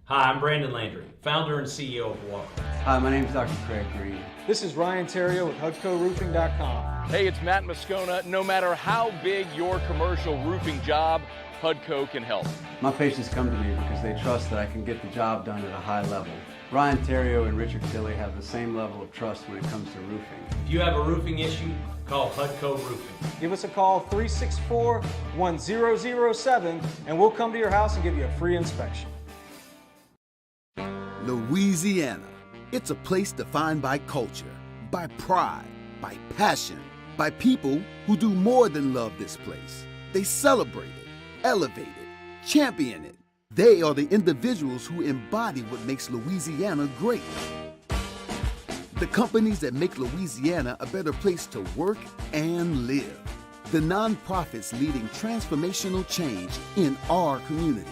Hi, I'm Brandon Landry, founder and CEO of Walker. Hi, my name is Dr. Craig Green. This is Ryan Terrio with HUDCORoofing.com. Hey, it's Matt Moscona. No matter how big your commercial roofing job, HUDCO can help. My patients come to me because they trust that I can get the job done at a high level. Ryan Terrio and Richard Tilley have the same level of trust when it comes to roofing. If you have a roofing issue, call HUDCO Roofing. Give us a call, 364-1007, and we'll come to your house and give you a free inspection. Louisiana. It's a place defined by culture, by pride, by passion, by people who do more than love this place. They celebrate it, elevate it, champion it. They are the individuals who embody what makes Louisiana great. The companies that make Louisiana a better place to work and live. The nonprofits leading transformational change in our communities.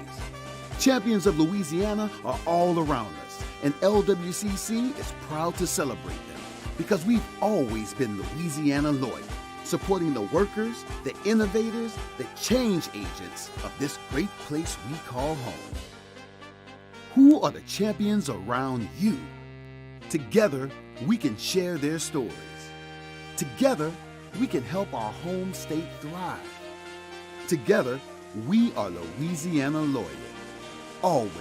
Champions of Louisiana are all around us, and LWCC is proud to celebrate them because we've always been Louisiana loyal, supporting the workers, the innovators, the change agents of this great place we call home. Who are the champions around you? Together, we can share their stories. Together, we can help our home state thrive. Together, we are Louisiana loyal. Always.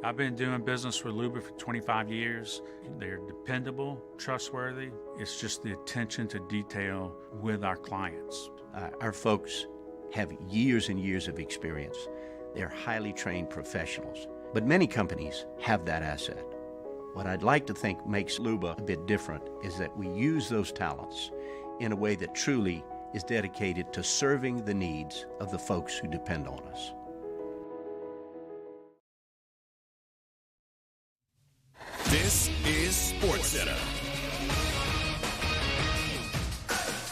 I've been doing business with Luba for 25 years. They're dependable, trustworthy. It's just the attention to detail with our clients. Our folks have years and years of experience. They're highly trained professionals. But many companies have that asset. What I'd like to think makes Luba a bit different is that we use those talents in a way that truly is dedicated to serving the needs of the folks who depend on us. This is SportsCenter.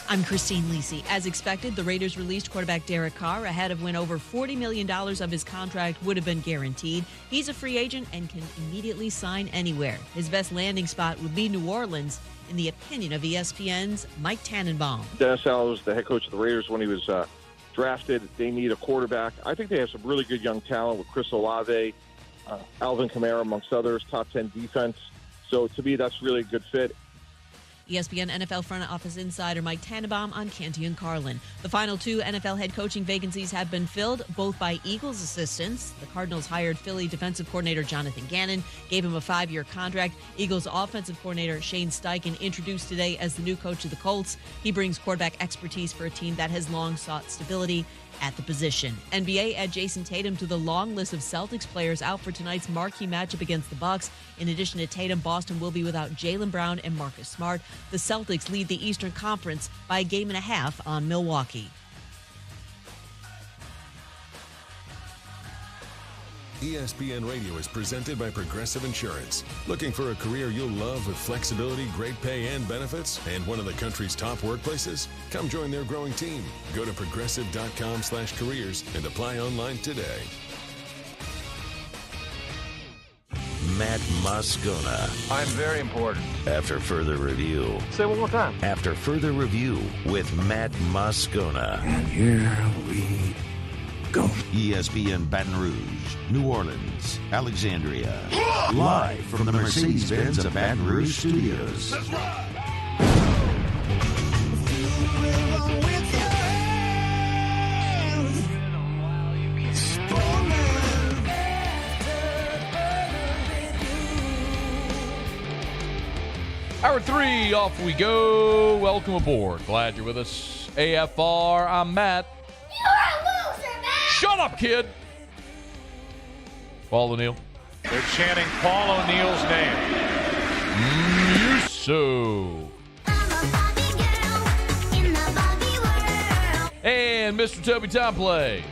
I'm Christine Lisi. As expected, the Raiders released quarterback Derek Carr ahead of when over $40 million of his contract would have been guaranteed. He's a free agent and can immediately sign anywhere. His best landing spot would be New Orleans, in the opinion of ESPN's Mike Tannenbaum. Dennis Allen was the head coach of the Raiders when he was drafted. They need a quarterback. I think they have some really good young talent with Chris Olave, Alvin Kamara, amongst others, top 10 defense. So to me, that's really a good fit. ESPN NFL front office insider Mike Tannenbaum on Canty and Carlin. The final two NFL head coaching vacancies have been filled, both by Eagles assistants. The Cardinals hired Philly defensive coordinator Jonathan Gannon, gave him a 5-year contract. Eagles offensive coordinator Shane Steichen introduced today as the new coach of the Colts. He brings quarterback expertise for a team that has long sought stability at the position. NBA add Jason Tatum to the long list of Celtics players out for tonight's marquee matchup against the Bucks. In addition to Tatum, Boston will be without Jaylen Brown and Marcus Smart. The Celtics lead the Eastern Conference by a game and a half on Milwaukee. ESPN Radio is presented by Progressive Insurance. Looking for a career you'll love with flexibility, great pay, and benefits, and one of the country's top workplaces? Come join their growing team. Go to progressive.com/careers and apply online today. Matt Moscona. I'm very important. After further review. Say it one more time. After further review with Matt Moscona. And here we go. ESPN Baton Rouge, New Orleans, Alexandria. Live from the Mercedes-Benz of Baton Rouge studios. That's right. Hour 3, off we go. Welcome aboard. Glad you're with us. AFR, I'm Matt. You're a loser, man! Shut up, kid! Paul O'Neill. They're chanting Paul O'Neill's name. So. And Mr. Toby Tomplay.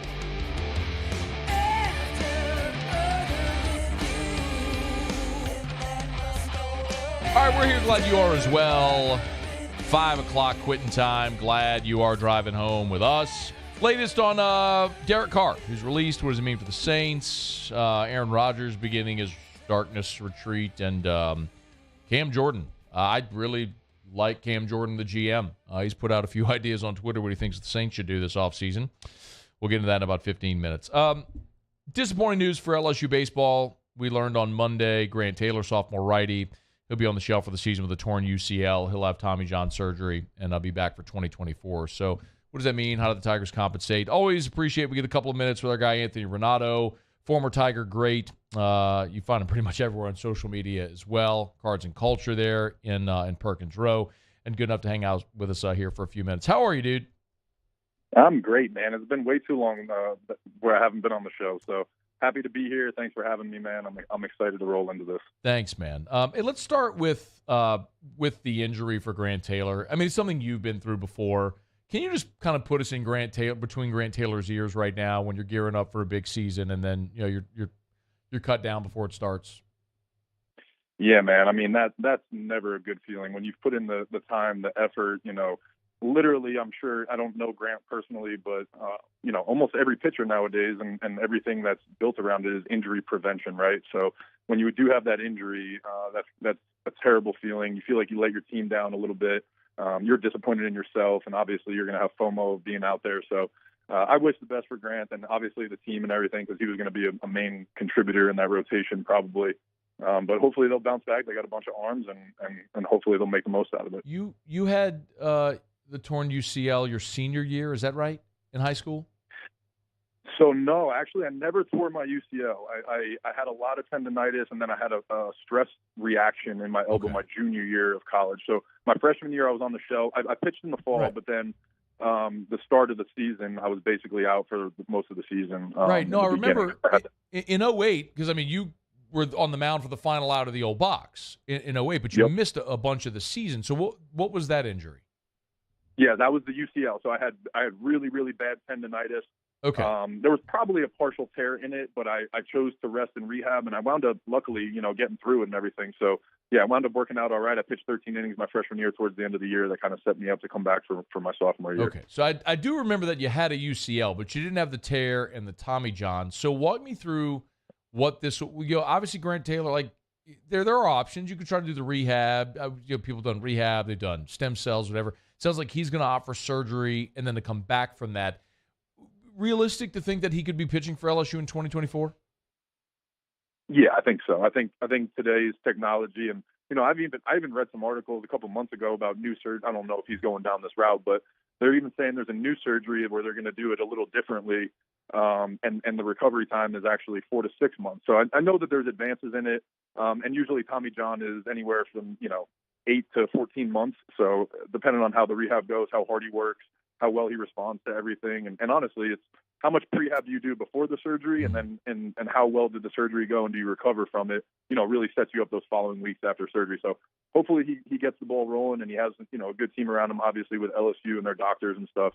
All right, we're here. Glad you are as well. 5 o'clock quitting time. Glad you are driving home with us. Latest on Derek Carr, who's released. What does it mean for the Saints? Aaron Rodgers beginning his darkness retreat. And Cam Jordan. I really like Cam Jordan, the GM. He's put out a few ideas on Twitter what he thinks the Saints should do this offseason. We'll get into that in about 15 minutes. Disappointing news for LSU baseball. We learned on Monday, Grant Taylor, sophomore righty, he'll be on the shelf for the season with a torn UCL. He'll have Tommy John surgery, and I'll be back for 2024. So what does that mean? How do the Tigers compensate? Always appreciate we get a couple of minutes with our guy Anthony Renato, former Tiger great. You find him pretty much everywhere on social media as well. Cards and Culture there in Perkins Row, and good enough to hang out with us here for a few minutes. How are you, dude? I'm great, man. It's been way too long where I haven't been on the show, so happy to be here. Thanks for having me, man. I'm excited to roll into this. Thanks, man. Hey, let's start with the injury for Grant Taylor. I mean, it's something you've been through before. Can you just kind of put us in between Grant Taylor's ears right now when you're gearing up for a big season, and then you're cut down before it starts? Yeah, man. I mean, that's never a good feeling when you've put in the time, the effort. Literally, I'm sure, I don't know Grant personally, but, almost every pitcher nowadays and everything that's built around it is injury prevention, right? So when you do have that injury, that's a terrible feeling. You feel like you let your team down a little bit. You're disappointed in yourself, and obviously you're going to have FOMO of being out there. So I wish the best for Grant and obviously the team and everything, because he was going to be a main contributor in that rotation probably. But hopefully they'll bounce back. They got a bunch of arms, and hopefully they'll make the most out of it. You had the torn UCL your senior year, is that right, in high school? So no, actually, I never tore my UCL. I had a lot of tendonitis, and then I had a stress reaction in my elbow my junior year of college. So my freshman year, I was on the shelf. I pitched in the fall, right. But then the start of the season, I was basically out for most of the season. Right. No, I remember in 08, because, I mean, you were on the mound for the final out of the old box in 08, but you missed a bunch of the season. So what was that injury? Yeah, that was the UCL. So I had really, really bad tendonitis. Okay. There was probably a partial tear in it, but I chose to rest in rehab, and I wound up, luckily, getting through it and everything. So, yeah, I wound up working out all right. I pitched 13 innings my freshman year towards the end of the year. That kind of set me up to come back for my sophomore year. Okay. So I do remember that you had a UCL, but you didn't have the tear and the Tommy John. So walk me through what this, obviously Grant Taylor, like, there are options. You could try to do the rehab. People done rehab. They've done stem cells, whatever. Sounds like he's going to opt for surgery and then to come back from that. Realistic to think that he could be pitching for LSU in 2024? Yeah, I think so. I think today's technology, and I even read some articles a couple months ago about new surgery. I don't know if he's going down this route, but they're even saying there's a new surgery where they're going to do it a little differently, and the recovery time is actually 4 to 6 months. So I know that there's advances in it, and usually Tommy John is anywhere from 8 to 14 months. So depending on how the rehab goes, how hard he works, how well he responds to everything. And honestly, it's how much prehab do you do before the surgery, and then and how well did the surgery go, and do you recover from it, really sets you up those following weeks after surgery. So hopefully he gets the ball rolling, and he has, a good team around him, obviously with LSU and their doctors and stuff.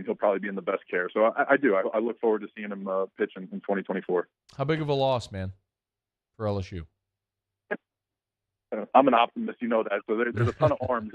He'll probably be in the best care. So I look forward to seeing him pitch in 2024. How big of a loss, man, for LSU? I'm an optimist, that. So there's a ton of arms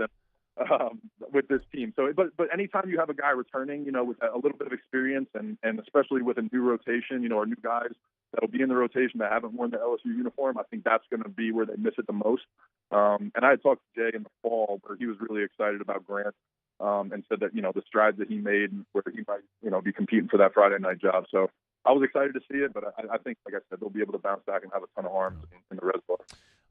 with this team. So, but anytime you have a guy returning, with a little bit of experience, and especially with a new rotation, or new guys that'll be in the rotation that haven't worn the LSU uniform, I think that's going to be where they miss it the most. And I had talked to Jay in the fall where he was really excited about Grant, and said that, the strides that he made, where he might, be competing for that Friday night job. So I was excited to see it, but I think, like I said, they'll be able to bounce back and have a ton of arms in the reservoir.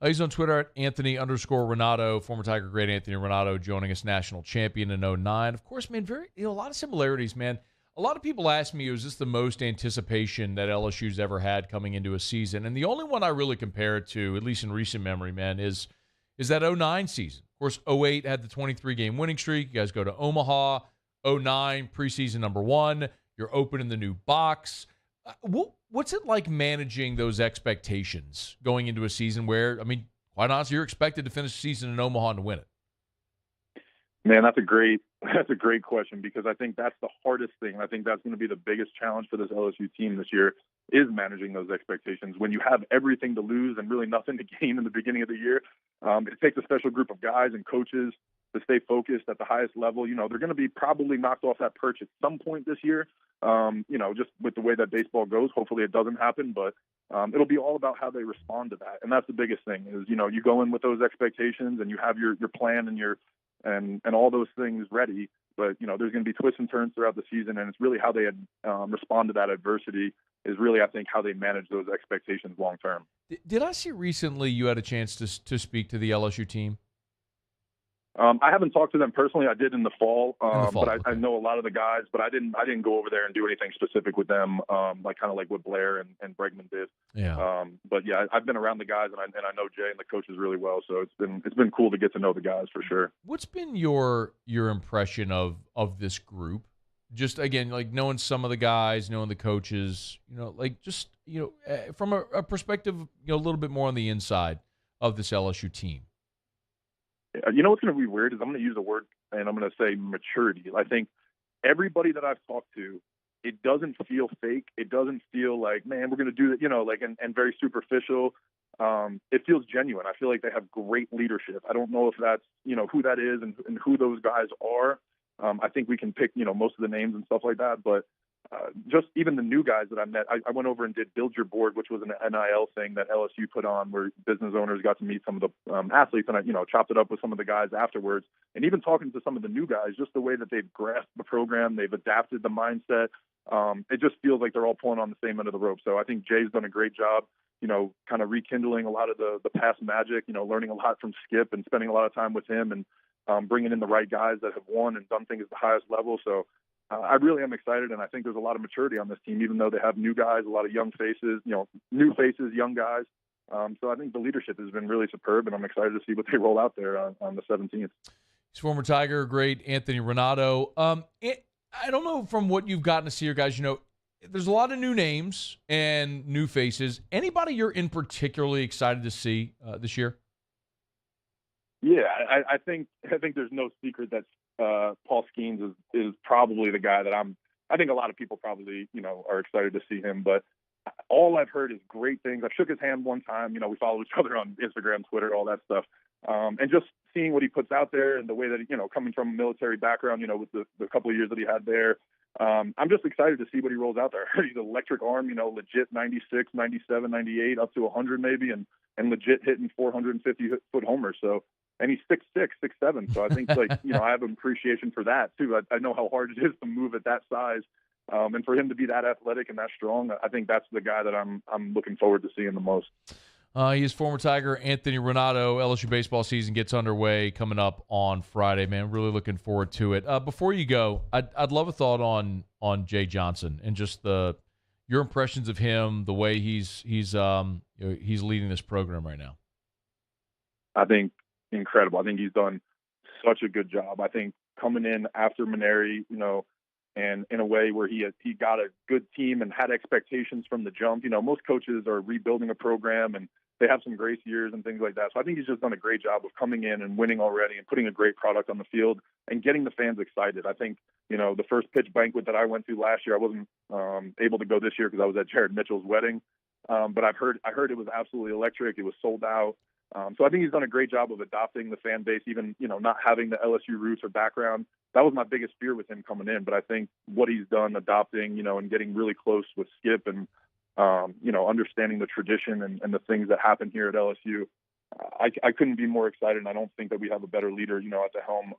He's on Twitter at Anthony_Renato, former Tiger great Anthony Renato, joining us, national champion in 2009. Of course, man, a lot of similarities, man. A lot of people ask me, is this the most anticipation that LSU's ever had coming into a season? And the only one I really compare it to, at least in recent memory, man, is that 2009 season. Of course, 2008 had the 23-game winning streak. You guys go to Omaha. 2009, preseason number 1. You're opening the new box. What's it like managing those expectations going into a season where, quite honestly, you're expected to finish the season in Omaha and to win it? Man, that's a great question, because I think that's the hardest thing. I think that's going to be the biggest challenge for this LSU team this year, is managing those expectations. When you have everything to lose and really nothing to gain in the beginning of the year, it takes a special group of guys and coaches to stay focused at the highest level. They're going to be probably knocked off that perch at some point this year, just with the way that baseball goes. Hopefully it doesn't happen, but it'll be all about how they respond to that. And that's the biggest thing is, you go in with those expectations and you have your plan and all those things ready. But, there's going to be twists and turns throughout the season, and it's really how they respond to that adversity is really, I think, how they manage those expectations long term. Did I see recently you had a chance to speak to the LSU team? I haven't talked to them personally. I did in the fall, but I okay. know a lot of the guys. But I didn't go over there and do anything specific with them, like what Blair and Bregman did. Yeah. But yeah, I've been around the guys, and I know Jay and the coaches really well. So it's been cool to get to know the guys for sure. What's been your impression of this group? Just again, like knowing some of the guys, knowing the coaches, from a perspective, a little bit more on the inside of this LSU team. What's going to be weird is I'm going to use a word, and I'm going to say maturity. I think everybody that I've talked to, it doesn't feel fake. It doesn't feel like, man, we're going to do that, and very superficial. It feels genuine. I feel like they have great leadership. I don't know if that's, who that is and who those guys are. I think we can pick, most of the names and stuff like that, but just even the new guys that I met, I went over and did Build Your Board, which was an NIL thing that LSU put on where business owners got to meet some of the athletes, and I, chopped it up with some of the guys afterwards. And even talking to some of the new guys, just the way that they've grasped the program, they've adapted the mindset. It just feels like they're all pulling on the same end of the rope. So I think Jay's done a great job, kind of rekindling a lot of the past magic, learning a lot from Skip and spending a lot of time with him, and bringing in the right guys that have won and done things at the highest level. So I really am excited, and I think there's a lot of maturity on this team, even though they have new guys, a lot of young faces, new faces, young guys. So I think the leadership has been really superb, and I'm excited to see what they roll out there on the 17th. He's former Tiger, great Anthony Renato. I don't know from what you've gotten to see here, guys. There's a lot of new names and new faces. Anybody you're in particularly excited to see this year? Yeah, I think there's no secret that Paul Skeens is probably the guy that I think a lot of people probably, are excited to see him. But all I've heard is great things. I shook his hand one time. We follow each other on Instagram, Twitter, all that stuff. And just seeing what he puts out there and the way that, coming from a military background, with the couple of years that he had there, I'm just excited to see what he rolls out there. He's an electric arm, legit 96, 97, 98, up to 100 maybe, and legit hitting 450-foot homers. So, and he's 6'6", 6'7". So I think, I have an appreciation for that, too. I know how hard it is to move at that size. And for him to be that athletic and that strong, I think that's the guy that I'm looking forward to seeing the most. He is former Tiger Anthony Renato. LSU baseball season gets underway coming up on Friday, man. Really looking forward to it. Before you go, I'd love a thought on Jay Johnson and just your impressions of him, the way he's leading this program right now. I think incredible. I think he's done such a good job. I think coming in after Maneri, and in a way where he got a good team and had expectations from the jump. Most coaches are rebuilding a program and they have some grace years and things like that. So I think he's just done a great job of coming in and winning already and putting a great product on the field and getting the fans excited. I think, the first pitch banquet that I went to last year, I wasn't able to go this year because I was at Jared Mitchell's wedding. But I heard it was absolutely electric. It was sold out. So I think he's done a great job of adopting the fan base, even, not having the LSU roots or background. That was my biggest fear with him coming in. But I think what he's done adopting, and getting really close with Skip and, understanding the tradition and the things that happen here at LSU, I couldn't be more excited. And I don't think that we have a better leader, at the helm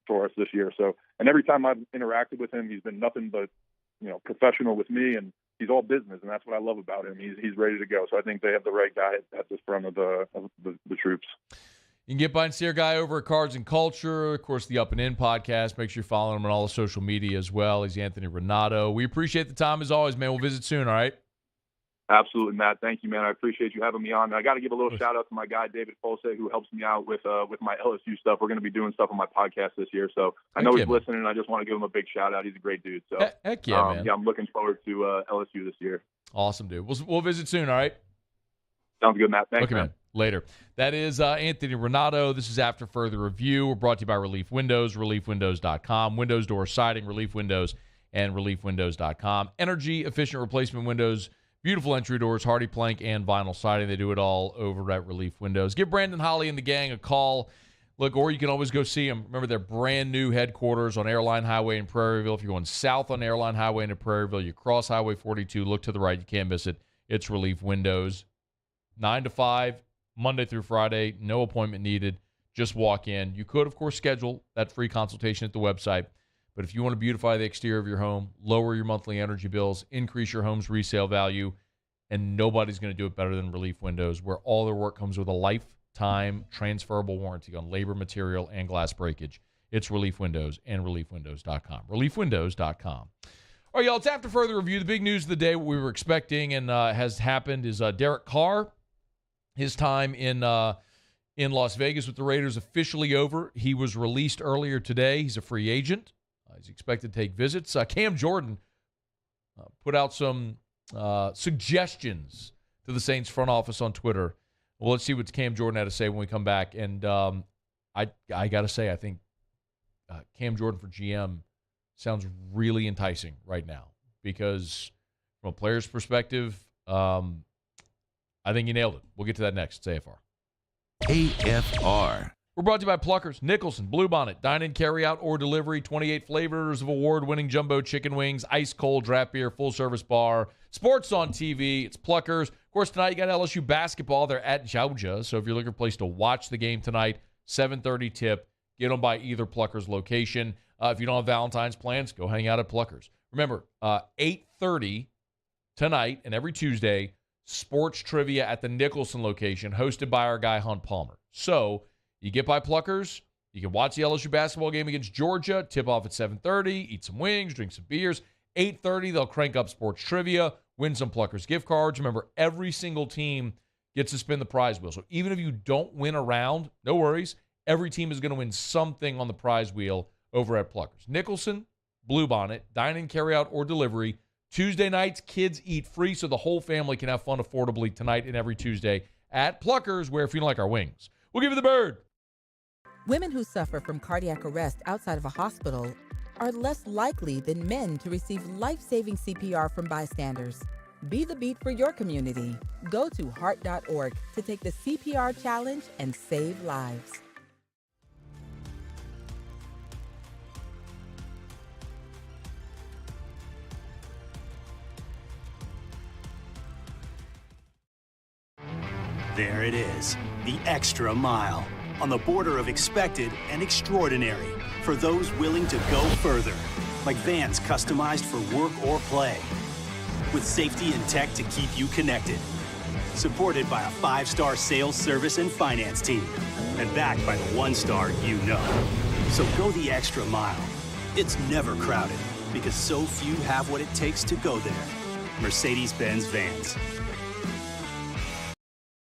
for us this year. So, and every time I've interacted with him, he's been nothing but, professional with me, and he's all business, and that's what I love about him. He's ready to go. So I think they have the right guy at the front of the troops. You can get by and see our guy over at Cards and Culture. Of course, the Up and In podcast. Make sure you follow him on all the social media as well. He's Anthony Renato. We appreciate the time as always, man. We'll visit soon, all right? Absolutely, Matt. Thank you, man. I appreciate you having me on. I got to give a little shout out to my guy, David Folse, who helps me out with my LSU stuff. We're going to be doing stuff on my podcast this year. So I know he's listening, and I just want to give him a big shout out. He's a great dude. So heck yeah, man. Yeah, I'm looking forward to LSU this year. Awesome, dude. We'll visit soon, all right? Sounds good, Matt. Thanks, okay, man. Later. That is Anthony Renato. This is After Further Review. We're brought to you by Relief Windows, reliefwindows.com, windows, door, siding, Relief Windows, and reliefwindows.com. Energy-efficient replacement windows, beautiful entry doors, hardy plank, and vinyl siding. They do it all over at Relief Windows. Give Brandon Holly and the gang a call. Look, or you can always go see them. Remember, their brand new headquarters on Airline Highway in Prairieville. If you're going south on Airline Highway into Prairieville, you cross Highway 42, look to the right. You can't miss it. It's Relief Windows. 9 to 5, Monday through Friday. No appointment needed. Just walk in. You could, of course, schedule that free consultation at the website. But if you want to beautify the exterior of your home, lower your monthly energy bills, increase your home's resale value, and nobody's going to do it better than Relief Windows, where all their work comes with a lifetime transferable warranty on labor, material, and glass breakage. It's Relief Windows and reliefwindows.com. Reliefwindows.com. All right, y'all, it's After Further Review. The big news of the day, what we were expecting and has happened, is Derek Carr. His time in Las Vegas with the Raiders officially over. He was released earlier today. He's a free agent. He's expected to take visits. Cam Jordan put out some suggestions to the Saints front office on Twitter. Well, let's see what Cam Jordan had to say when we come back. And I got to say, I think Cam Jordan for GM sounds really enticing right now because from a player's perspective, I think you nailed it. We'll get to that next. It's AFR. AFR. We're brought to you by Pluckers, Nicholson, Bluebonnet, dine-in, carry-out, or delivery, 28 flavors of award-winning jumbo chicken wings, ice-cold draft beer, full-service bar, sports on TV. It's Pluckers. Of course, tonight you got LSU basketball. They're at Georgia, so if you're looking for a place to watch the game tonight, 7:30 tip. Get them by either Pluckers location. If you don't have Valentine's plans, go hang out at Pluckers. Remember, 8:30 tonight and every Tuesday, sports trivia at the Nicholson location, hosted by our guy, Hunt Palmer. So you get by Pluckers, you can watch the LSU basketball game against Georgia, tip off at 7:30, eat some wings, drink some beers. 8:30, they'll crank up sports trivia, win some Pluckers gift cards. Remember, every single team gets to spin the prize wheel. So even if you don't win a round, no worries. every team is going to win something on the prize wheel over at Pluckers. Nicholson, Bluebonnet, dine-in, carry-out, or delivery. Tuesday nights, kids eat free so the whole family can have fun affordably tonight and every Tuesday at Pluckers, where if you don't like our wings, we'll give you the bird. Women who suffer from cardiac arrest outside of a hospital are less likely than men to receive life-saving CPR from bystanders. Be the beat for your community. Go to heart.org to take the CPR challenge and save lives. There it is, the extra mile, on the border of expected and extraordinary for those willing to go further, like vans customized for work or play, with safety and tech to keep you connected, supported by a 5-star sales, service, and finance team, and backed by the 1-star you know. So go the extra mile. It's never crowded, because so few have what it takes to go there. Mercedes-Benz Vans.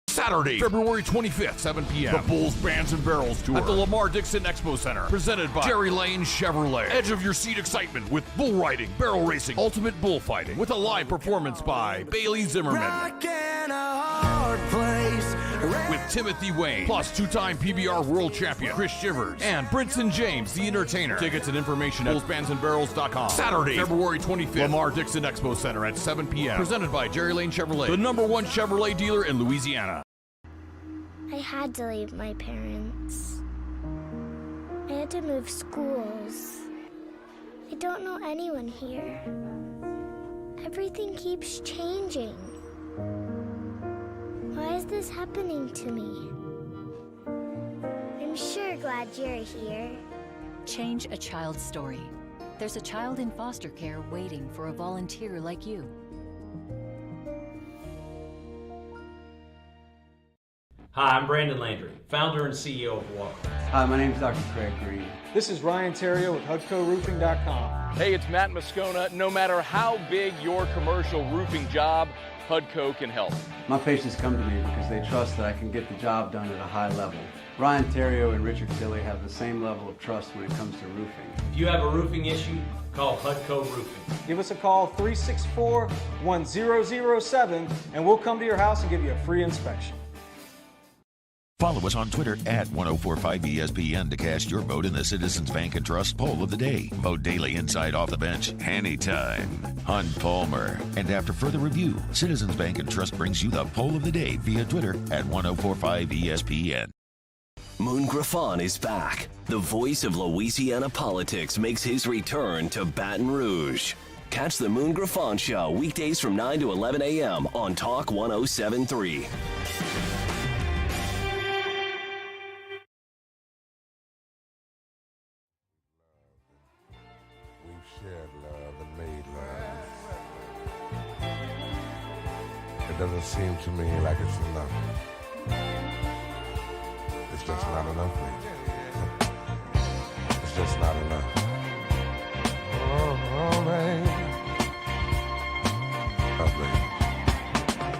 Saturday, February 25th, 7 p.m. The Bulls, Bands, and Barrels Tour at the Lamar Dixon Expo Center. Presented by Jerry Lane Chevrolet. Edge of your seat excitement with bull riding, barrel racing, ultimate bullfighting. With a live performance by Bailey Zimmerman. With Timothy Wayne. Plus two-time PBR world champion Chris Shivers. And Brinson James, the entertainer. Tickets and information at bullsbandsandbarrels.com. Saturday, February 25th. Lamar Dixon Expo Center at 7 p.m. Presented by Jerry Lane Chevrolet. The #1 Chevrolet dealer in Louisiana. I had to leave my parents. I had to move schools. I don't know anyone here. Everything keeps changing. Why is this happening to me? I'm sure glad you're here. Change a child's story. There's a child in foster care waiting for a volunteer like you. Hi, I'm Brandon Landry, founder and CEO of Philosophies. Hi, my name is Dr. Craig Green. This is Ryan Terrio with HUDCORoofing.com. Hey, it's Matt Moscona. No matter how big your commercial roofing job, HUDCO can help. My patients come to me because they trust that I can get the job done at a high level. Ryan Terrio and Richard Tilley have the same level of trust when it comes to roofing. If you have a roofing issue, call HUDCO Roofing. Give us a call, 364-1007, and we'll come to your house and give you a free inspection. Follow us on Twitter at 1045ESPN to cast your vote in the Citizens Bank and Trust poll of the day. Vote daily inside off the bench, anytime. Hunt Palmer. And after further review, Citizens Bank and Trust brings you the poll of the day via Twitter at 1045ESPN. Moon Griffon is back. The voice of Louisiana politics makes his return to Baton Rouge. Catch the Moon Griffon Show weekdays from 9 to 11 a.m. on Talk 107.3. It doesn't seem to me like it's enough. It's just not enough, baby. It's just not enough. Oh, baby. Oh, baby.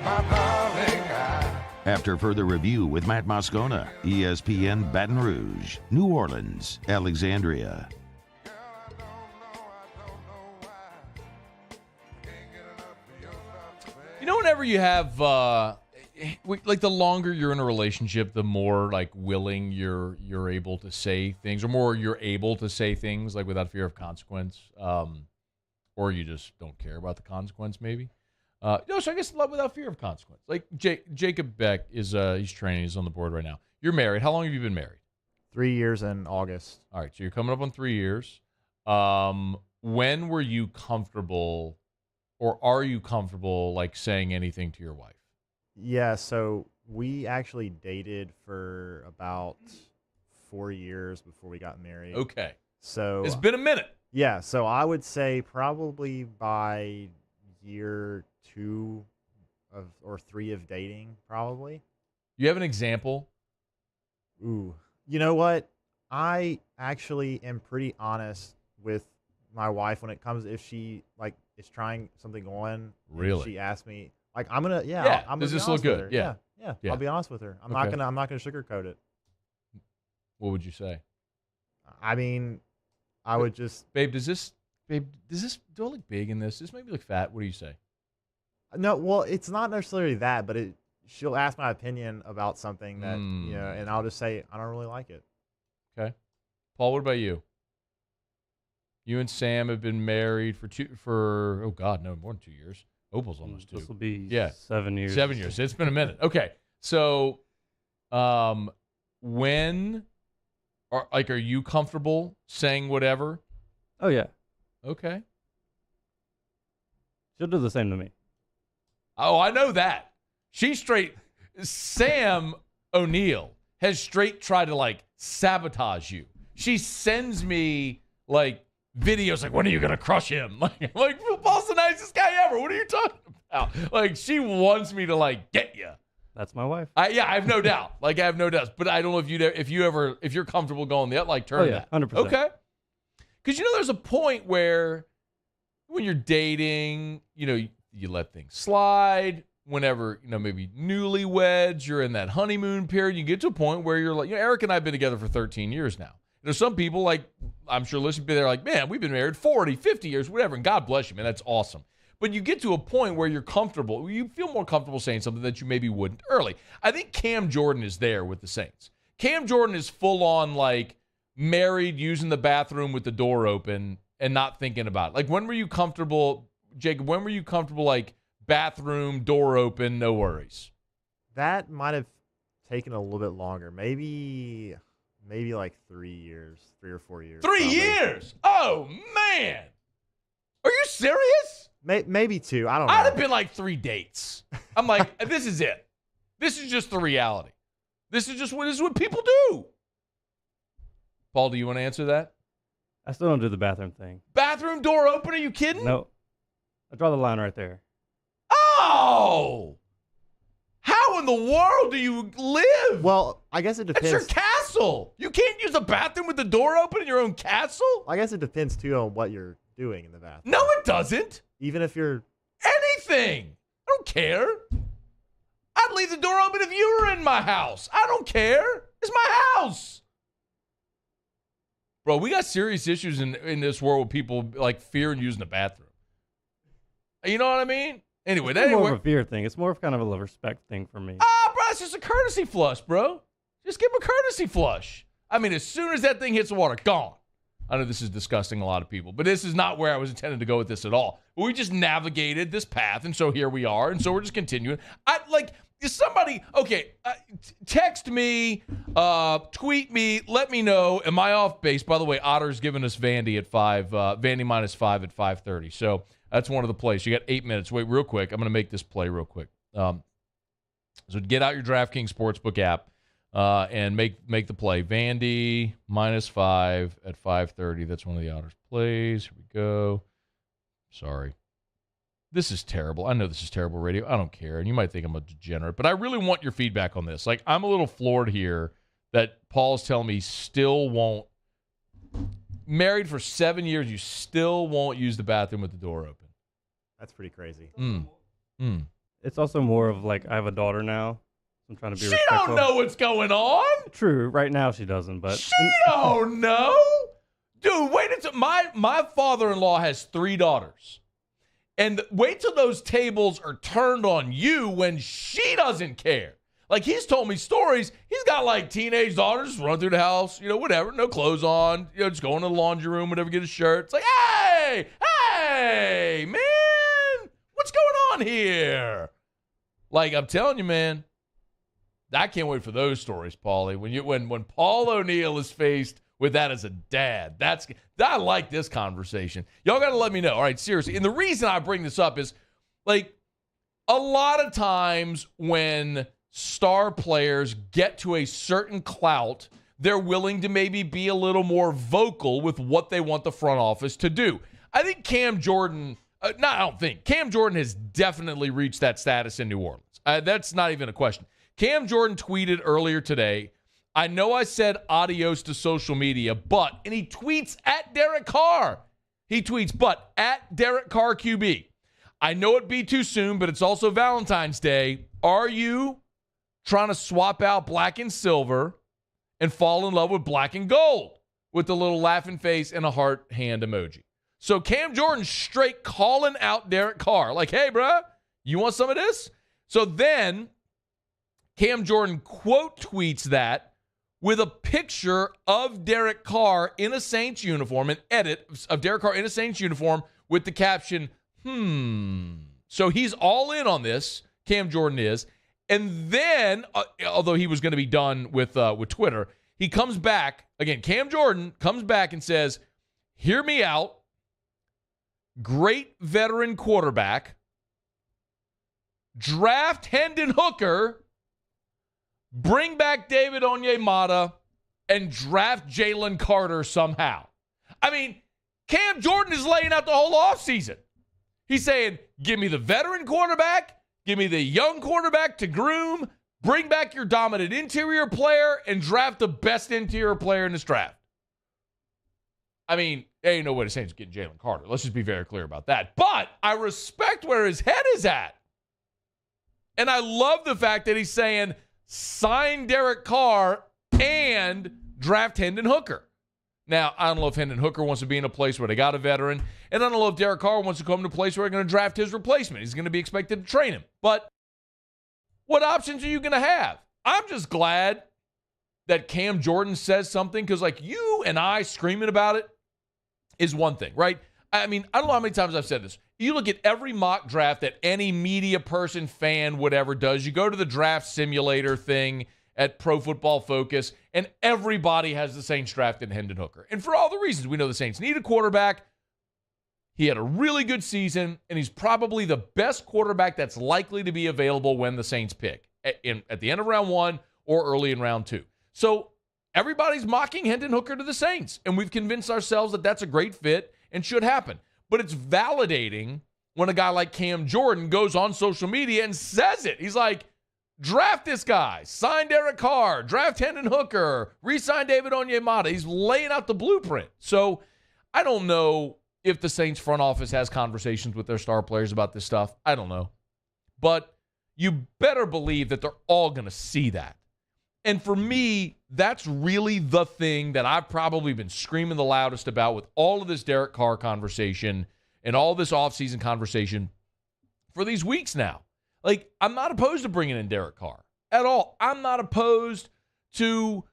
My darling, After further review with Matt Moscona, ESPN Baton Rouge, New Orleans, Alexandria. You know, whenever you have, like the longer you're in a relationship, the more like willing you're able to say things, or more you're able to say things like without fear of consequence, or you just don't care about the consequence, maybe. No, so I guess love without fear of consequence. Like Jacob Beck is, he's training, he's on the board right now. You're married. How long have you been married? 3 years in August. All right, so you're coming up on 3 years. When were you comfortable? Or are you comfortable, like, saying anything to your wife? Yeah, so we actually dated for about 4 years before we got married. Okay. So it's been a minute. Yeah, so I would say probably by year 2 or 3 of dating, probably. You have an example? Ooh. You know what? I actually am pretty honest with my wife when it comes, if she, like, is trying something on. Really? She asked me, like, I'm gonna, I'm does gonna this be look honest with good? her. Yeah. Yeah. I'll be honest with her. I'm not gonna sugarcoat it. what would you say? I mean, I would just... Babe, does this do I look big in this? Does this make me look fat? What do you say? No, well, it's not necessarily that, but she'll ask my opinion about something that, and I'll just say, I don't really like it. Okay. Paul, what about you? You and Sam have been married for oh God, no, more than 2 years. Opal's almost 2. This will be 7 years. 7 years. It's been a minute. Okay. So, when are you comfortable saying whatever? Oh yeah. Okay. She'll do the same to me. Oh, I know that. Sam O'Neill has straight tried to like sabotage you. She sends me like videos like, when are you going to crush him? Like, Paul's the nicest guy ever. What are you talking about? Like, she wants me to like get you. That's my wife. I have no doubt. Like, I have no doubts. But I don't know if you're comfortable going the like turn that. 100%. Okay. Because there's a point where when you're dating, you let things slide. Whenever, maybe newlyweds, you're in that honeymoon period, you get to a point where you're like, Eric and I have been together for 13 years now. There's some people, like, I'm sure listening, they're like, man, we've been married 40, 50 years, whatever, and God bless you, man, that's awesome. But you get to a point where you're comfortable, you feel more comfortable saying something that you maybe wouldn't early. I think Cam Jordan is there with the Saints. Cam Jordan is full on, like, married, using the bathroom with the door open and not thinking about it. Like, when were you comfortable, Jacob, like, bathroom, door open, no worries? That might have taken a little bit longer. Maybe like 3 years, 3 or 4 years. 3 years? Oh, man. Are you serious? Maybe 2. I don't know. I'd have been like 3 dates. I'm like, this is it. This is just the reality. This is what people do. Paul, do you want to answer that? I still don't do the bathroom thing. Bathroom door open? Are you kidding? No. I draw the line right there. Oh! How in the world do you live? Well, I guess it depends. It's your castle. You can't use a bathroom with the door open in your own castle? I guess it depends, too, on what you're doing in the bathroom. No, it doesn't. Even if you're... Anything. I don't care. I'd leave the door open if you were in my house. I don't care. It's my house. Bro, we got serious issues in this world with people, like, fearing using the bathroom. You know what I mean? Anyway, it's more of a fear thing. It's more of kind of a respect thing for me. Bro, it's just a courtesy flush, bro. Just give him a courtesy flush. I mean, as soon as that thing hits the water, gone. I know this is disgusting a lot of people, but this is not where I was intending to go with this at all. But we just navigated this path, and so here we are, and so we're just continuing. Text me, tweet me, let me know. Am I off base? By the way, Otter's giving us Vandy at 5, Vandy -5 at 5:30. So that's one of the plays. You got 8 minutes. Wait, real quick. I'm going to make this play real quick. So get out your DraftKings Sportsbook app and make the play. Vandy -5 at 5:30. That's one of the Otters plays. Here we go. Sorry. This is terrible. I know this is terrible radio. I don't care. And you might think I'm a degenerate, but I really want your feedback on this. Like, I'm a little floored here that Paul's telling me still won't. Married for 7 years, you still won't use the bathroom with the door open. That's pretty crazy. It's also more of like, I have a daughter now. I'm trying to be respectful. She don't know what's going on. True. Right now she doesn't, but. She don't know. Dude, wait until my father-in-law has 3 daughters. And wait till those tables are turned on you when she doesn't care. Like, he's told me stories. He's got, like, teenage daughters run through the house, whatever, no clothes on, just go into the laundry room, whatever, get a shirt. It's like, hey, man, what's going on here? Like, I'm telling you, man, I can't wait for those stories, Paulie. When Paul O'Neill is faced with that as a dad, I like this conversation. Y'all got to let me know. All right, seriously. And the reason I bring this up is, like, a lot of times when star players get to a certain clout, they're willing to maybe be a little more vocal with what they want the front office to do. I think Cam Jordan, Cam Jordan has definitely reached that status in New Orleans. That's not even a question. Cam Jordan tweeted earlier today, I know I said adios to social media, and he tweets at Derek Carr. He tweets, but at Derek Carr QB. I know it'd be too soon, but it's also Valentine's Day. Are you trying to swap out black and silver and fall in love with black and gold with the little laughing face and a heart hand emoji. So Cam Jordan straight calling out Derek Carr. Like, hey, bruh, you want some of this? So then Cam Jordan quote tweets that with a picture of Derek Carr in a Saints uniform, an edit of Derek Carr in a Saints uniform with the caption, So he's all in on this, Cam Jordan is. And then, although he was going to be done with Twitter, he comes back. Again, Cam Jordan comes back and says, hear me out. Great veteran quarterback. Draft Hendon Hooker. Bring back David Onyemata. And draft Jalen Carter somehow. I mean, Cam Jordan is laying out the whole offseason. He's saying, give me the veteran quarterback. Give me the young quarterback to groom. Bring back your dominant interior player and draft the best interior player in this draft. I mean, there ain't no way to say it's getting Jalen Carter. Let's just be very clear about that. But I respect where his head is at. And I love the fact that he's saying, sign Derek Carr and draft Hendon Hooker. Now, I don't know if Hendon Hooker wants to be in a place where they got a veteran. And I don't know if Derek Carr wants to come to a place where they're going to draft his replacement. He's going to be expected to train him. But what options are you going to have? I'm just glad that Cam Jordan says something, because like you and I screaming about it is one thing, right? I mean, I don't know how many times I've said this. You look at every mock draft that any media person, fan, whatever does. You go to the draft simulator thing at Pro Football Focus, and everybody has the Saints drafting Hendon Hooker. And for all the reasons, we know the Saints need a quarterback. He had a really good season, and he's probably the best quarterback that's likely to be available when the Saints pick at the end of round 1 or early in round 2. So everybody's mocking Hendon Hooker to the Saints, and we've convinced ourselves that that's a great fit and should happen. But it's validating when a guy like Cam Jordan goes on social media and says it. He's like, draft this guy, sign Derek Carr, draft Hendon Hooker, re-sign David Onyemata. He's laying out the blueprint. So I don't know if the Saints front office has conversations with their star players about this stuff. I don't know. But you better believe that they're all going to see that. And for me, that's really the thing that I've probably been screaming the loudest about with all of this Derek Carr conversation and all this offseason conversation for these weeks now. Like, I'm not opposed to bringing in Derek Carr at all. I'm not opposed to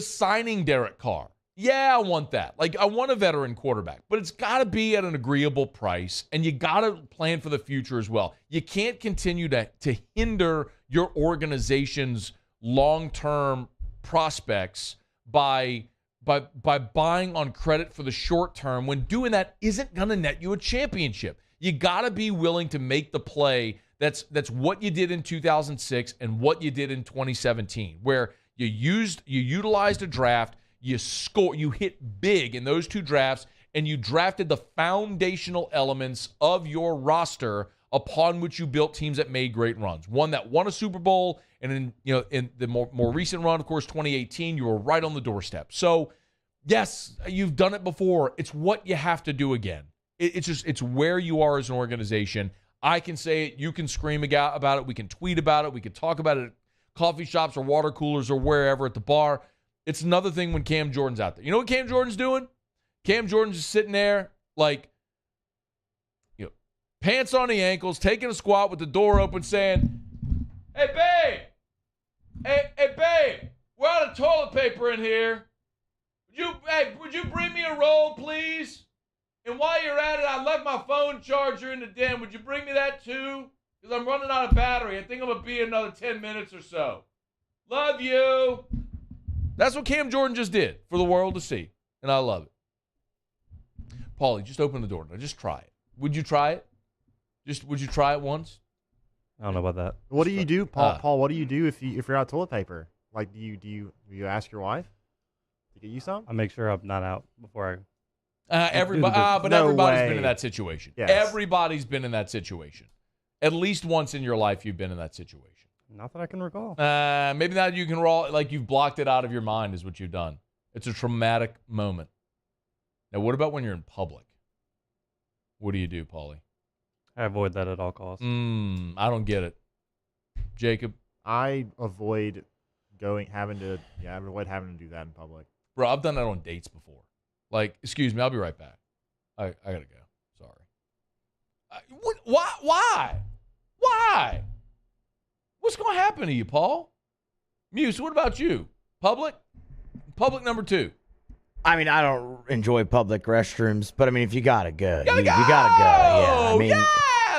signing Derek Carr. Yeah, I want that. Like, I want a veteran quarterback, but it's got to be at an agreeable price, and you got to plan for the future as well. You can't continue to hinder your organization's long-term prospects by buying on credit for the short term when doing that isn't going to net you a championship. You got to be willing to make the play that's what you did in 2006 and what you did in 2017, where you utilized a draft, you hit big in those two drafts, and you drafted the foundational elements of your roster upon which you built teams that made great runs. One that won a Super Bowl, and in the more recent run, of course, 2018, you were right on the doorstep. So, yes, you've done it before. It's what you have to do again. It's where you are as an organization. I can say it. You can scream about it. We can tweet about it. We can talk about it at coffee shops or water coolers or wherever at the bar. It's another thing when Cam Jordan's out there. You know what Cam Jordan's doing? Cam Jordan's just sitting there like, pants on the ankles, taking a squat with the door open, saying, "Hey, babe! Hey, babe! We're out of toilet paper in here. Would you bring me a roll, please? And while you're at it, I left my phone charger in the den. Would you bring me that too? Because I'm running out of battery. I think I'm going to be another 10 minutes or so. Love you." That's what Cam Jordan just did for the world to see, and I love it. Paulie, just open the door. Now, just try it. Would you try it? Would you try it once? I don't know about that. What do you do, Paul? Paul, what do you do if you're out of toilet paper? Like, do you ask your wife to get you some? I make sure I'm not out before everybody's been in that situation. Yes. Everybody's been in that situation. At least once in your life, you've been in that situation. Not that I can recall. Maybe not. You can roll like you've blocked it out of your mind is what you've done. It's a traumatic moment. Now, what about when you're in public? What do you do, Paulie? I avoid that at all costs. I don't get it. Jacob? I avoid having to do that in public. Bro, I've done that on dates before. Like, excuse me, I'll be right back. I gotta go. Sorry. Why? What's going to happen to you, Paul? Muse, what about you? Public number 2. I mean, I don't enjoy public restrooms, but I mean, if you gotta go, you gotta go. Yeah, I mean, yes!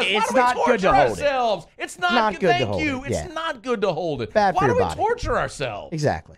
it's not good to hold ourselves? It's not good. Thank you. It's not good to hold it. Bad for your body. Why do we torture ourselves? Exactly.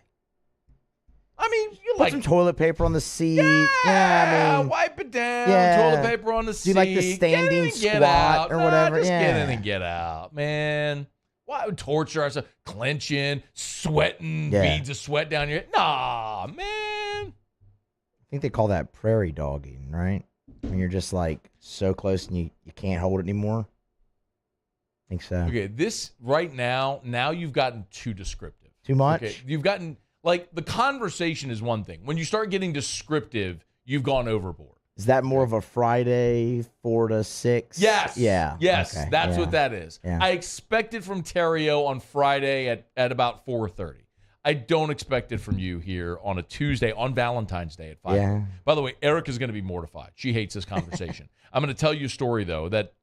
I mean, you put some toilet paper on the seat. Yeah, I mean, wipe it down. Toilet paper on the seat. Do like the standing squat or whatever. Just get in and get out, man. Why would torture ourselves? Clenching, sweating, beads of sweat down your head. Nah, man. I think they call that prairie dogging, right? When you're just like so close and you can't hold it anymore. I think so. Okay, this right now you've gotten too descriptive. Too much? Okay, you've gotten, like, the conversation is one thing. When you start getting descriptive, you've gone overboard. Is that more of a Friday 4 to 6? Yes. Yeah. Yes, okay. that's what that is. Yeah. I expect it from Terrio on Friday at about 4:30. I don't expect it from you here on a Tuesday, on Valentine's Day at 5. Yeah. By the way, Erica's going to be mortified. She hates this conversation. I'm going to tell you a story, though, that,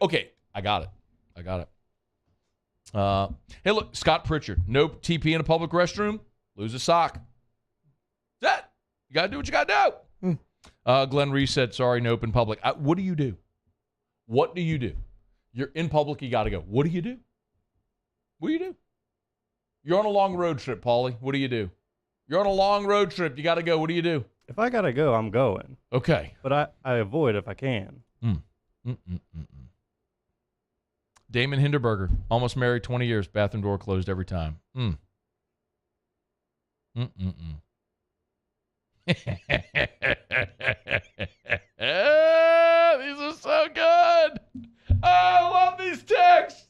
okay, I got it. Hey, look, Scott Pritchard. Nope, TP in a public restroom, lose a sock. That. You got to do what you got to do. Glenn Reese said, sorry, nope in public. What do you do? What do you do? You're in public, you got to go. What do you do? What do you do? You're on a long road trip, Paulie. What do you do? You're on a long road trip. You got to go. What do you do? If I got to go, I'm going. Okay. But I avoid if I can. Damon Hinderberger, almost married 20 years, bathroom door closed every time. These are so good. Oh, I love these texts.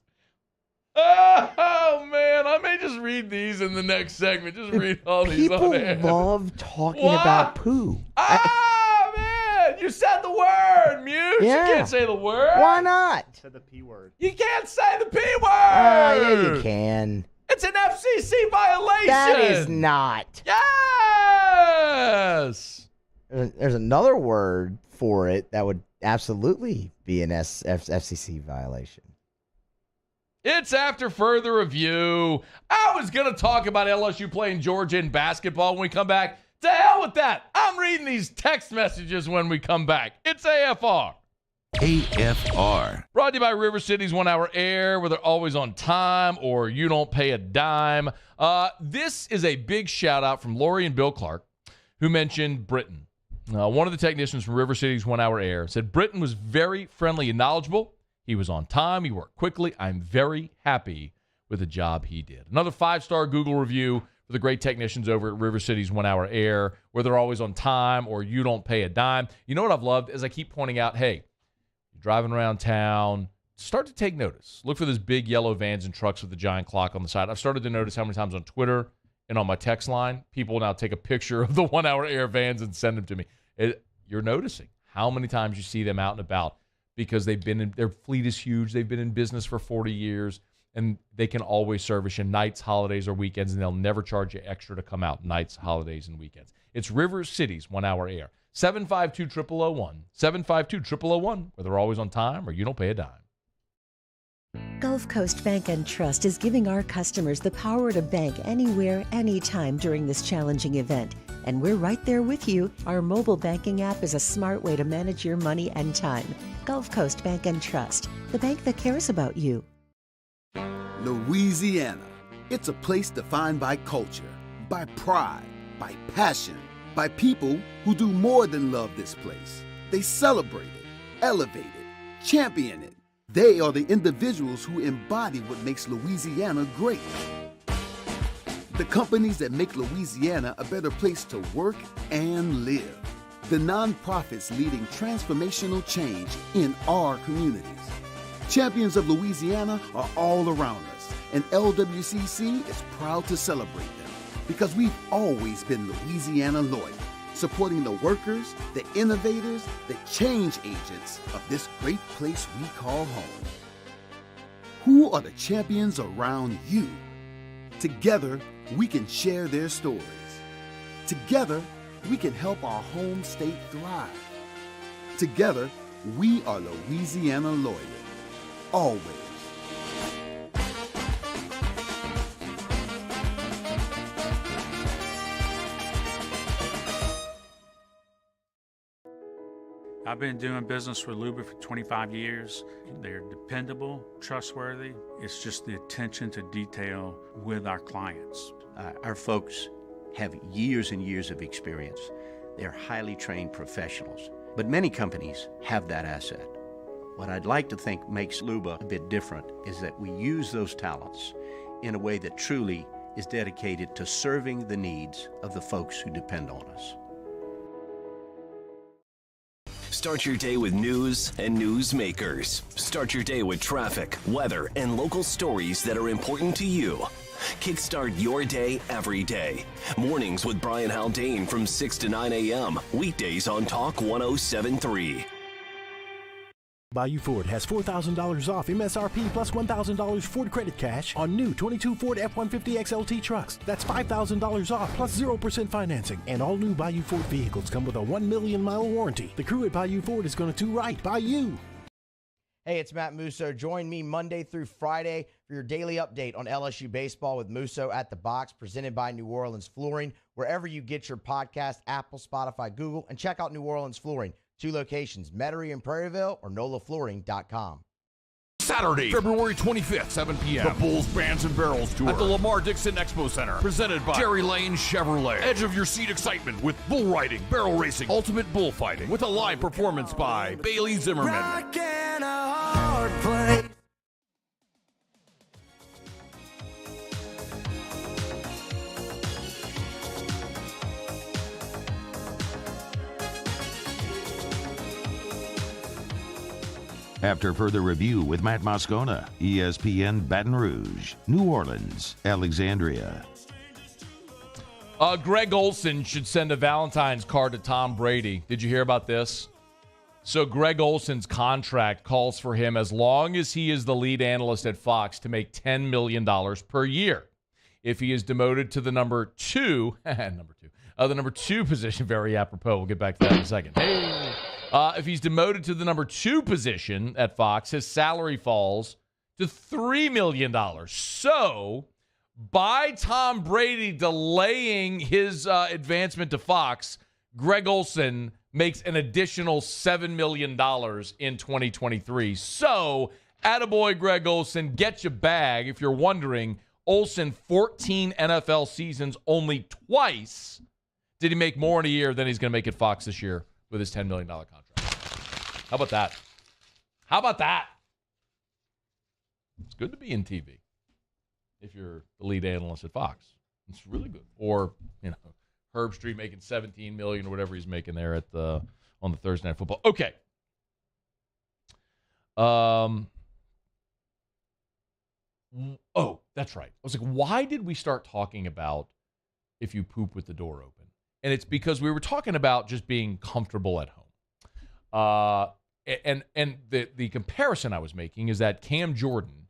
Oh, man. I may just read these in the next segment. Just read all these on air. People love talking about poo. Oh, man. You said the word, Muse. Yeah. You can't say the word. Why not? Said the P word. You can't say the P word. Yeah, you can. It's an FCC violation. That is not. Yes. There's another word for it that would absolutely be an FCC violation. It's after further review. I was going to talk about LSU playing Georgia in basketball when we come back. To hell with that. I'm reading these text messages when we come back. It's AFR. AFR. Brought to you by River City's 1 Hour Air, where they're always on time or you don't pay a dime. This is a big shout out from Lori and Bill Clark, who mentioned Britton. One of the technicians from River City's 1 Hour Air said Britton was very friendly and knowledgeable. He was on time. He worked quickly. I'm very happy with the job he did. Another 5-star Google review for the great technicians over at River City's 1 Hour Air, where they're always on time or you don't pay a dime. You know what I've loved is I keep pointing out, hey, you're driving around town, start to take notice. Look for those big yellow vans and trucks with the giant clock on the side. I've started to notice how many times on Twitter and on my text line, people now take a picture of the 1 Hour Air vans and send them to me. You're noticing how many times you see them out and about because their fleet is huge. They've been in business for 40 years, and they can always service you nights, holidays, or weekends, and they'll never charge you extra to come out nights, holidays, and weekends. It's River City's 1 Hour Air. 752-0001. 752-0001, where they're always on time or you don't pay a dime. Gulf Coast Bank and Trust is giving our customers the power to bank anywhere, anytime during this challenging event. And we're right there with you. Our mobile banking app is a smart way to manage your money and time. Gulf Coast Bank and Trust, the bank that cares about you. Louisiana. It's a place defined by culture, by pride, by passion, by people who do more than love this place. They celebrate it, elevate it, champion it. They are the individuals who embody what makes Louisiana great. The companies that make Louisiana a better place to work and live. The nonprofits leading transformational change in our communities. Champions of Louisiana are all around us, and LWCC is proud to celebrate them because we've always been Louisiana loyal, supporting the workers, the innovators, the change agents of this great place we call home. Who are the champions around you? Together, we can share their stories. Together, we can help our home state thrive. Together, we are Louisiana Loyal. Always. I've been doing business with Luba for 25 years. They're dependable, trustworthy. It's just the attention to detail with our clients. Our folks have years and years of experience. They're highly trained professionals, but many companies have that asset. What I'd like to think makes Luba a bit different is that we use those talents in a way that truly is dedicated to serving the needs of the folks who depend on us. Start your day with news and newsmakers. Start your day with traffic, weather, and local stories that are important to you. Kickstart your day every day. Mornings with Brian Haldane from 6 to 9 a.m. Weekdays on Talk 107.3. Bayou Ford has $4,000 off MSRP plus $1,000 Ford credit cash on new 22 Ford F-150 XLT trucks. That's $5,000 off plus 0% financing. And all new Bayou Ford vehicles come with a 1 million mile warranty. The crew at Bayou Ford is going to do right by you. Hey, it's Matt Musso. Join me Monday through Friday for your daily update on LSU baseball with Musso at the Box, presented by New Orleans Flooring. Wherever you get your podcast, Apple, Spotify, Google, and check out New Orleans Flooring. 2 locations, Metairie and Prairieville, or NOLAFlooring.com. Saturday, February 25th, 7 p.m. The Bulls, Bands, and Barrels Tour at the Lamar Dixon Expo Center. Presented by Jerry Lane Chevrolet. Edge of your seat excitement with bull riding, barrel racing, ultimate bullfighting, with a live performance by Bailey Zimmerman. Rockin' a hard place. After further review with Matt Moscona, ESPN Baton Rouge, New Orleans, Alexandria. Greg Olsen should send a Valentine's card to Tom Brady. Did you hear about this? So Greg Olsen's contract calls for him, as long as he is the lead analyst at Fox, to make $10 million per year. If he is demoted to the number two position, very apropos, we'll get back to that in a second. Hey. If he's demoted to the number 2 position at Fox, his salary falls to $3 million. So, by Tom Brady delaying his advancement to Fox, Greg Olsen makes an additional $7 million in 2023. So, attaboy Greg Olsen, get your bag. If you're wondering, Olsen, 14 NFL seasons, only twice did he make more in a year than he's going to make at Fox this year with his $10 million contract. How about that? How about that? It's good to be in TV if you're the lead analyst at Fox. It's really good. Or, Herb Street making $17 million or whatever he's making there at on the Thursday Night Football. Okay. Oh, that's right. I was like, why did we start talking about if you poop with the door open? And it's because we were talking about just being comfortable at home. And the comparison I was making is that Cam Jordan,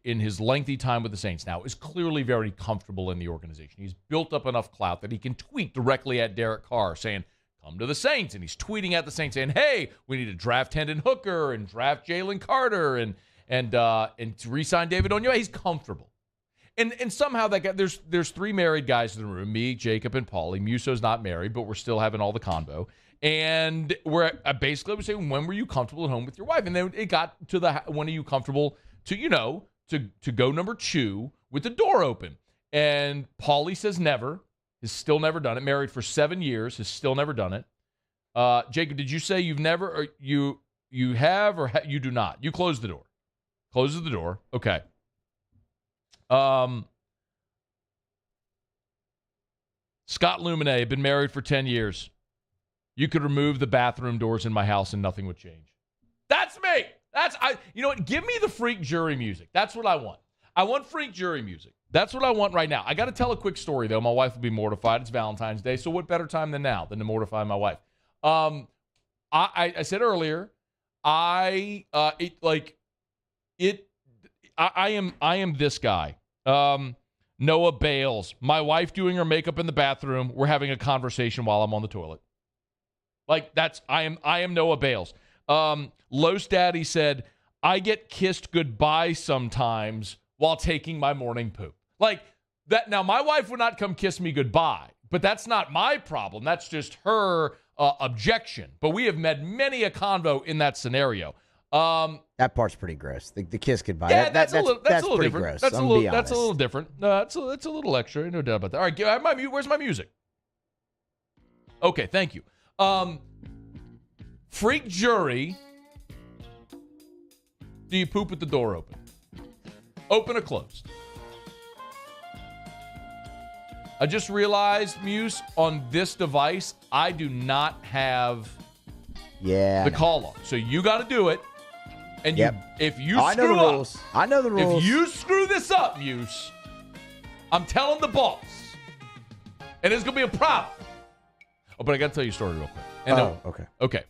in his lengthy time with the Saints now, is clearly very comfortable in the organization. He's built up enough clout that he can tweet directly at Derek Carr saying, come to the Saints. And he's tweeting at the Saints saying, hey, we need to draft Hendon Hooker and draft Jalen Carter and to re-sign David Onyema. He's comfortable. And somehow that guy, there's 3 married guys in the room, me, Jacob, and Paulie. Muso's not married, but we're still having all the convo. And I basically was saying, when were you comfortable at home with your wife? And then it got to when are you comfortable to go number 2 with the door open? And Paulie says never. Has still never done it. Married for 7 years. Has still never done it. Jacob, did you say you've never, or you have, or you do not? You close the door. Closes the door. Okay. Scott Luminay, been married for 10 years. You could remove the bathroom doors in my house and nothing would change. That's me. You know what? Give me the freak jury music. That's what I want. I want freak jury music. That's what I want right now. I got to tell a quick story, though. My wife will be mortified. It's Valentine's Day, so what better time than now than to mortify my wife? I said earlier, I am this guy. Noah Bales. My wife doing her makeup in the bathroom. We're having a conversation while I'm on the toilet. Like, I am Noah Bales. Los Daddy said, I get kissed goodbye sometimes while taking my morning poop. Like, that. Now, my wife would not come kiss me goodbye, but that's not my problem. That's just her objection. But we have met many a convo in that scenario. That part's pretty gross. The kiss goodbye. Yeah, that's a little pretty different. gross. That's a little different. That's a little extra. No doubt about that. All right, where's my music? Okay, thank you. Freak jury. Do you poop with the door open? Open or closed? I just realized, Muse, on this device, I do not have the call on. So you got to do it. And if you screw up, I know the rules. If you screw this up, Muse, I'm telling the boss. And it's going to be a problem. Oh, but I got to tell you a story real quick. Okay. Okay.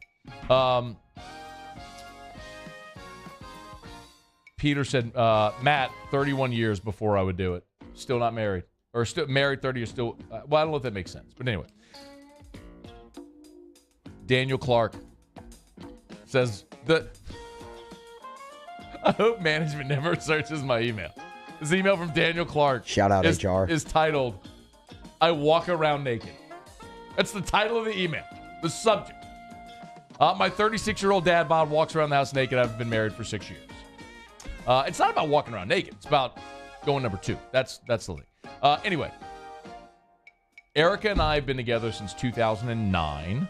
Peter said, Matt, 31 years before I would do it. Still not married. Or still married 30 years still. Well, I don't know if that makes sense. But anyway. Daniel Clark says, I hope management never searches my email. This email from Daniel Clark. Shout out HR. Is titled, I walk around naked. That's the title of the email. The subject. My 36-year-old dad bod walks around the house naked. I've been married for 6 years. It's not about walking around naked. It's about going number 2. That's the thing. Anyway, Erica and I have been together since 2009.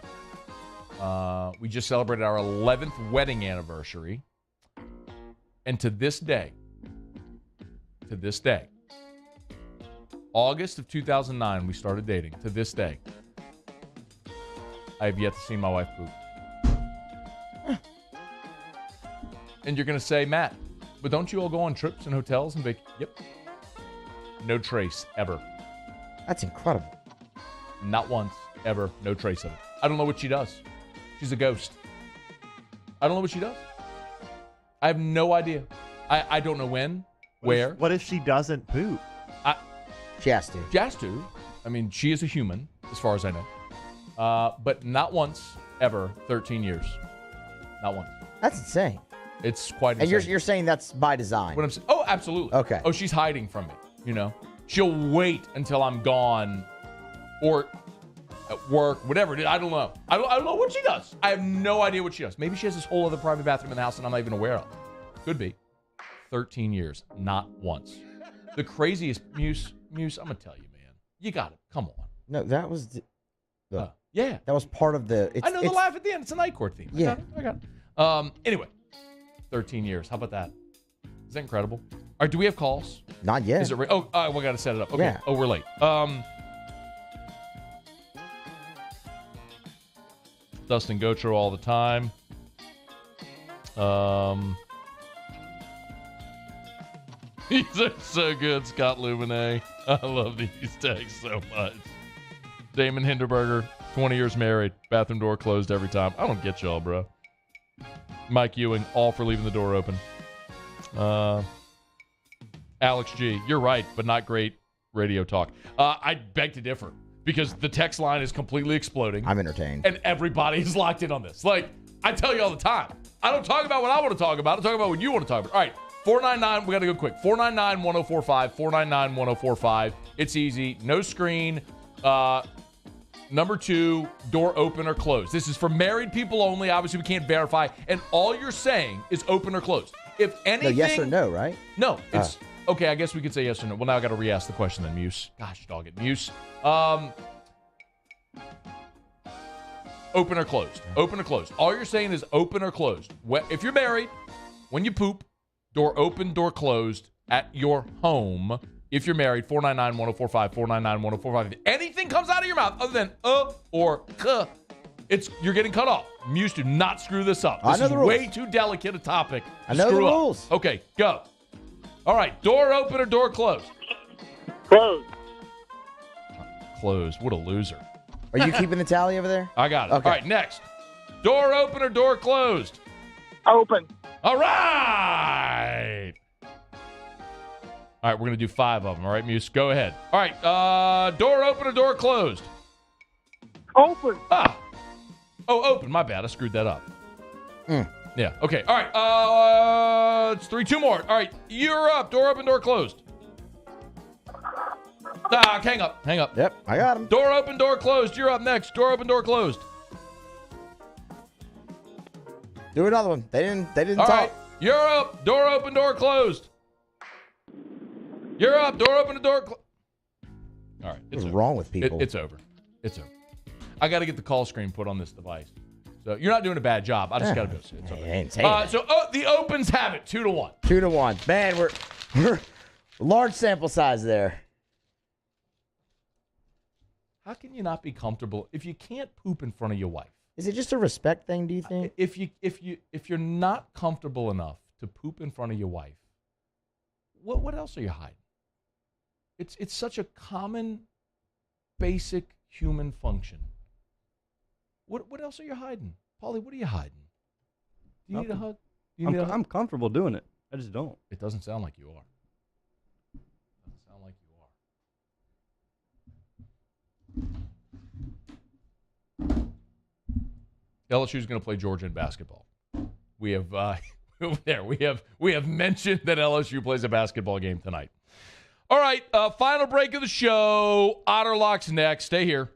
We just celebrated our 11th wedding anniversary. And to this day, August of 2009, we started dating. To this day, I have yet to see my wife poop. And you're going to say, Matt, but don't you all go on trips and hotels and Yep. No trace, ever. That's incredible. Not once, ever. No trace of it. I don't know what she does. She's a ghost. I don't know what she does. I have no idea. I don't know when, where. What if she doesn't poop? She has to. She has to. I mean, she is a human, as far as I know. But not once, ever, 13 years. Not once. That's insane. It's quite insane. And you're saying that's by design? What I'm saying? Oh, absolutely. Okay. Oh, she's hiding from me. You know, she'll wait until I'm gone, or at work, whatever it is. I don't know. I don't know what she does. I have no idea what she does. Maybe she has this whole other private bathroom in the house and I'm not even aware of. Could be. 13 years, not once. The craziest, Muse. I'm gonna tell you, man. You got it. Come on. No, that was. Yeah. That was part of the. I know the laugh at the end. It's a night court theme. Yeah. I got it. Anyway, 13 years. How about that? Is that incredible? All right, do we have calls? Not yet. Is it? We got to set it up. Okay. Yeah. Oh, we're late. Dustin Gotro all the time. These are so good, Scott Lumine. I love these tags so much. Damon Hinderberger, 20 years married, bathroom door closed every time. I don't get y'all, bro. Mike Ewing, all for leaving the door open. Alex G, you're right, but not great radio talk. I beg to differ because the text line is completely exploding. I'm entertained. And everybody is locked in on this. Like, I tell you all the time. I don't talk about what I want to talk about. I talk about what you want to talk about. All right, 499, we got to go quick. 499-1045, 499-1045. It's easy. No screen. Number 2, door open or closed. This is for married people only. Obviously, we can't verify. And all you're saying is open or closed. If anything... No, yes or no, right? No, it's... Okay, I guess we could say yes or no. Well, now I got to re-ask the question then, Muse. Gosh, dog it, Muse. Open or closed? Open or closed? All you're saying is open or closed. If you're married, when you poop, door open, door closed at your home. If you're married, 499-1045, 499-1045. If anything comes out of your mouth other than or k, you're getting cut off. Muse, do not screw this up. This is way too delicate a topic. I know the rules. Okay, go. All right, door open or door closed? Closed. Closed. What a loser. Are you keeping the tally over there? I got it. Okay. All right, next. Door open or door closed? Open. All right. All right, we're going to do 5 of them. All right, Muse, go ahead. All right, door open or door closed? Open. Ah. Oh, open. My bad. I screwed that up. Yeah. Okay. All right. It's 3. 2 more. All right. You're up. Door open, door closed. Hang up. Hang up. Yep, I got him. Door open, door closed. You're up next. Door open, door closed. Do another one. They didn't All talk. right. You're up. Door open, door closed. You're up. Door open, door closed. All right. What's wrong with people? It's over. It's over. I got to get the call screen put on this device. So you're not doing a bad job. I just got to go see it. It's over. So the opens have it 2-1. 2-1. Man, we're large sample size there. How can you not be comfortable if you can't poop in front of your wife? Is it just a respect thing, do you think? If you're not comfortable enough to poop in front of your wife, what else are you hiding? It's such a common, basic human function. What else are you hiding? Paulie, what are you hiding? Do you need a hug? Do you need a hug? I'm comfortable doing it. I just don't. It doesn't sound like you are. Doesn't sound like you are. LSU is going to play Georgia in basketball. We have we have mentioned that LSU plays a basketball game tonight. All right, final break of the show. Otterlock's next. Stay here.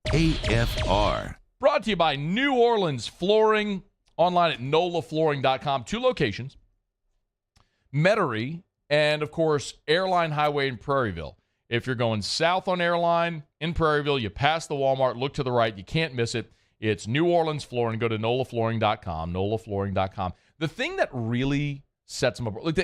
AFR. Brought to you by New Orleans Flooring. Online at nolaflooring.com. 2 locations. Metairie and, of course, Airline Highway in Prairieville. If you're going south on Airline in Prairieville, you pass the Walmart, look to the right. You can't miss it. It's New Orleans Flooring. Go to nolaflooring.com, nolaflooring.com. The thing that really sets them apart, look,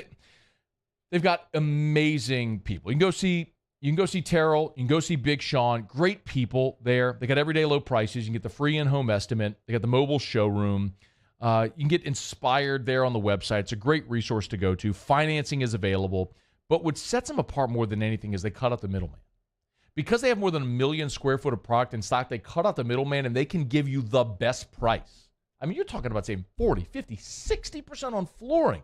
they've got amazing people. You can go see Terrell. You can go see Big Sean. Great people there. They got everyday low prices. You can get the free in-home estimate. They got the mobile showroom. You can get inspired there on the website. It's a great resource to go to. Financing is available. But what sets them apart more than anything is they cut out the middleman. Because they have more than 1 million square foot of product in stock, they cut out the middleman and they can give you the best price. I mean, you're talking about saving 40, 50, 60% on flooring.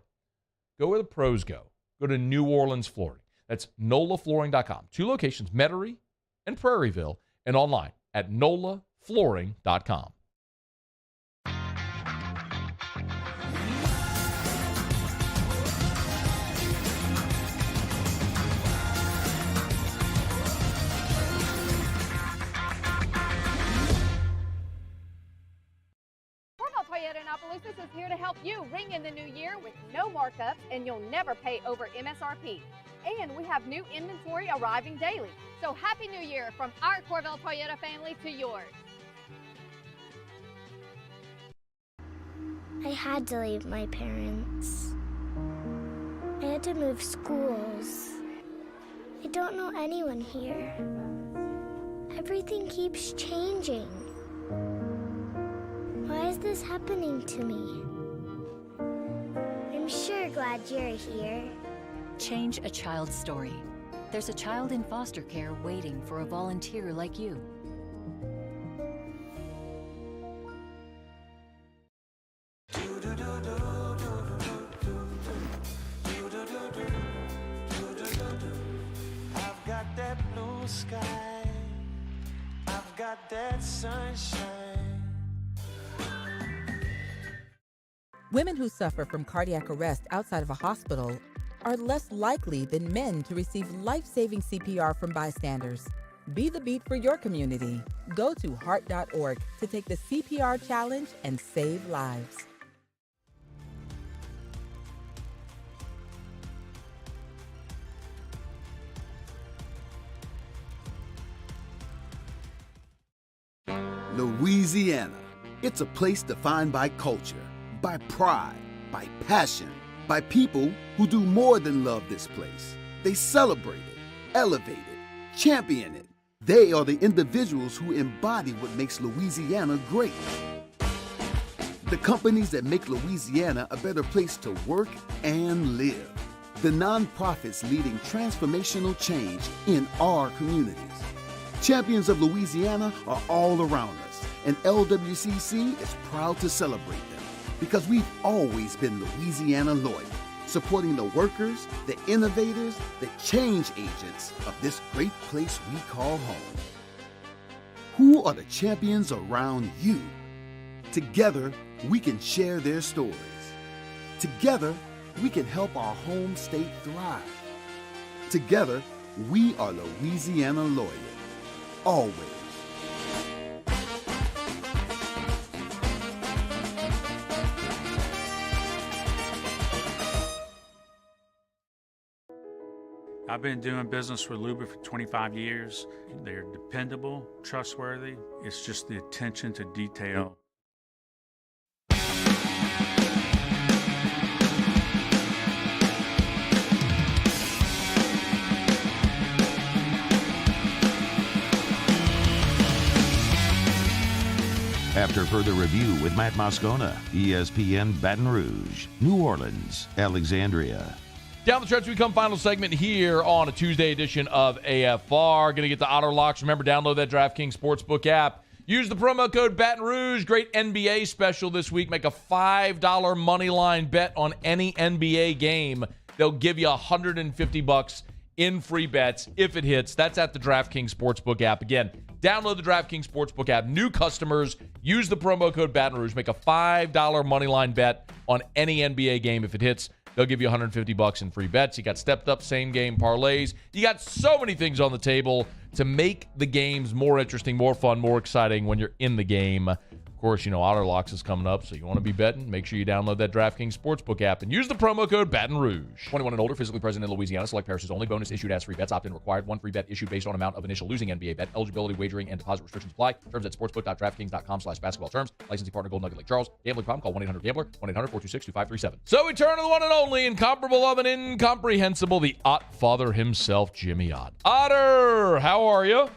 Go where the pros go. Go to New Orleans Flooring. That's nolaflooring.com. 2 locations, Metairie and Prairieville, and online at nolaflooring.com. Is here to help you ring in the new year with no markups, and you'll never pay over MSRP. And we have new inventory arriving daily. So Happy New Year from our Corvell Toyota family to yours. I had to leave my parents. I had to move schools. I don't know anyone here. Everything keeps changing. Why is this happening to me? I'm sure glad you're here. Change a child's story. There's a child in foster care waiting for a volunteer like you. I've got that blue sky. I've got that sunshine. Women who suffer from cardiac arrest outside of a hospital are less likely than men to receive life-saving CPR from bystanders. Be the beat for your community. Go to heart.org to take the CPR challenge and save lives. Louisiana. It's a place defined by culture, by pride, by passion, by people who do more than love this place. They celebrate it, elevate it, champion it. They are the individuals who embody what makes Louisiana great. The companies that make Louisiana a better place to work and live. The nonprofits leading transformational change in our communities. Champions of Louisiana are all around us, and LWCC is proud to celebrate them because we've always been Louisiana loyal. supporting the workers, the innovators, the change agents of this great place we call home. Who are the champions around you? Together, we can share their stories. Together, we can help our home state thrive. Together, we are Louisiana Loyal. Always. I've been doing business with Luba for 25 years. They're dependable, trustworthy. It's just the attention to detail. After further review with Matt Moscona, ESPN Baton Rouge, New Orleans, Alexandria. Down the stretch, we come final segment here on a Tuesday edition of AFR. Going to get the auto locks. Remember, download that DraftKings Sportsbook app. Use the promo code Baton Rouge. Great NBA special this week. Make a $5 money line bet on any NBA game. They'll give you $150 in free bets if it hits. That's at the DraftKings Sportsbook app. Again, download the DraftKings Sportsbook app. New customers, use the promo code Baton Rouge. Make a $5 money line bet on any NBA game if it hits. They'll give you $150 in free bets. You got stepped up same game parlays. You got so many things on the table to make the games more interesting, more fun, more exciting when you're in the game. Of course, you know, Auto Locks is coming up, so you want to be betting, make sure you download that DraftKings Sportsbook app and use the promo code Baton Rouge. 21 and older, physically present in Louisiana. Select parishes only. Bonus issued as free bets. Opt-in required. One free bet issued based on amount of initial losing NBA bet. Eligibility, wagering, and deposit restrictions apply. Terms at sportsbook.draftkings.com/basketball terms. Licensing partner Gold Nugget Lake Charles. Gambling problem? Call 1-800-GAMBLER. 1-800-426-2537. So we turn to the one and only, incomparable of an incomprehensible, the Ott father himself, Jimmy Ott. Otter, how are you?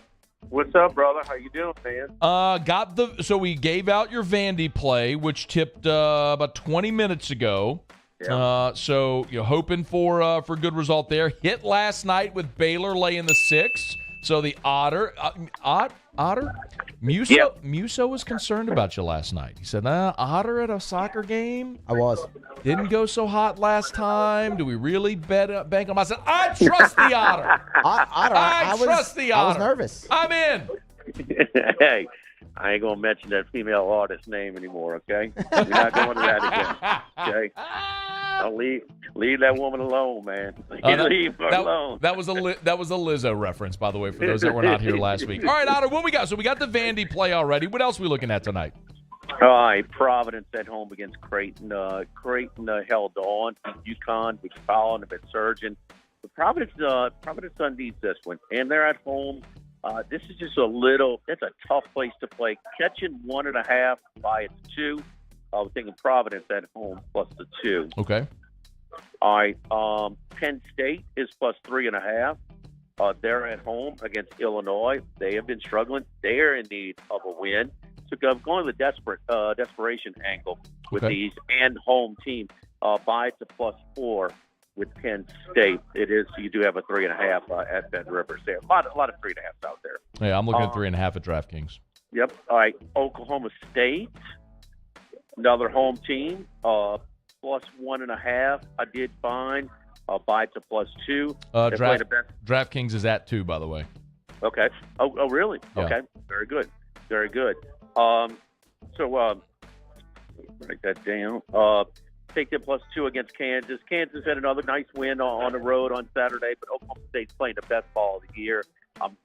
What's up, brother? How you doing, man? So we gave out your Vandy play, which tipped about 20 minutes ago. Yeah. So you're hoping for good result there. Hit last night with Baylor laying the 6. So the Otter, Muso was concerned about you last night. He said, Otter at a soccer game? I was. Didn't go so hot last time. Do we really bank on him? I said, I trust the Otter. I trust the Otter. I was nervous. I'm in. Hey, I ain't going to mention that female artist's name anymore, okay? We're not going to that again, okay? I'll leave that woman alone, man. Leave her alone. That was a Lizzo reference, by the way, for those that were not here last week. All right, Otter, what we got? So we got the Vandy play already. What else are we looking at tonight? All right, Providence at home against Creighton. Creighton held on. UConn was following, have been surging. But Providence needs this one, and they're at home. This is just it's a tough place to play. Catching 1.5 by its 2. I was thinking Providence at home plus the 2. Okay. All right. Penn State is plus 3.5. They're at home against Illinois. They have been struggling. They're in need of a win. So I'm going the desperation angle with these and home team. Buy it to plus 4 with Penn State. It is. You do have a 3.5 at Bed Rivers there. A lot of 3.5s out there. Yeah, I'm looking at 3.5 at DraftKings. Yep. All right. Oklahoma State. Another home team, plus 1.5. I did find. Buy it to plus 2. DraftKings is at 2, by the way. Okay. Oh, really? Yeah. Okay. Very good. Very good. Write that down. Take them plus 2 against Kansas. Kansas had another nice win on the road on Saturday, but Oklahoma State's playing the best ball of the year.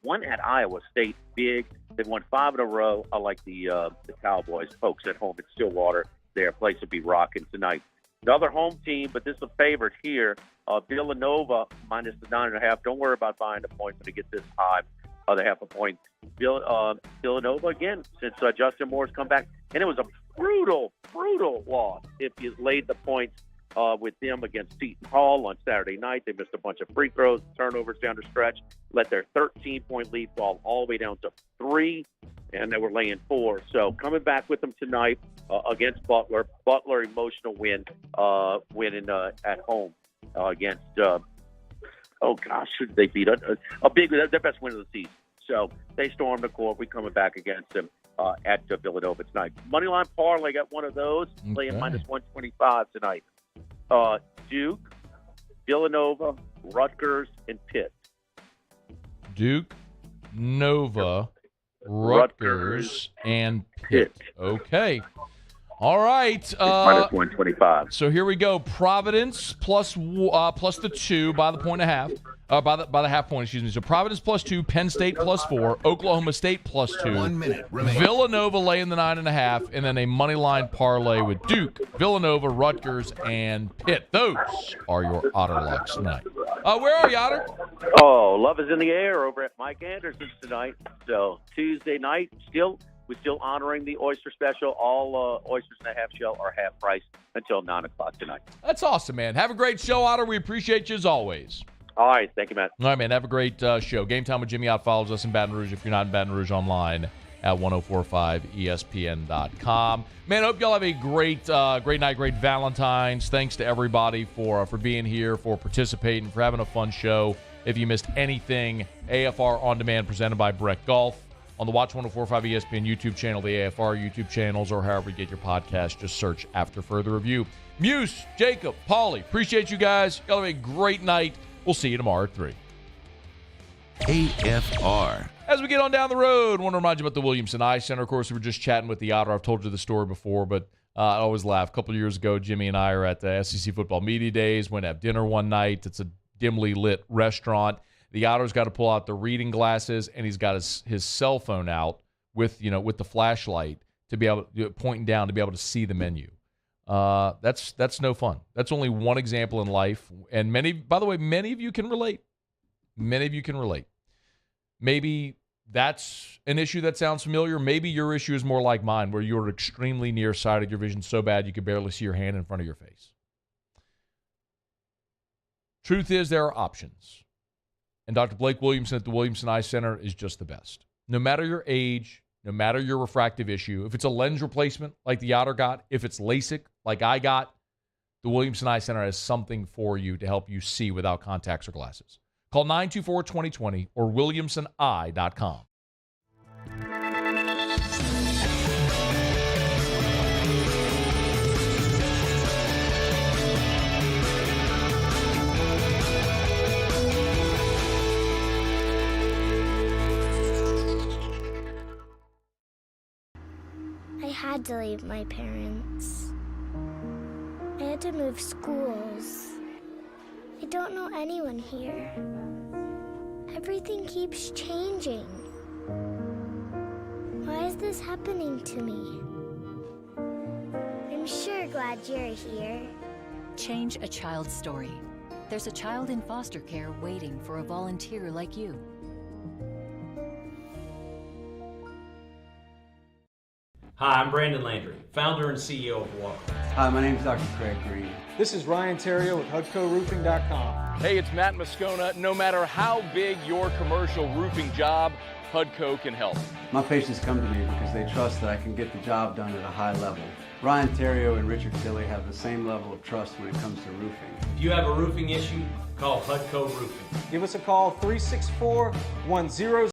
One at Iowa State, big. They've won 5 in a row. I like the Cowboys, folks at home in Stillwater. Their place will be rocking tonight. Another home team, but this is a favorite here. Villanova minus the 9.5. Don't worry about buying the points when it gets this high. The 0.5 point. Villanova again since Justin Moore's come back, and it was a brutal loss. If you laid the points with them against Seton Hall on Saturday night, they missed a bunch of free throws, turnovers down the stretch, let their 13-point lead fall all the way down to 3, and they were laying 4. So coming back with them tonight against Butler. Butler emotional win, winning at home against. Who did they beat? A big, their best win of the season. So they stormed the court. We're coming back against them at Villanova tonight. Moneyline parlay got one of those. Playing minus 125 tonight. Duke Villanova, Rutgers, and Pitt. Duke, Nova, Rutgers, and Pitt. Okay. All right. Minus 125. So here we go. Providence plus the 2 by the point and a half. By the half point, excuse me. So Providence plus 2, Penn State plus 4, Oklahoma State plus 2, 1 minute remaining. Villanova laying the 9.5, and then a money line parlay with Duke, Villanova, Rutgers, and Pitt. Those are your Otter Locks tonight. Where are you, Otter? Oh, love is in the air over at Mike Anderson's tonight. So Tuesday night, we're still honoring the oyster special. All oysters in a half shell are half price until 9 o'clock tonight. That's awesome, man. Have a great show, Otter. We appreciate you as always. All right. Thank you, Matt. All right, man. Have a great show. Game Time with Jimmy Ott follows us in Baton Rouge. If you're not in Baton Rouge, online at 1045ESPN.com. Man, I hope y'all have a great night, great Valentine's. Thanks to everybody for being here, for participating, for having a fun show. If you missed anything, AFR On Demand presented by Brett Golf. On the Watch 1045 ESPN YouTube channel, the AFR YouTube channels, or however you get your podcast, just search After Further Review. Muse, Jacob, Paulie, appreciate you guys. Y'all have a great night. We'll see you tomorrow at 3. AFR. As we get on down the road, I want to remind you about the Williamson Eye Center. Of course, we were just chatting with the Otter. I've told you the story before, but I always laugh. A couple of years ago, Jimmy and I are at the SEC Football Media Days. Went to have dinner one night. It's a dimly lit restaurant. The Otter's got to pull out the reading glasses, and he's got his cell phone out with the flashlight to be able to pointing down to be able to see the menu. That's no fun. That's only one example in life, and many of you can relate. Many of you can relate. Maybe that's an issue that sounds familiar. Maybe your issue is more like mine, where you're extremely nearsighted, your vision's so bad you can barely see your hand in front of your face. Truth is, there are options. And Dr. Blake Williamson at the Williamson Eye Center is just the best. No matter your age, no matter your refractive issue, if it's a lens replacement like the Otter got, if it's LASIK like I got, the Williamson Eye Center has something for you to help you see without contacts or glasses. Call 924-2020 or williamsoneye.com. I had to leave my parents. I had to move schools. I don't know anyone here. Everything keeps changing. Why is this happening to me? I'm sure glad you're here. Change a child's story. There's a child in foster care waiting for a volunteer like you. Hi, I'm Brandon Landry, founder and CEO of Walk. Hi, my name is Dr. Craig Green. This is Ryan Terrio with HUDCORoofing.com. Hey, it's Matt Moscona. No matter how big your commercial roofing job, HUDCO can help. My patients come to me because they trust that I can get the job done at a high level. Ryan Terrio and Richard Tilley have the same level of trust when it comes to roofing. If you have a roofing issue, call HUDCO Roofing. Give us a call, 364-1000.